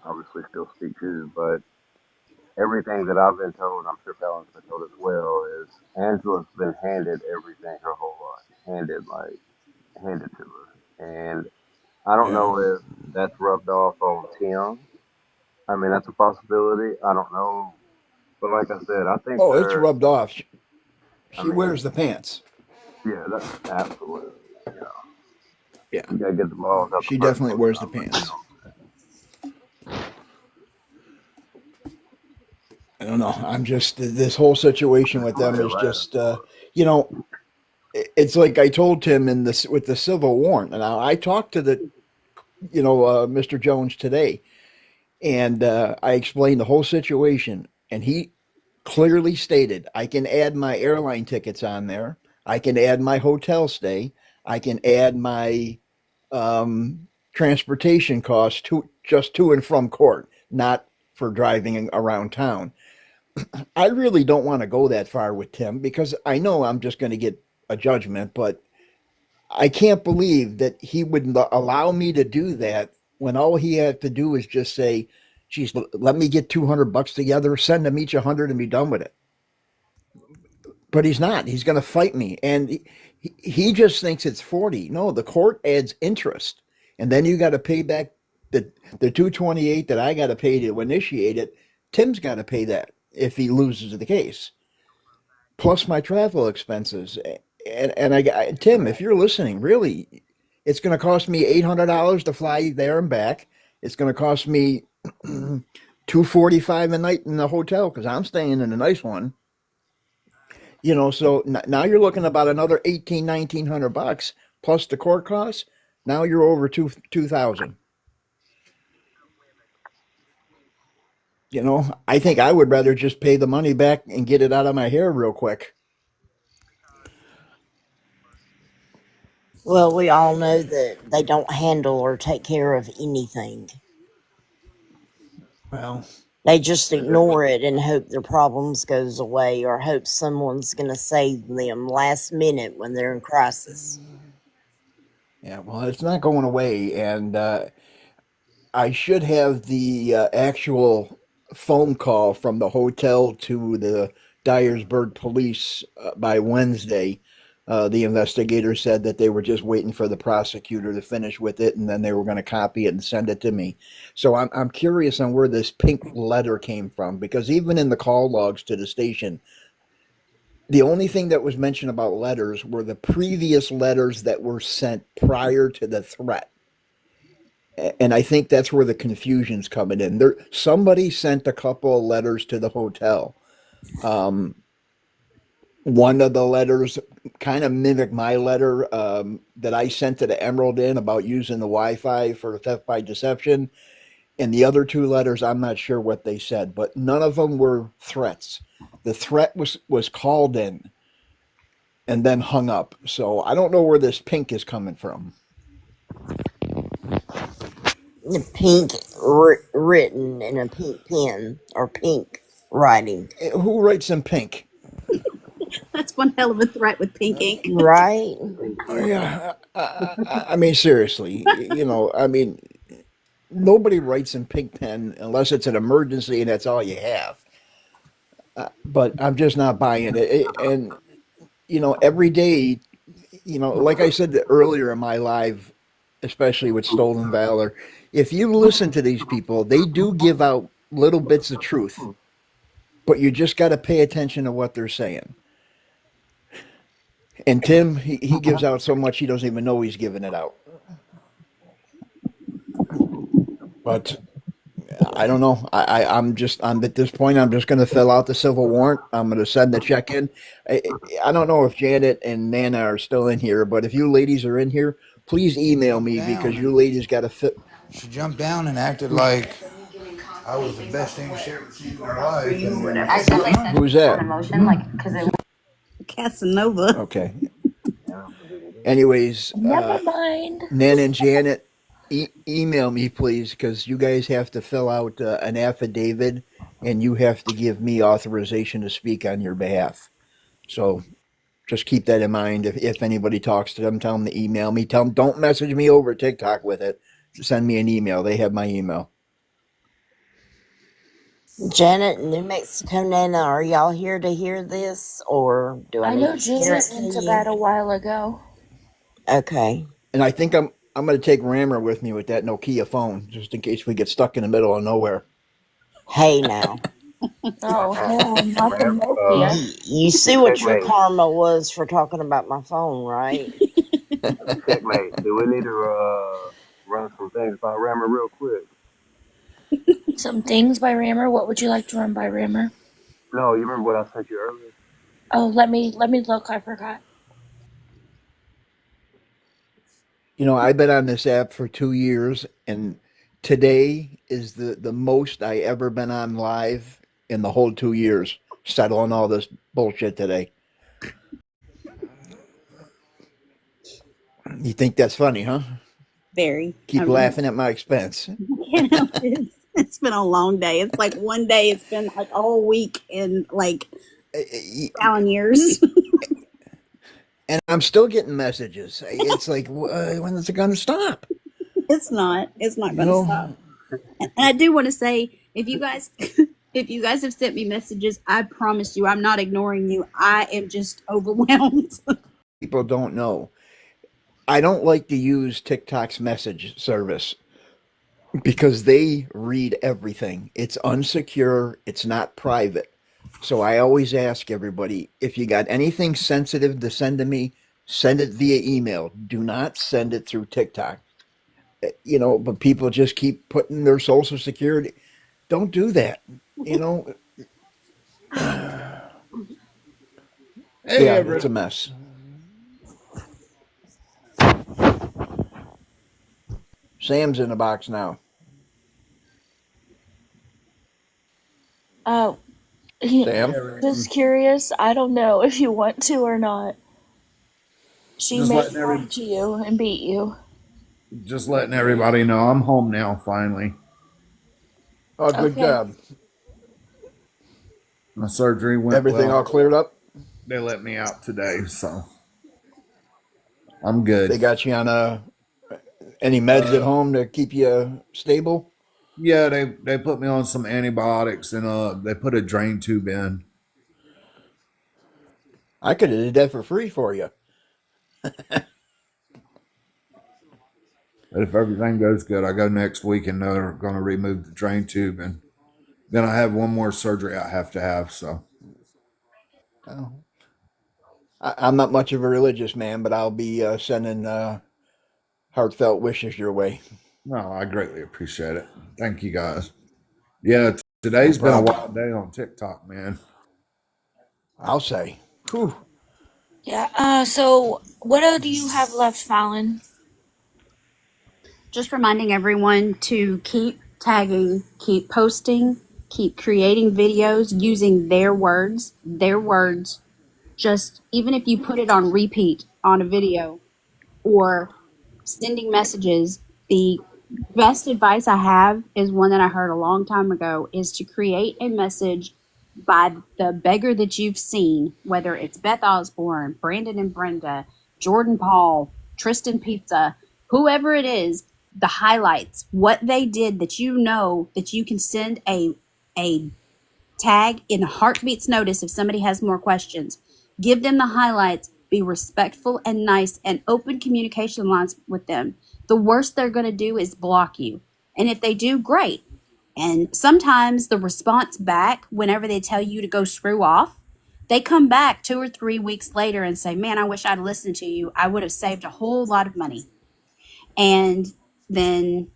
obviously still speak to, but everything that I've been told, I'm sure Fallon's been told as well, is Angela's been handed everything her whole life, handed to her, and I don't Yeah. know if that's rubbed off on Tim. I mean, that's a possibility. I don't know, but like I said, I think Oh, it's they're. rubbed off. I She mean, wears the pants. yeah, that's absolutely. You know, Yeah, you gotta get the balls out the she first definitely place. wears the I'm like, pants. I don't know. I'm just this whole situation with them is right. just you know it's like I told Tim in this with the civil warrant. And I talked to the Mr. Jones today, and I explained the whole situation, and he clearly stated I can add my airline tickets on there, I can add my hotel stay, I can add my transportation costs to and from court. not for driving around town. I really don't want to go that far with Tim because I know I'm just going to get a judgment, but I can't believe that he would allow me to do that when all he had to do is just say, geez, let me get $200 together, send them each 100 and be done with it. But he's not. He's going to fight me. And he just thinks it's 40. No, the court adds interest. And then you got to pay back the 228 that I got to pay to initiate it. Tim's got to pay that if he loses the case, plus my travel expenses. And Tim, if you're listening, really, it's going to cost me $800 to fly there and back. It's going to cost me $245 a night in the hotel because I'm staying in a nice one. So now you're looking about another 1,900 bucks plus the court costs. Now you're over 2,000. I think I would rather just pay the money back and get it out of my hair real quick. Well, we all know that they don't handle or take care of anything. Well, they just ignore it and hope their problems goes away or hope someone's going to save them last minute when they're in crisis. Yeah, well, it's not going away, and I should have the actual phone call from the hotel to the Dyersburg police by Wednesday. The investigator said that they were just waiting for the prosecutor to finish with it, and then they were going to copy it and send it to me. So I'm curious on where this pink letter came from, because even in the call logs to the station, the only thing that was mentioned about letters were the previous letters that were sent prior to the threat. And I think that's where the confusion's coming in. Somebody sent a couple of letters to the hotel. One of the letters kind of mimicked my letter that I sent to the Emerald Inn about using the Wi-Fi for theft by deception. And the other two letters, I'm not sure what they said, but none of them were threats. The threat was called in and then hung up. So I don't know where this pink is coming from. Pink written in a pink pen or pink writing. Who writes in pink? That's one hell of a threat with pink ink. Right? Yeah. I mean, seriously, nobody writes in pink pen unless it's an emergency and that's all you have. But I'm just not buying it. And, every day, like I said earlier in my live, especially with Stolen Valor, if you listen to these people, they do give out little bits of truth, but you just got to pay attention to what they're saying. And Tim, he gives out so much he doesn't even know he's giving it out. But I don't know. I'm at this point, I'm just going to fill out the civil warrant. I'm going to send the check in. I don't know if Janet and Nana are still in here, but if you ladies are in here, please email me because you ladies got to fit. She jumped down and acted like I was the best thing she ever seen in her life. Who's that? Casanova. Okay. Anyways, Never mind. Nan and Janet, email me, please, because you guys have to fill out an affidavit and you have to give me authorization to speak on your behalf. So just keep that in mind. If anybody talks to them, tell them to email me. Tell them don't message me over TikTok with it. Just send me an email. They have my email. Janet, New Mexico, Nana, are y'all here to hear this, or do I need know to share Janet it to went to you? bed a while ago. Okay. And I think I'm going to take Rammer with me with that Nokia phone, just in case we get stuck in the middle of nowhere. Hey, now. Oh, hell, not the Nokia. You see what your karma was for talking about my phone, right? Checkmate. Do we need to run some things by Rammer real quick? Some things by Rammer. What would you like to run by Rammer? No, you remember what I sent you earlier? Oh, let me look. I forgot. I've been on this app for 2 years, and today is the most I ever been on live in the whole 2 years, settling all this bullshit today. You think that's funny, huh? Very. Keep laughing at my expense. Can't help it. It's been a long day. It's like one day. It's been like a whole week in like Fallon years. And I'm still getting messages. It's like, when is it going to stop? It's not. It's not You going to know, stop. And I do want to say, if you guys, if you guys have sent me messages, I promise you, I'm not ignoring you. I am just overwhelmed. people don't know. I don't like to use TikTok's message service because they read everything. It's unsecure, it's not private. So I always ask everybody, if you got anything sensitive to send to me, send it via email. Do not send it through TikTok. But people just keep putting their social security. Don't do that. You know, Hey, yeah, it's everybody. a mess. Sam's in the box now. Uh, Sam, just curious. I don't know if you want to or not. She Just may letting come to you and beat you. everybody know I'm home now. Finally, oh, good Okay. job. my surgery went Everything all well. cleared up. They let me out today, so I'm They good. got you on any meds at home to keep you stable. Yeah, they put me on some antibiotics and they put a drain tube in. I could have did that for free for you. But if everything goes good, I go next week and they're going to remove the drain tube, and then I have one more surgery I have to have. So Oh. I'm not much of a religious man, but I'll be sending heartfelt wishes your way. no, I greatly appreciate it. Thank you guys. Yeah, No today's been a problem. wild day on TikTok, man. I'll say. Whew. Yeah. So what do you have left, Fallon? Just reminding everyone to keep tagging, keep posting, keep creating videos using their words, just even if you put it on repeat on a video or sending messages, the best advice I have is one that I heard a long time ago is to create a message by the beggar that you've seen, whether it's Beth Osborne, Brandon and Brenda, Jordan Paul, Tristan Pizza, whoever it is, the highlights, what they did that you know that you can send a tag in a heartbeat's notice if somebody has more questions. Give them the highlights. Be respectful and nice and open communication lines with them. The worst they're going to do is block you. And if they do, great. And sometimes the response back, whenever they tell you to go screw off, they come back 2 or 3 weeks later and say, man, I wish I'd listened to you. I would have saved a whole lot of money. And then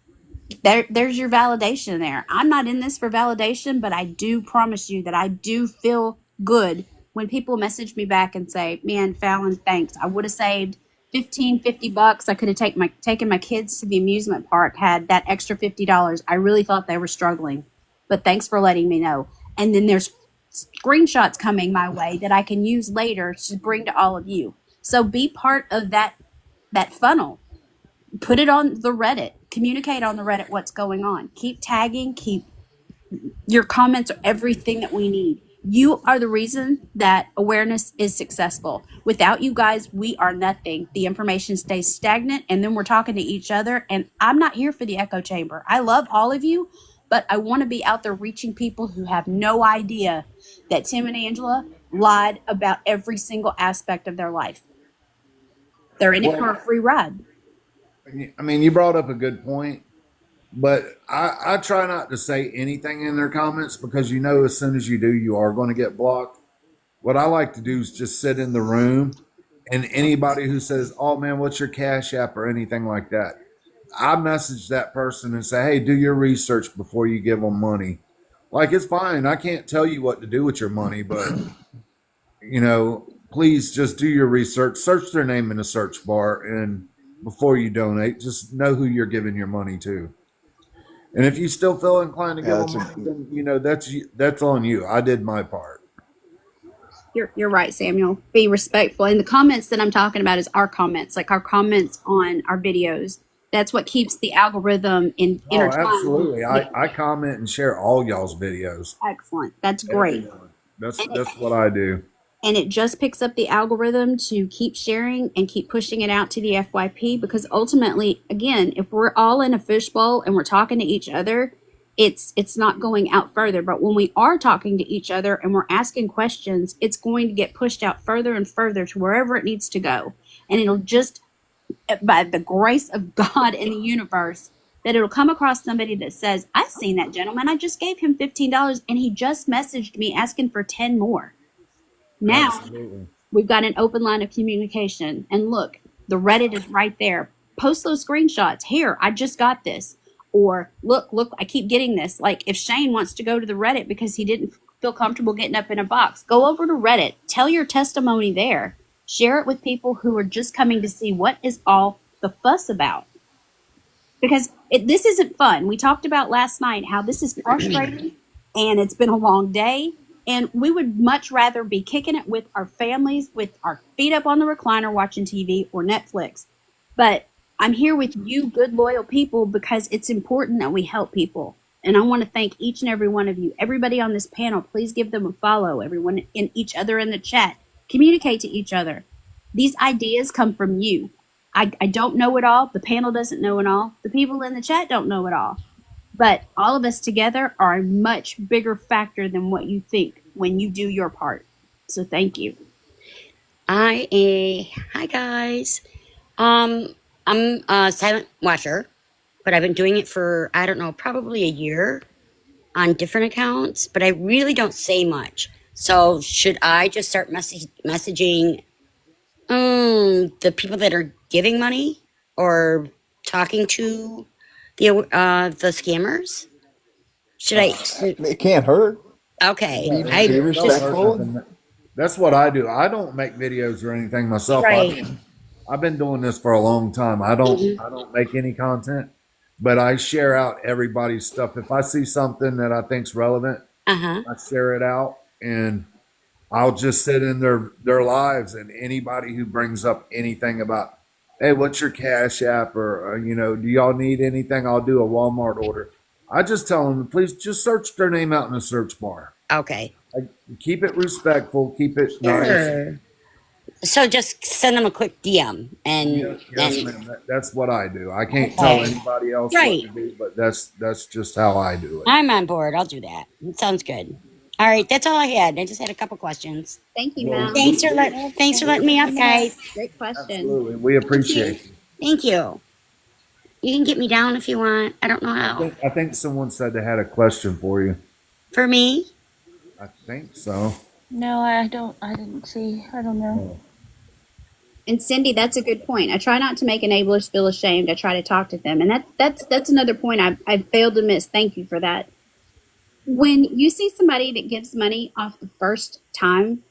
there's your validation there. I'm not in this for validation, but I do promise you that I do feel good when people message me back and say, man, Fallon, thanks. I would have saved 50 bucks. I could have taken my kids to the amusement park, had that extra $50. I really thought they were struggling, but thanks for letting me know. And then there's screenshots coming my way that I can use later to bring to all of you. So be part of that funnel. Put it on the Reddit. Communicate on the Reddit what's going on. Keep tagging. Keep your comments are everything that we need. You are the reason that awareness is successful. Without you guys, we are nothing. The information stays stagnant, and then we're talking to each other. And I'm not here for the echo chamber. I love all of you, but I want to be out there reaching people who have no idea that Tim and Angela lied about every single aspect of their life. They're in it for a free ride. I mean, you brought up a good point, but I try not to say anything in their comments because as soon as you do, you are going to get blocked. What I like to do is just sit in the room, and anybody who says, "Oh man, what's your Cash App?" or anything like that, I message that person and say, "Hey, do your research before you give them money." Like, it's fine. I can't tell you what to do with your money, but please just do your research. Search their name in the search bar, and before you donate, just know who you're giving your money to. And if you still feel inclined to give Yeah, them money, then that's on you. I did my part. You're right, Samuel. Be respectful. And the comments that I'm talking about is our comments, like our comments on our videos. That's what keeps the algorithm Oh, intertwined. absolutely. Yeah, I comment and share all y'all's videos. excellent. That's great. Everyone. That's And that's what I do. it just picks up the algorithm to keep sharing and keep pushing it out to the FYP, because ultimately, again, if we're all in a fishbowl and we're talking to each other, it's not going out further. But when we are talking to each other and we're asking questions, it's going to get pushed out further and further to wherever it needs to go. And it'll just, by the grace of God in the universe, that it'll come across somebody that says, I've seen that gentleman. I just gave him $15 and he just messaged me asking for 10 more. Now Absolutely. we've got an open line of communication. And look, the Reddit is right there. Post those screenshots. Here, I just got this. Or look, I keep getting this. Like if Shane wants to go to the Reddit because he didn't feel comfortable getting up in a box, go over to Reddit. Tell your testimony there. Share it with people who are just coming to see what is all the fuss about. Because this isn't fun. We talked about last night how this is frustrating and it's been a long day. And we would much rather be kicking it with our families, with our feet up on the recliner watching TV or Netflix. But I'm here with you, good, loyal people, because it's important that we help people. And I want to thank each and every one of you. Everybody on this panel, please give them a follow. Everyone in each other in the chat. Communicate to each other. These ideas come from you. I don't know it all. The panel doesn't know it all. The people in the chat don't know it all. But all of us together are a much bigger factor than what you think when you do your part. So thank you. Hi guys. I'm a silent watcher, but I've been doing it for, I don't know, probably a year on different accounts, but I really don't say much. So should I just start messaging the people that are giving money or talking to the scammers? Should I? It can't hurt. Okay, Yeah, Be it don't hurt respectful. nothing. That's what I do. I don't make videos or anything myself. right. I've been doing this for a long time. I don't make any content, but I share out everybody's stuff. If I see something that I think's relevant, Uh-huh. I share it out, and I'll just sit in their lives, and anybody who brings up anything about, hey, what's your Cash App, or do y'all need anything? I'll do a Walmart order. I just tell them, please just search their name out in the search bar. Okay. Keep it respectful. Keep it nice. Sure. So just send them a quick DM and Yes, ma'am. That's what I do. I can't tell anybody else Right. what to do, but that's just how I do it. I'm on board. I'll do that. It sounds good. All right, that's all I had. I just had a couple questions. Thank you, Well, Mel. Thanks for letting me up, guys. Great question. Absolutely. We appreciate you. Thank you. You can get me down if you want. I don't know how. I think someone said they had a question for you. For me? I think so. No, I didn't see. I don't know. And Cindy, that's a good point. I try not to make enablers feel ashamed. I try to talk to them. And that's another point I failed to miss. Thank you for that. When you see somebody that gives money off the first time,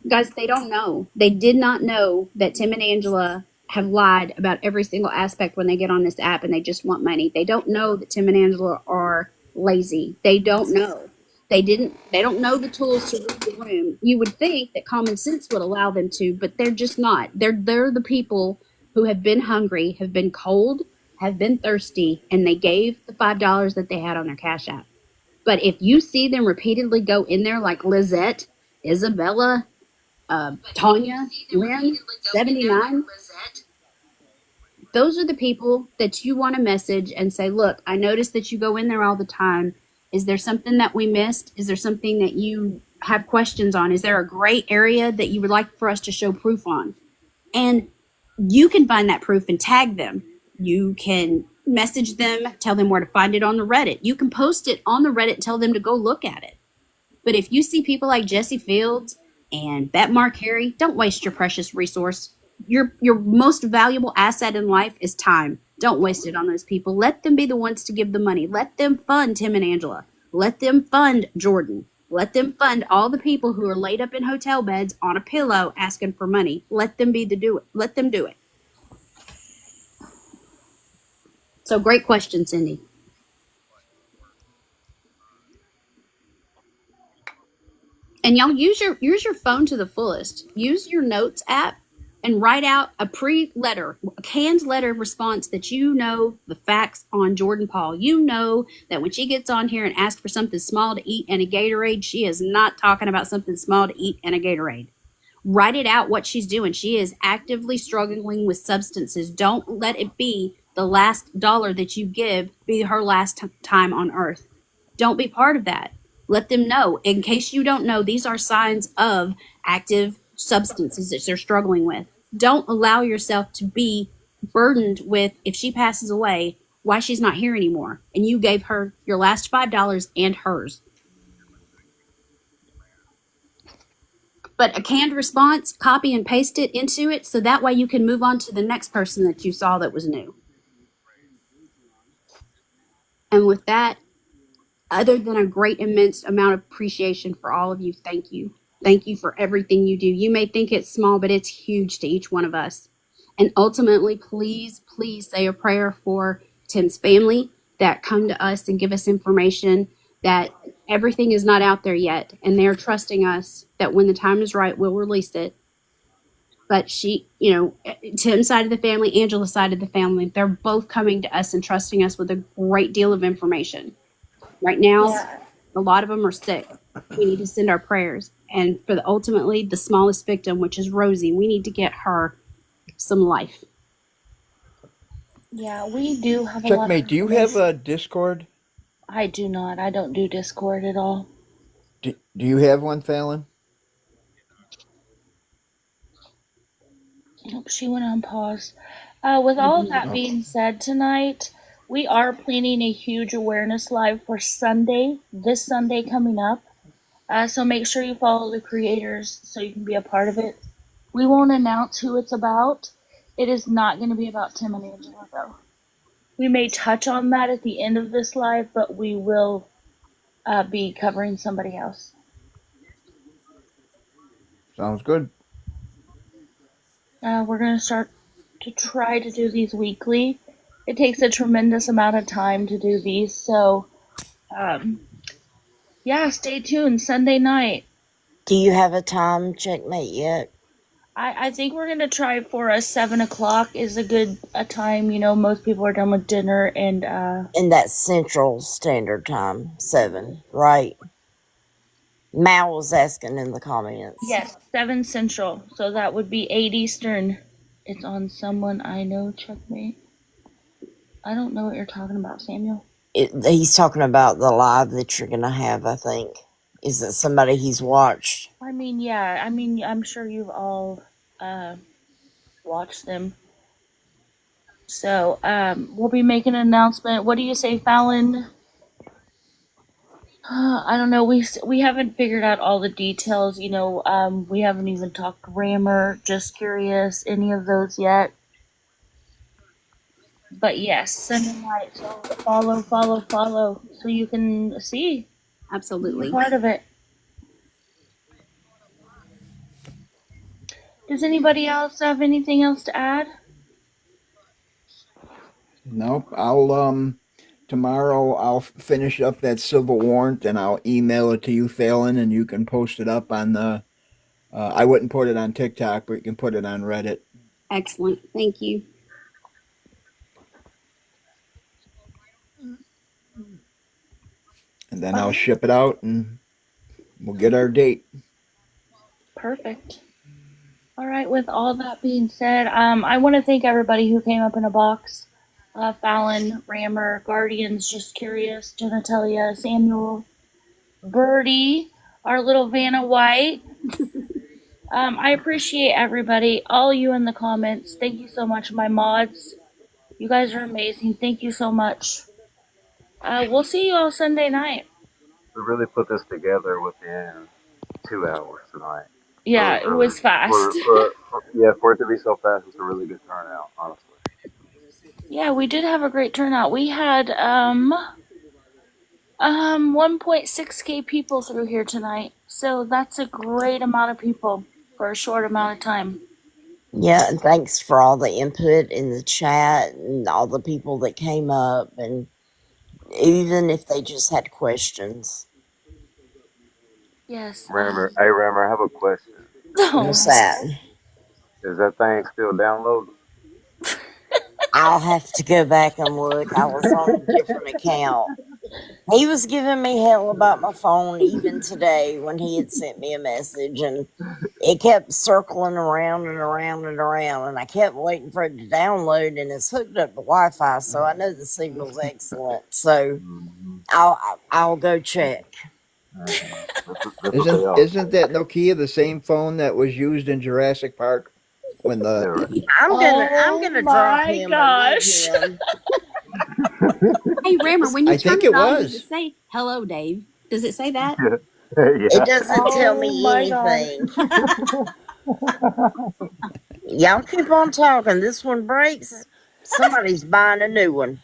guys, they don't know. They did not know that Tim and Angela have lied about every single aspect when they get on this app and they just want money. They don't know that Tim and Angela are lazy. They don't know. They don't know the tools to read the room. You would think that common sense would allow them to, but they're just not. They're the people who have been hungry, have been cold, have been thirsty, and they gave the $5 that they had on their Cash App. But if you see them repeatedly go in there like Lizette, Isabella, Tanya, Lynn, 79, those are the people that you want to message and say, look, I noticed that you go in there all the time. Is there something that we missed? Is there something that you have questions on? Is there a gray area that you would like for us to show proof on? And you can find that proof and tag them. You can message them, tell them where to find it on the Reddit. You can post it on the Reddit and tell them to go look at it. But if you see people like Jesse Fields and Bet Mark Harry, don't waste your precious resource. Your most valuable asset in life is time. Don't waste it on those people. Let them be the ones to give the money. Let them fund Tim and Angela. Let them fund Jordan. Let them fund all the people who are laid up in hotel beds on a pillow asking for money. Let them do it. So great question, Cindy. And y'all use your phone to the fullest. Use your notes app and write out a pre-letter, a canned letter response that you know the facts on Jordan Paul. You know that when she gets on here and asks for something small to eat and a Gatorade, she is not talking about something small to eat and a Gatorade. Write it out what she's doing. She is actively struggling with substances. Don't let it be the last dollar that you give be her last time on earth. Don't be part of that. Let them know. In case you don't know, these are signs of active substances that they're struggling with. Don't allow yourself to be burdened with, if she passes away, why she's not here anymore. And you gave her your last $5 and hers. But a canned response, copy and paste it into it so that way you can move on to the next person that you saw that was new. And with that, other than a great, immense amount of appreciation for all of you, thank you. Thank you for everything you do. You may think it's small, but it's huge to each one of us. And ultimately, please, please say a prayer for Tim's family that come to us and give us information that everything is not out there yet. And they're trusting us that when the time is right, we'll release it. But she, Tim's side of the family, Angela's side of the family, they're both coming to us and trusting us with a great deal of information. Right now, a lot of them are sick. We need to send our prayers. And for ultimately the smallest victim, which is Rosie, we need to get her some life. Yeah, we do have a lot of Checkmate, do you have a Discord? I do not. I don't do Discord at all. Do you have one, Fallon? Nope, she went on pause. With all of that being said tonight, we are planning a huge awareness live for Sunday, this Sunday coming up. So make sure you follow the creators so you can be a part of it. We won't announce who it's about. It is not going to be about Tim and Angela, though. We may touch on that at the end of this live, but we will be covering somebody else. Sounds good. We're going to start to try to do these weekly. It takes a tremendous amount of time to do these, so yeah, stay tuned. Sunday night. Do you have a time, Checkmate, yet? I think we're going to try for a 7 o'clock is a time. Most people are done with dinner and In that Central Standard Time, 7, right? Mal was asking in the comments. yes, 7 Central. So that would be 8 Eastern. It's on someone I know. Checkmate. I don't know what you're talking about, Samuel. He's talking about the live that you're going to have, I think. Is it somebody he's watched? I mean, yeah. I mean, I'm sure you've all watched them. So we'll be making an announcement. What do you say, Fallon? I don't know. We haven't figured out all the details. We haven't even talked grammar. Just curious, any of those yet? But yes, Sunday night. So follow, so you can see. Absolutely. Be part of it. Does anybody else have anything else to add? Nope. I'll tomorrow I'll finish up that civil warrant and I'll email it to you, Fallon, and you can post it up on the. I wouldn't put it on TikTok, but you can put it on Reddit. Excellent. Thank you. And then I'll ship it out and we'll get our date. Perfect. All right, with all that being said, I want to thank everybody who came up in a box. Fallon, Rammer, Guardians, Just Curious, Genitalia, Samuel, Birdie, our little Vanna White. I appreciate everybody, all you in the comments. Thank you so much, my mods. You guys are amazing. Thank you so much. We'll see you all Sunday night. We really put this together within 2 hours tonight. Yeah, it was fast. For it to be so fast, it's a really good turnout, honestly. Yeah, we did have a great turnout. We had 1.6K people through here tonight. So that's a great amount of people for a short amount of time. Yeah, and thanks for all the input in the chat and all the people that came up, and even if they just had questions. Yes. Rammer, I have a question. What's that? Is that thing still downloading? I'll have to go back and look. I was on a different account. He was giving me hell about my phone even today when he had sent me a message, and it kept circling around and around and around, and I kept waiting for it to download, and it's hooked up to Wi-Fi, so I know the signal's excellent. So Mm-hmm. I'll go check. That's what they are. Isn't that Nokia the same phone that was used in Jurassic Park when the They're right. I'm Oh gonna drop my him or mute gosh. him. Hey, Rammer, when you I turn think it it on, does it was. say "Hello, Dave"? Does it say that? It Yeah. doesn't tell Oh me my gosh. anything. Y'all keep on talking. This one breaks. Somebody's buying a new one.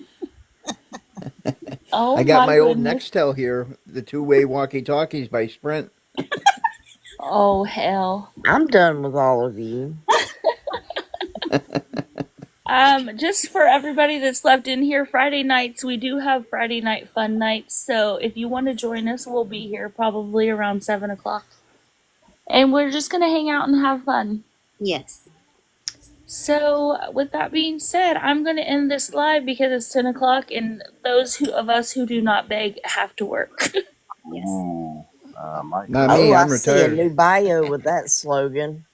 Oh I got my my old goodness. Nextel here, the two-way walkie-talkies by Sprint. Oh hell. I'm done with all of you. Just for everybody that's left in here, Friday nights we do have Friday night fun nights. So if you want to join us, we'll be here probably around 7 o'clock, and we're just gonna hang out and have fun. Yes. So with that being said, I'm gonna end this live because it's 10 o'clock, and of us who do not beg have to work. Yes. Ooh, Mike Not Crowley. Oh, me, I I'm see a retired. new bio with that slogan.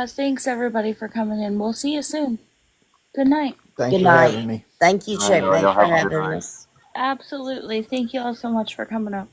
Thanks everybody for coming in. We'll see you soon. Good night. Thanks Good for night. having me. Thank you, All right, y'all. Checkmate, Y'all for have a good having night. us. Absolutely. Thank you all so much for coming up.